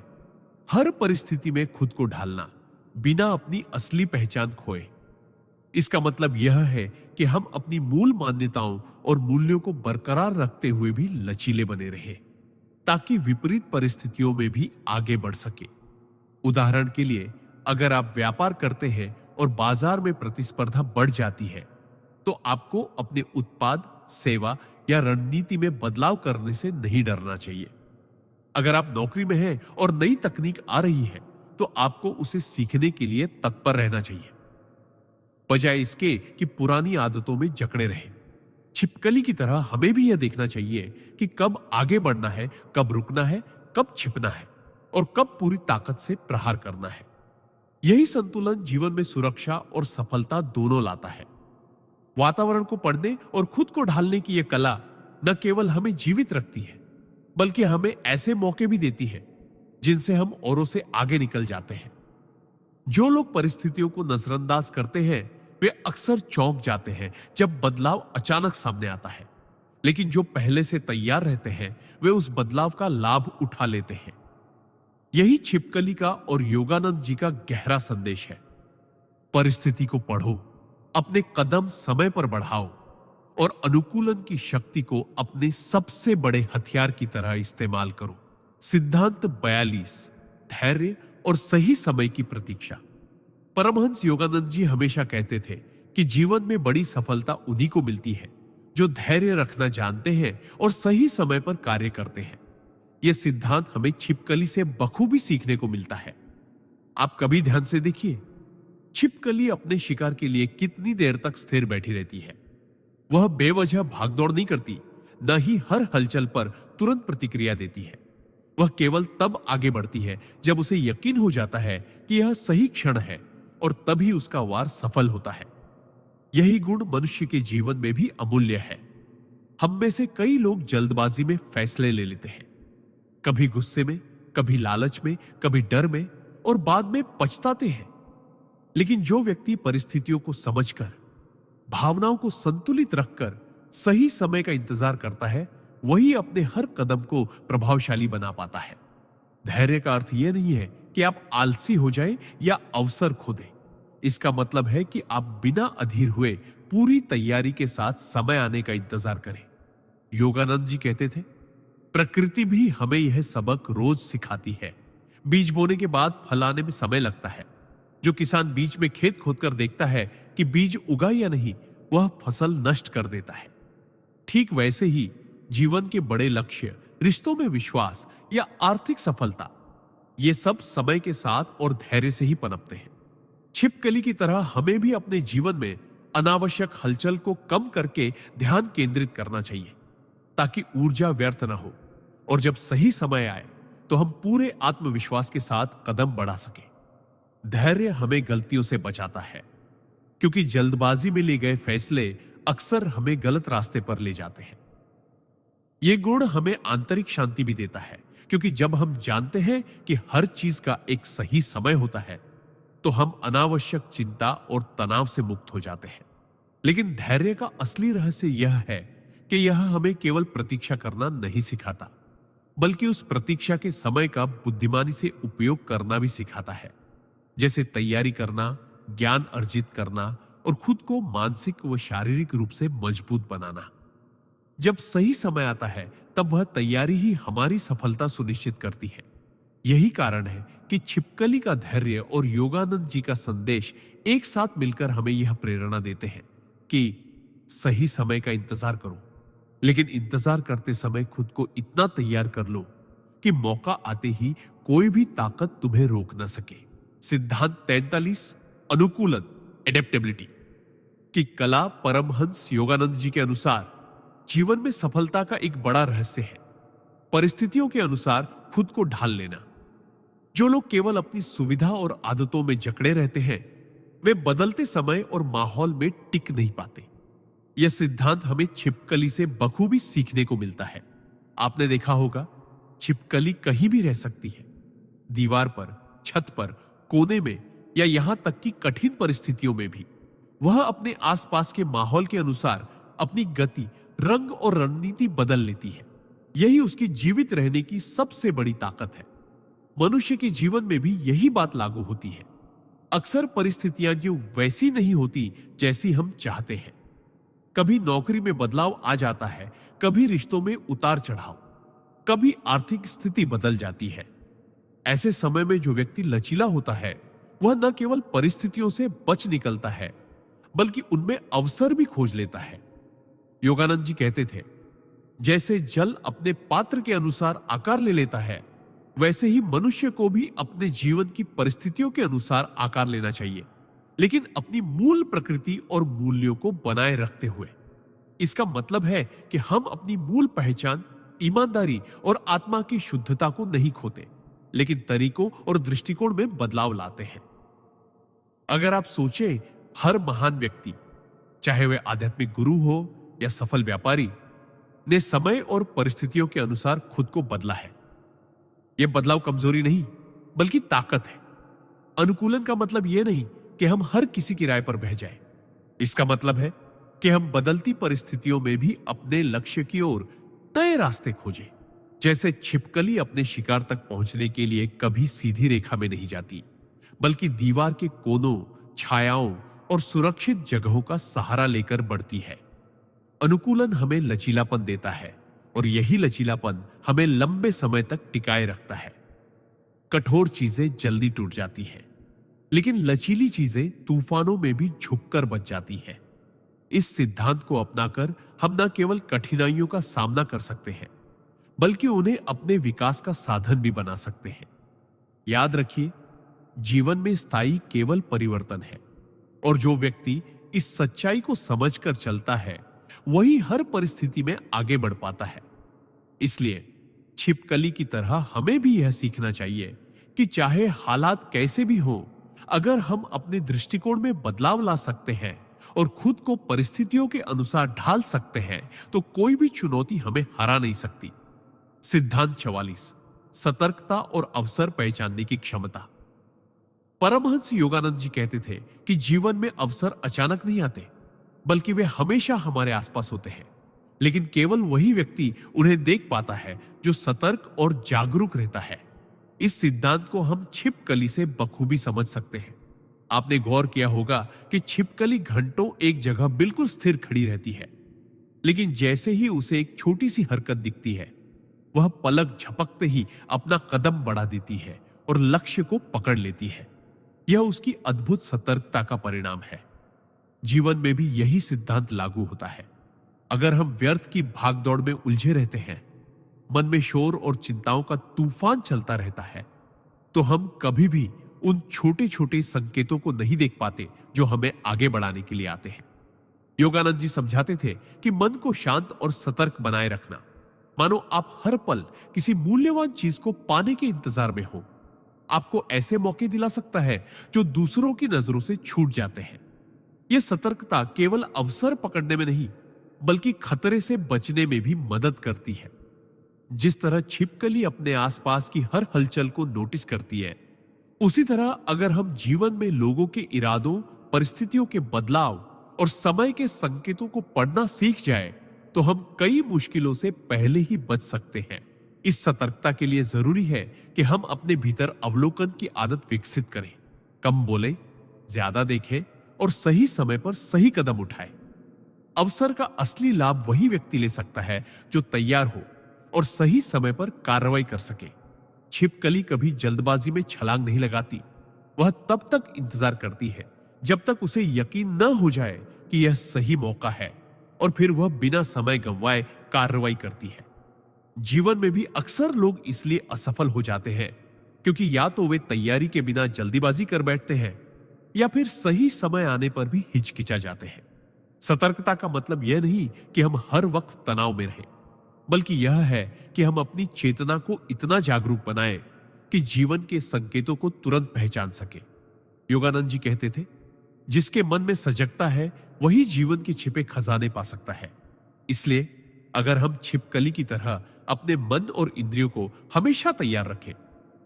हर परिस्थिति में खुद को ढालना बिना अपनी असली पहचान खोए। इसका मतलब यह है कि हम अपनी मूल मान्यताओं और मूल्यों को बरकरार रखते हुए भी लचीले बने रहे, ताकि विपरीत परिस्थितियों में भी आगे बढ़ सके। उदाहरण के लिए, अगर आप व्यापार करते हैं और बाजार में प्रतिस्पर्धा बढ़ जाती है तो आपको अपने उत्पाद, सेवा या रणनीति में बदलाव करने से नहीं डरना चाहिए। अगर आप नौकरी में हैं और नई तकनीक आ रही है तो आपको उसे सीखने के लिए तत्पर रहना चाहिए, बजाय इसके कि पुरानी आदतों में जकड़े रहें। छिपकली की तरह हमें भी यह देखना चाहिए कि कब आगे बढ़ना है, कब रुकना है, कब छिपना है और कब पूरी ताकत से प्रहार करना है। यही संतुलन जीवन में सुरक्षा और सफलता दोनों लाता है। वातावरण को पढ़ने और खुद को ढालने की यह कला न केवल हमें जीवित रखती है, बल्कि हमें ऐसे मौके भी देती है जिनसे हम औरों से आगे निकल जाते हैं। जो लोग परिस्थितियों को नजरअंदाज करते हैं वे अक्सर चौंक जाते हैं जब बदलाव अचानक सामने आता है, लेकिन जो पहले से तैयार रहते हैं वे उस बदलाव का लाभ उठा लेते हैं। यही छिपकली का और योगानंद जी का गहरा संदेश है। परिस्थिति को पढ़ो, अपने कदम समय पर बढ़ाओ और अनुकूलन की शक्ति को अपने सबसे बड़े हथियार की तरह इस्तेमाल करो। सिद्धांत 42 धैर्य और सही समय की प्रतीक्षा। परमहंस योगानंद जी हमेशा कहते थे कि जीवन में बड़ी सफलता उन्हीं को मिलती है जो धैर्य रखना जानते हैं और सही समय पर कार्य करते हैं। यह सिद्धांत हमें छिपकली से बखूबी सीखने को मिलता है। आप कभी ध्यान से देखिए, छिपकली अपने शिकार के लिए कितनी देर तक स्थिर बैठी रहती है। वह बेवजह भागदौड़ नहीं करती, न ही हर हलचल पर तुरंत प्रतिक्रिया देती है। वह केवल तब आगे बढ़ती है जब उसे यकीन हो जाता है कि यह सही क्षण है और तभी उसका वार सफल होता है। यही गुण मनुष्य के जीवन में भी अमूल्य है। हम में से कई लोग जल्दबाजी में फैसले ले लेते हैं, कभी गुस्से में, कभी लालच में, कभी डर में, और बाद में पछताते हैं। लेकिन जो व्यक्ति परिस्थितियों को समझकर, भावनाओं को संतुलित रखकर सही समय का इंतजार करता है वही अपने हर कदम को प्रभावशाली बना पाता है। धैर्य का अर्थ यह नहीं है कि आप आलसी हो जाएं या अवसर खो दें। इसका मतलब है कि आप बिना अधीर हुए पूरी तैयारी के साथ समय आने का इंतजार करें। योगानंद जी कहते थे, प्रकृति भी हमें यह सबक रोज सिखाती है। बीज बोने के बाद फल आने में समय लगता है। जो किसान बीच में खेत खोदकर देखता है कि बीज उगा या नहीं, वह फसल नष्ट कर देता है। ठीक वैसे ही जीवन के बड़े लक्ष्य, रिश्तों में विश्वास या आर्थिक सफलता, ये सब समय के साथ और धैर्य से ही पनपते हैं। छिपकली की तरह हमें भी अपने जीवन में अनावश्यक हलचल को कम करके ध्यान केंद्रित करना चाहिए ताकि ऊर्जा व्यर्थ न हो और जब सही समय आए तो हम पूरे आत्मविश्वास के साथ कदम बढ़ा सके। धैर्य हमें गलतियों से बचाता है क्योंकि जल्दबाजी में लिए गए फैसले अक्सर हमें गलत रास्ते पर ले जाते हैं। यह गुण हमें आंतरिक शांति भी देता है क्योंकि जब हम जानते हैं कि हर चीज का एक सही समय होता है तो हम अनावश्यक चिंता और तनाव से मुक्त हो जाते हैं। लेकिन धैर्य का असली रहस्य यह है कि यह हमें केवल प्रतीक्षा करना नहीं सिखाता बल्कि उस प्रतीक्षा के समय का बुद्धिमानी से उपयोग करना भी सिखाता है, जैसे तैयारी करना, ज्ञान अर्जित करना और खुद को मानसिक व शारीरिक रूप से मजबूत बनाना। जब सही समय आता है तब वह तैयारी ही हमारी सफलता सुनिश्चित करती है। यही कारण है कि छिपकली का धैर्य और योगानंद जी का संदेश एक साथ मिलकर हमें यह प्रेरणा देते हैं कि सही समय का इंतजार करो, लेकिन इंतजार करते समय खुद को इतना तैयार कर लो कि मौका आते ही कोई भी ताकत तुम्हें रोक न सके। सिद्धांत 43 अनुकूलन एडेप्टेबिलिटी की कला परमहंस योगानंद जी के अनुसार जीवन में सफलता का एक बड़ा रहस्य है परिस्थितियों के अनुसार खुद को ढाल लेना। जो लोग केवल अपनी सुविधा और आदतों में जकड़े रहते हैं वे बदलते समय और माहौल में टिक नहीं पाते। यह सिद्धांत हमें छिपकली से बखूबी सीखने को मिलता है। आपने देखा होगा छिपकली कहीं भी रह सकती है, दीवार पर, छत पर, कोने में या यहां तक कि कठिन परिस्थितियों में भी वह अपने आसपास के माहौल के अनुसार अपनी गति, रंग और रणनीति बदल लेती है। यही उसकी जीवित रहने की सबसे बड़ी ताकत है। मनुष्य के जीवन में भी यही बात लागू होती है। अक्सर परिस्थितियां जो वैसी नहीं होती जैसी हम चाहते हैं। कभी नौकरी में बदलाव आ जाता है, कभी रिश्तों में उतार चढ़ाव, कभी आर्थिक स्थिति बदल जाती है। ऐसे समय में जो व्यक्ति लचीला होता है वह न केवल परिस्थितियों से बच निकलता है बल्कि उनमें अवसर भी खोज लेता है। योगानंद जी कहते थे, जैसे जल अपने पात्र के अनुसार आकार ले लेता है वैसे ही मनुष्य को भी अपने जीवन की परिस्थितियों के अनुसार आकार लेना चाहिए, लेकिन अपनी मूल प्रकृति और मूल्यों को बनाए रखते हुए। इसका मतलब है कि हम अपनी मूल पहचान, ईमानदारी और आत्मा की शुद्धता को नहीं खोते, लेकिन तरीकों और दृष्टिकोण में बदलाव लाते हैं। अगर आप सोचें, हर महान व्यक्ति, चाहे वह आध्यात्मिक गुरु हो या सफल व्यापारी, ने समय और परिस्थितियों के अनुसार खुद को बदला है। यह बदलाव कमजोरी नहीं बल्कि ताकत है। अनुकूलन का मतलब यह नहीं कि हम हर किसी की राय पर बह जाएं। इसका मतलब है कि हम बदलती परिस्थितियों में भी अपने लक्ष्य की ओर नए रास्ते खोजें। जैसे छिपकली अपने शिकार तक पहुंचने के लिए कभी सीधी रेखा में नहीं जाती, बल्कि दीवार के कोनों, छायाओं और सुरक्षित जगहों का सहारा लेकर बढ़ती है। अनुकूलन हमें लचीलापन देता है और यही लचीलापन हमें लंबे समय तक टिकाए रखता है। कठोर चीजें जल्दी टूट जाती हैं, लेकिन लचीली चीजें तूफानों में भी झुककर बच जाती हैं। इस सिद्धांत को अपनाकर हम न केवल कठिनाइयों का सामना कर सकते हैं बल्कि उन्हें अपने विकास का साधन भी बना सकते हैं। याद रखिए, जीवन में स्थायी केवल परिवर्तन है और जो व्यक्ति इस सच्चाई को समझकर चलता है वही हर परिस्थिति में आगे बढ़ पाता है। इसलिए छिपकली की तरह हमें भी यह सीखना चाहिए कि चाहे हालात कैसे भी हो, अगर हम अपने दृष्टिकोण में बदलाव ला सकते हैं और खुद को परिस्थितियों के अनुसार ढाल सकते हैं तो कोई भी चुनौती हमें हरा नहीं सकती। सिद्धांत 44 सतर्कता और अवसर पहचानने की क्षमता। परमहंस योगानंद जी कहते थे कि जीवन में अवसर अचानक नहीं आते बल्कि वे हमेशा हमारे आसपास होते हैं, लेकिन केवल वही व्यक्ति उन्हें देख पाता है जो सतर्क और जागरूक रहता है। इस सिद्धांत को हम छिपकली से बखूबी समझ सकते हैं। आपने गौर किया होगा कि छिपकली घंटों एक जगह बिल्कुल स्थिर खड़ी रहती है, लेकिन जैसे ही उसे एक छोटी सी हरकत दिखती है वह पलक झपकते ही अपना कदम बढ़ा देती है और लक्ष्य को पकड़ लेती है। यह उसकी अद्भुत सतर्कता का परिणाम है। जीवन में भी यही सिद्धांत लागू होता है। अगर हम व्यर्थ की भागदौड़ में उलझे रहते हैं, मन में शोर और चिंताओं का तूफान चलता रहता है, तो हम कभी भी उन छोटे छोटे संकेतों को नहीं देख पाते जो हमें आगे बढ़ाने के लिए आते हैं। योगानंद जी समझाते थे कि मन को शांत और सतर्क बनाए रखना, मानो आप हर पल किसी मूल्यवान चीज को पाने के इंतजार में हो, आपको ऐसे मौके दिला सकता है जो दूसरों की नजरों से छूट जाते हैं। यह सतर्कता केवल अवसर पकड़ने में नहीं, बल्कि खतरे से बचने में भी मदद करती है। जिस तरह छिपकली अपने आसपास की हर हलचल को नोटिस करती है, उसी तरह अगर हम जीवन में लोगों के इरादों, परिस्थितियों के बदलाव और समय के संकेतों को पढ़ना सीख जाए, तो हम कई मुश्किलों से पहले ही बच सकते हैं। इस सतर्कता के लिए जरूरी है कि हम अपने भीतर अवलोकन की आदत विकसित करें, कम बोले, ज्यादा देखें और सही समय पर सही कदम उठाएं। अवसर का असली लाभ वही व्यक्ति ले सकता है जो तैयार हो और सही समय पर कार्रवाई कर सके। छिपकली कभी जल्दबाजी में छलांग नहीं लगाती। वह तब तक इंतजार करती है जब तक उसे यकीन न हो जाए कि यह सही मौका है, और फिर वह बिना समय गंवाए कार्रवाई करती है। जीवन में भी अक्सर लोग इसलिए असफल हो जाते हैं क्योंकि या तो वे तैयारी के बिना जल्दीबाजी कर बैठते हैं, या फिर सही समय आने पर भी हिचकिचा जाते हैं। सतर्कता का मतलब यह नहीं कि हम हर वक्त तनाव में रहें, बल्कि यह है कि हम अपनी चेतना को इतना जागरूक बनाएं कि जीवन के संकेतों को तुरंत पहचान सके। योगानंद जी कहते थे, जिसके मन में सजगता है वही जीवन के छिपे खजाने पा सकता है। इसलिए अगर हम छिपकली की तरह अपने मन और इंद्रियों को हमेशा तैयार रखें,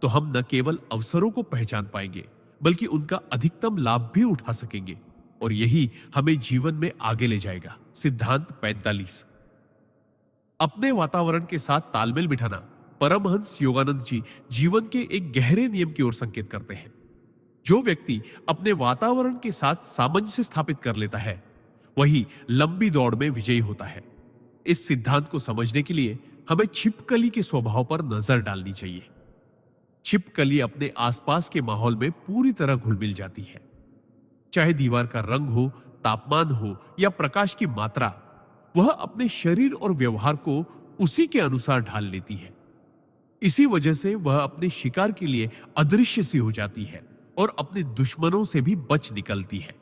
तो हम न केवल अवसरों को पहचान पाएंगे, बल्कि उनका अधिकतम लाभ भी उठा सकेंगे, और यही हमें जीवन में आगे ले जाएगा। सिद्धांत 45। अपने वातावरण के साथ तालमेल बिठाना परमहंस योगानंद जी जीवन के एक गहरे नियम की ओर संकेत करते हैं। जो व्यक्ति अपने वातावरण के साथ सामंजस्य स्थापित कर लेता है, वही लंबी दौड़ में विजयी होता है। इस सिद्धांत को समझने के लिए हमें छिपकली के स्वभाव पर नजर डालनी चाहिए। छिपकली अपने आसपास के माहौल में पूरी तरह घुल मिल जाती है। चाहे दीवार का रंग हो, तापमान हो या प्रकाश की मात्रा, वह अपने शरीर और व्यवहार को उसी के अनुसार ढाल लेती है। इसी वजह से वह अपने शिकार के लिए अदृश्य सी हो जाती है और अपने दुश्मनों से भी बच निकलती है।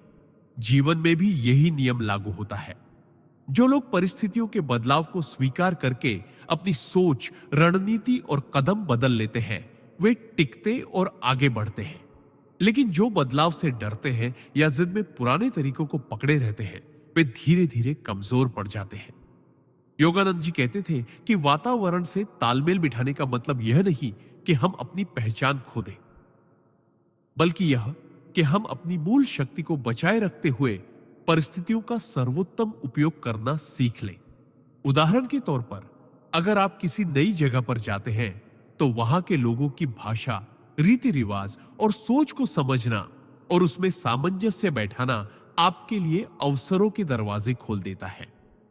जीवन में भी यही नियम लागू होता है। जो लोग परिस्थितियों के बदलाव को स्वीकार करके अपनी सोच, रणनीति और कदम बदल लेते हैं, वे टिकते और आगे बढ़ते हैं। लेकिन जो बदलाव से डरते हैं या जिद में पुराने तरीकों को पकड़े रहते हैं, वे धीरे धीरे कमजोर पड़ जाते हैं। योगानंद जी कहते थे कि वातावरण से तालमेल बिठाने का मतलब यह नहीं कि हम अपनी पहचान खो दें, बल्कि यह कि हम अपनी मूल शक्ति को बचाए रखते हुए परिस्थितियों का सर्वोत्तम उपयोग करना सीख लें। उदाहरण के तौर पर, अगर आप किसी नई जगह पर जाते हैं, तो वहां के लोगों की भाषा, रीति रिवाज और सोच को समझना और उसमें सामंजस्य बैठाना आपके लिए अवसरों के दरवाजे खोल देता है।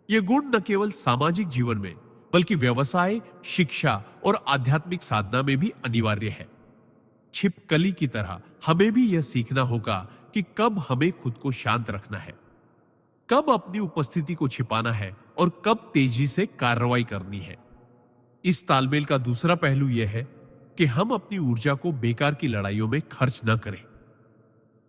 यह गुण न केवल सामाजिक जीवन में, बल्कि व्यवसाय, शिक्षा और आध्यात्मिक साधना में भी अनिवार्य है। छिपकली की तरह हमें भी यह सीखना होगा कि कब हमें खुद को शांत रखना है, कब अपनी उपस्थिति को छिपाना है और कब तेजी से कार्रवाई करनी है। इस तालमेल का दूसरा पहलू यह है कि हम अपनी ऊर्जा को बेकार की लड़ाइयों में खर्च न करें।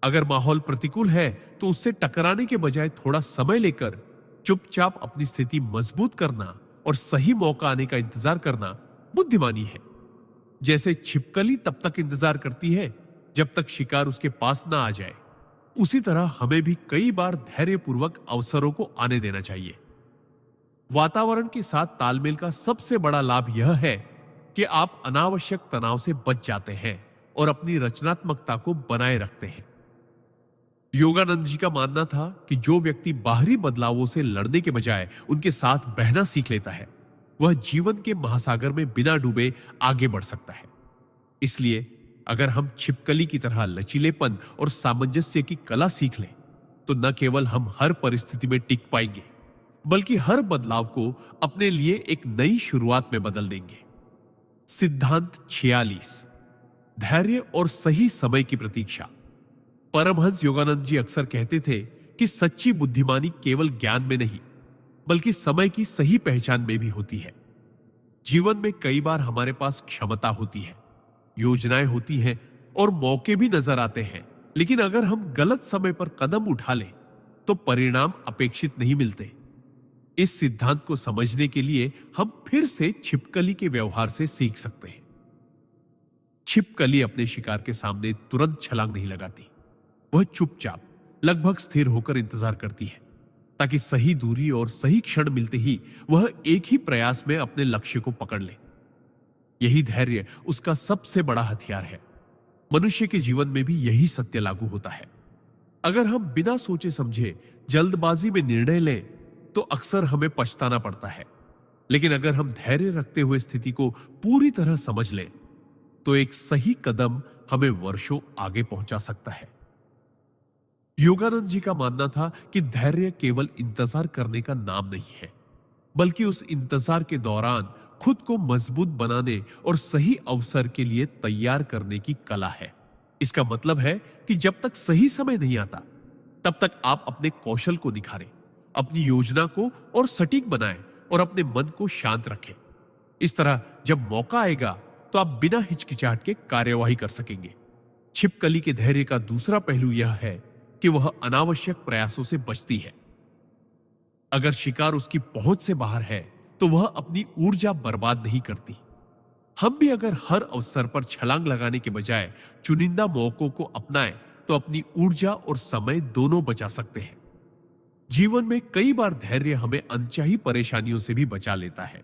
अगर माहौल प्रतिकूल है, तो उससे टकराने के बजाय थोड़ा समय लेकर चुपचाप अपनी स्थिति मजबूत करना और सही मौका आने का इंतजार करना बुद्धिमानी है। जैसे छिपकली तब तक इंतजार करती है जब तक शिकार उसके पास ना आ जाए, उसी तरह हमें भी कई बार धैर्यपूर्वक अवसरों को आने देना चाहिए। वातावरण के साथ तालमेल का सबसे बड़ा लाभ यह है कि आप अनावश्यक तनाव से बच जाते हैं और अपनी रचनात्मकता को बनाए रखते हैं। योगानंद जी का मानना था कि जो व्यक्ति बाहरी बदलावों से लड़ने के बजाय उनके साथ बहना सीख लेता है, वह जीवन के महासागर में बिना डूबे आगे बढ़ सकता है। इसलिए अगर हम छिपकली की तरह लचीलेपन और सामंजस्य की कला सीख लें, तो न केवल हम हर परिस्थिति में टिक पाएंगे, बल्कि हर बदलाव को अपने लिए एक नई शुरुआत में बदल देंगे। सिद्धांत 46, धैर्य और सही समय की प्रतीक्षा। परमहंस योगानंद जी अक्सर कहते थे कि सच्ची बुद्धिमानी केवल ज्ञान में नहीं, बल्कि समय की सही पहचान में भी होती है। जीवन में कई बार हमारे पास क्षमता होती है, योजनाएं होती हैं और मौके भी नजर आते हैं, लेकिन अगर हम गलत समय पर कदम उठा लें, तो परिणाम अपेक्षित नहीं मिलते। इस सिद्धांत को समझने के लिए हम फिर से छिपकली के व्यवहार से सीख सकते हैं। छिपकली अपने शिकार के सामने तुरंत छलांग नहीं लगाती। वह चुपचाप, लगभग स्थिर होकर इंतजार करती है, ताकि सही दूरी और सही क्षण मिलते ही वह एक ही प्रयास में अपने लक्ष्य को पकड़ ले। यही धैर्य उसका सबसे बड़ा हथियार है। मनुष्य के जीवन में भी यही सत्य लागू होता है। अगर हम बिना सोचे समझे जल्दबाजी में निर्णय लें तो अक्सर हमें पछताना पड़ता है। लेकिन अगर हम धैर्य रखते हुए स्थिति को पूरी तरह समझ लें तो एक सही कदम हमें वर्षों आगे पहुंचा सकता है। योगानंद जी का मानना था कि धैर्य केवल इंतजार करने का नाम नहीं है, बल्कि उस इंतजार के दौरान खुद को मजबूत बनाने और सही अवसर के लिए तैयार करने की कला है। इसका मतलब है कि जब तक सही समय नहीं आता, तब तक आप अपने कौशल को निखारें, अपनी योजना को और सटीक बनाएं और अपने मन को शांत रखें। इस तरह जब मौका आएगा तो आप बिना हिचकिचाहट के कार्यवाही कर सकेंगे। छिपकली के धैर्य का दूसरा पहलू यह है कि वह अनावश्यक प्रयासों से बचती है। अगर शिकार उसकी पहुंच से बाहर है तो वह अपनी ऊर्जा बर्बाद नहीं करती। हम भी अगर हर अवसर पर छलांग लगाने के बजाय चुनिंदा मौकों को अपनाएं तो अपनी ऊर्जा और समय दोनों बचा सकते हैं। जीवन में कई बार धैर्य हमें अनचाही परेशानियों से भी बचा लेता है,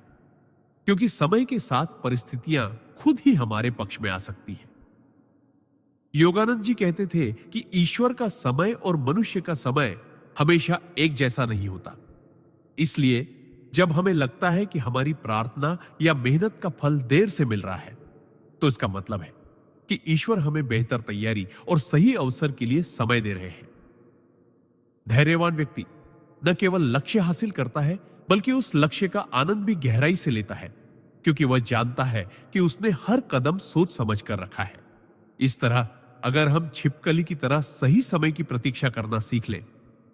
क्योंकि समय के साथ परिस्थितियां खुद ही हमारे पक्ष में आ सकती हैं। योगानंद जी कहते थे कि ईश्वर का समय और मनुष्य का समय हमेशा एक जैसा नहीं होता। इसलिए जब हमें लगता है कि हमारी प्रार्थना या मेहनत का फल देर से मिल रहा है, तो इसका मतलब है कि ईश्वर हमें बेहतर तैयारी और सही अवसर के लिए समय दे रहे हैं। धैर्यवान व्यक्ति न केवल लक्ष्य हासिल करता है, बल्कि उस लक्ष्य का आनंद भी गहराई से लेता है, क्योंकि वह जानता है कि उसने हर कदम सोच समझ कर रखा है। इस तरह अगर हम छिपकली की तरह सही समय की प्रतीक्षा करना सीख लें,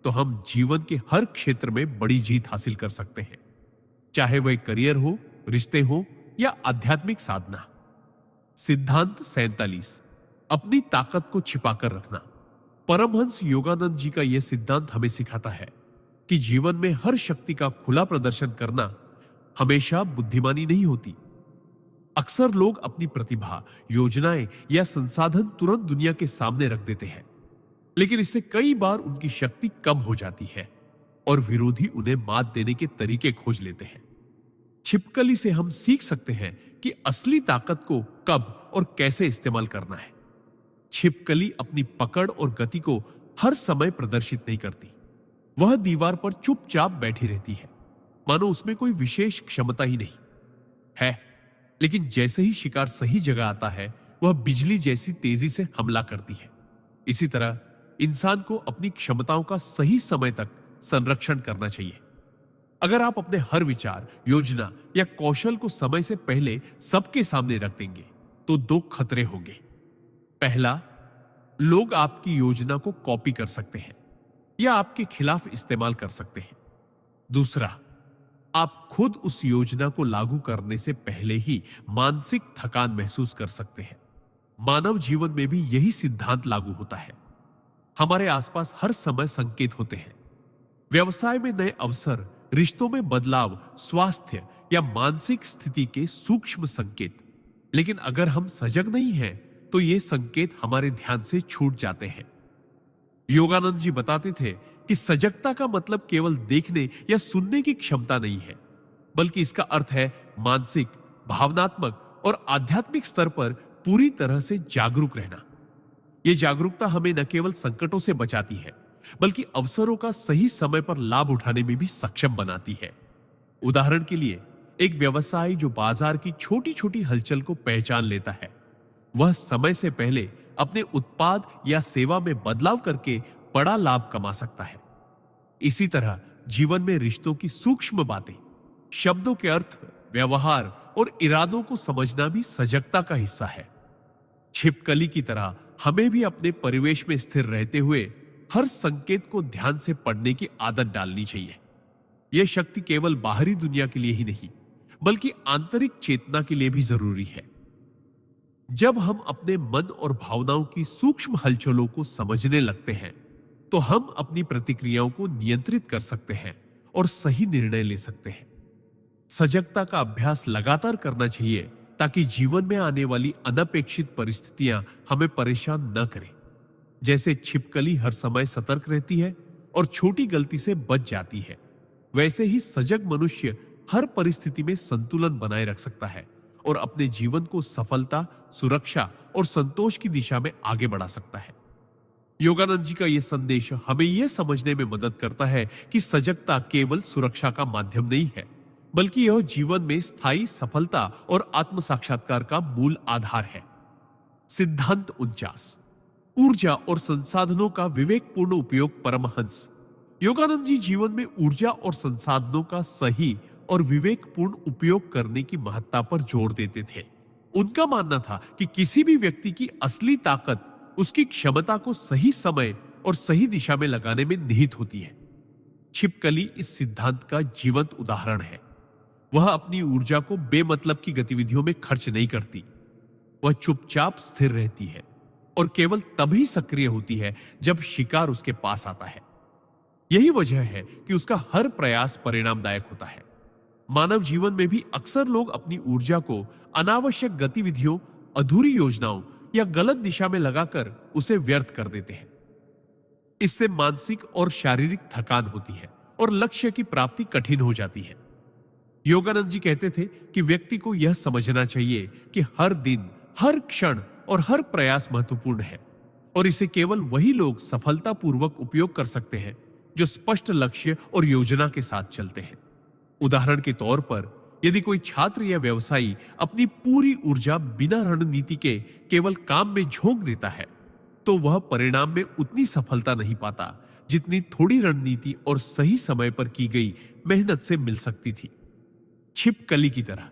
तो हम जीवन के हर क्षेत्र में बड़ी जीत हासिल कर सकते हैं, चाहे वह करियर हो, रिश्ते हो या आध्यात्मिक साधना। सिद्धांत 47, अपनी ताकत को छिपाकर रखना। परमहंस योगानंद जी का यह सिद्धांत हमें सिखाता है कि जीवन में हर शक्ति का खुला प्रदर्शन करना हमेशा बुद्धिमानी नहीं होती। अक्सर लोग अपनी प्रतिभा, योजनाएं या संसाधन तुरंत दुनिया के सामने रख देते हैं, लेकिन इससे कई बार उनकी शक्ति कम हो जाती है और विरोधी उन्हें मात देने के तरीके खोज लेते हैं। छिपकली से हम सीख सकते हैं कि असली ताकत को कब और कैसे इस्तेमाल करना है। छिपकली अपनी पकड़ और गति को हर समय प्रदर्शित नहीं करती। वह दीवार पर चुपचाप बैठी रहती है, मानो उसमें कोई विशेष क्षमता ही नहीं है। लेकिन जैसे ही शिकार सही जगह आता है, वह बिजली जैसी तेजी से हमला करती है। इसी तरह इंसान को अपनी क्षमताओं का सही समय तक संरक्षण करना चाहिए। अगर आप अपने हर विचार, योजना या कौशल को समय से पहले सबके सामने रख देंगे, तो दो खतरे होंगे। पहला, लोग आपकी योजना को कॉपी कर सकते हैं या आपके खिलाफ इस्तेमाल कर सकते हैं। दूसरा, आप खुद उस योजना को लागू करने से पहले ही मानसिक थकान महसूस कर सकते हैं। मानव जीवन में भी यही सिद्धांत लागू होता है। हमारे आसपास हर समय संकेत होते हैं। व्यवसाय में नए अवसर, रिश्तों में बदलाव, स्वास्थ्य या मानसिक स्थिति के सूक्ष्म संकेत। लेकिन अगर हम सजग नहीं हैं, तो ये संकेत हमारे ध्यान से छूट जाते हैं। योगानंद जी बताते थे कि सजगता का मतलब केवल देखने या सुनने की क्षमता नहीं है, बल्कि इसका अर्थ है मानसिक, भावनात्मक और आध्यात्मिक स्तर पर पूरी तरह से जागरूक रहना। यह जागरूकता हमें न केवल संकटों से बचाती है, बल्कि अवसरों का सही समय पर लाभ उठाने में भी सक्षम बनाती है। उदाहरण के लिए, एक व्यवसायी जो बाजार की छोटी छोटी हलचल को पहचान लेता है, वह समय से पहले अपने उत्पाद या सेवा में बदलाव करके बड़ा लाभ कमा सकता है। इसी तरह जीवन में रिश्तों की सूक्ष्म बातें, शब्दों के अर्थ, व्यवहार और इरादों को समझना भी सजगता का हिस्सा है। छिपकली की तरह हमें भी अपने परिवेश में स्थिर रहते हुए हर संकेत को ध्यान से पढ़ने की आदत डालनी चाहिए। यह शक्ति केवल बाहरी दुनिया के लिए ही नहीं, बल्कि आंतरिक चेतना के लिए भी जरूरी है। जब हम अपने मन और भावनाओं की सूक्ष्म हलचलों को समझने लगते हैं, तो हम अपनी प्रतिक्रियाओं को नियंत्रित कर सकते हैं और सही निर्णय ले सकते हैं। सजगता का अभ्यास लगातार करना चाहिए ताकि जीवन में आने वाली अनपेक्षित परिस्थितियां हमें परेशान न करें। जैसे छिपकली हर समय सतर्क रहती है और छोटी गलती से बच जाती है, वैसे ही सजग मनुष्य हर परिस्थिति में संतुलन बनाए रख सकता है और अपने जीवन को सफलता, सुरक्षा और संतोष की दिशा में आगे बढ़ा सकता है। योगानंद जी का यह संदेश हमें यह समझने में मदद करता है कि सजगता केवल सुरक्षा का माध्यम नहीं है, बल्कि यह जीवन में स्थायी सफलता और आत्म साक्षात्कार का मूल आधार है। सिद्धांत 49, ऊर्जा और संसाधनों का विवेकपूर्ण उपयोग। परमहंस योगानंद जी जीवन में ऊर्जा और संसाधनों का सही और विवेकपूर्ण उपयोग करने की महत्ता पर जोर देते थे। उनका मानना था कि किसी भी व्यक्ति की असली ताकत उसकी क्षमता को सही समय और सही दिशा में लगाने में निहित होती है। छिपकली इस सिद्धांत का जीवंत उदाहरण है। वह अपनी ऊर्जा को बेमतलब की गतिविधियों में खर्च नहीं करती। वह चुपचाप स्थिर रहती है और केवल तभी सक्रिय होती है जब शिकार उसके पास आता है। यही वजह है कि उसका हर प्रयास परिणामदायक होता है। मानव जीवन में भी अक्सर लोग अपनी ऊर्जा को अनावश्यक गतिविधियों, अधूरी योजनाओं या गलत दिशा में लगाकर उसे व्यर्थ कर देते हैं। इससे मानसिक और शारीरिक थकान होती है और लक्ष्य की प्राप्ति कठिन हो जाती है। योगानंद जी कहते थे कि व्यक्ति को यह समझना चाहिए कि हर दिन, हर क्षण और हर प्रयास महत्वपूर्ण है और इसे केवल वही लोग सफलतापूर्वक उपयोग कर सकते हैं जो स्पष्ट लक्ष्य और योजना के साथ चलते हैं। उदाहरण के तौर पर, यदि कोई छात्र या व्यवसायी अपनी पूरी ऊर्जा बिना रणनीति के केवल काम में झोंक देता है, तो वह परिणाम में उतनी सफलता नहीं पाता जितनी थोड़ी रणनीति और सही समय पर की गई मेहनत से मिल सकती थी। छिपकली की तरह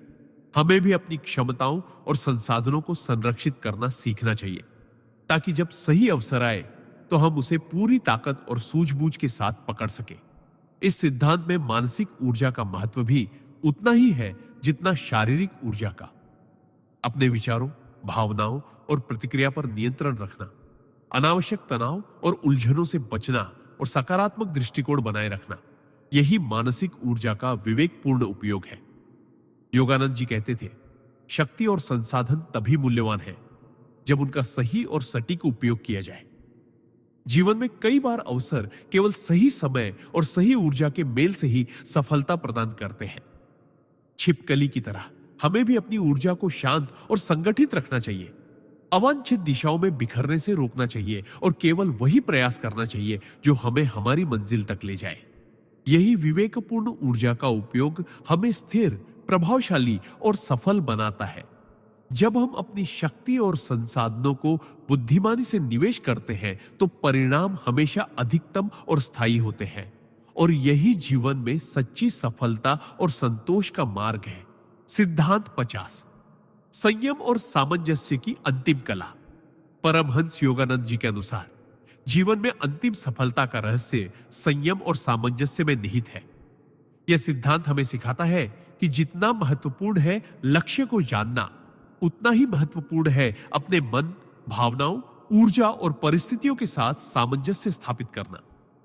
हमें भी अपनी क्षमताओं और संसाधनों को संरक्षित करना सीखना चाहिए, ताकि जब सही अवसर आए तो हम उसे पूरी ताकत और सूझबूझ के साथ पकड़ सके। इस सिद्धांत में मानसिक ऊर्जा का महत्व भी उतना ही है जितना शारीरिक ऊर्जा का। अपने विचारों, भावनाओं और प्रतिक्रिया पर नियंत्रण रखना, अनावश्यक तनाव और उलझनों से बचना और सकारात्मक दृष्टिकोण बनाए रखना, यही मानसिक ऊर्जा का विवेकपूर्ण उपयोग है। योगानंद जी कहते थे, शक्ति और संसाधन तभी मूल्यवान है जब उनका सही और सटीक उपयोग किया जाए। जीवन में कई बार अवसर केवल सही समय और सही ऊर्जा के मेल से ही सफलता प्रदान करते हैं। छिपकली की तरह हमें भी अपनी ऊर्जा को शांत और संगठित रखना चाहिए, अवांछित दिशाओं में बिखरने से रोकना चाहिए और केवल वही प्रयास करना चाहिए जो हमें हमारी मंजिल तक ले जाए। यही विवेकपूर्ण ऊर्जा का उपयोग हमें स्थिर, प्रभावशाली और सफल बनाता है। जब हम अपनी शक्ति और संसाधनों को बुद्धिमानी से निवेश करते हैं तो परिणाम हमेशा अधिकतम और स्थायी होते हैं, और यही जीवन में सच्ची सफलता और संतोष का मार्ग है। सिद्धांत 50, संयम और सामंजस्य की अंतिम कला। परमहंस योगानंद जी के अनुसार जीवन में अंतिम सफलता का रहस्य संयम और सामंजस्य में निहित है। यह सिद्धांत हमें सिखाता है कि जितना महत्वपूर्ण है लक्ष्य को जानना, उतना ही महत्वपूर्ण है अपने मन, भावनाओं, ऊर्जा और परिस्थितियों के साथ सामंजस्य स्थापित करना।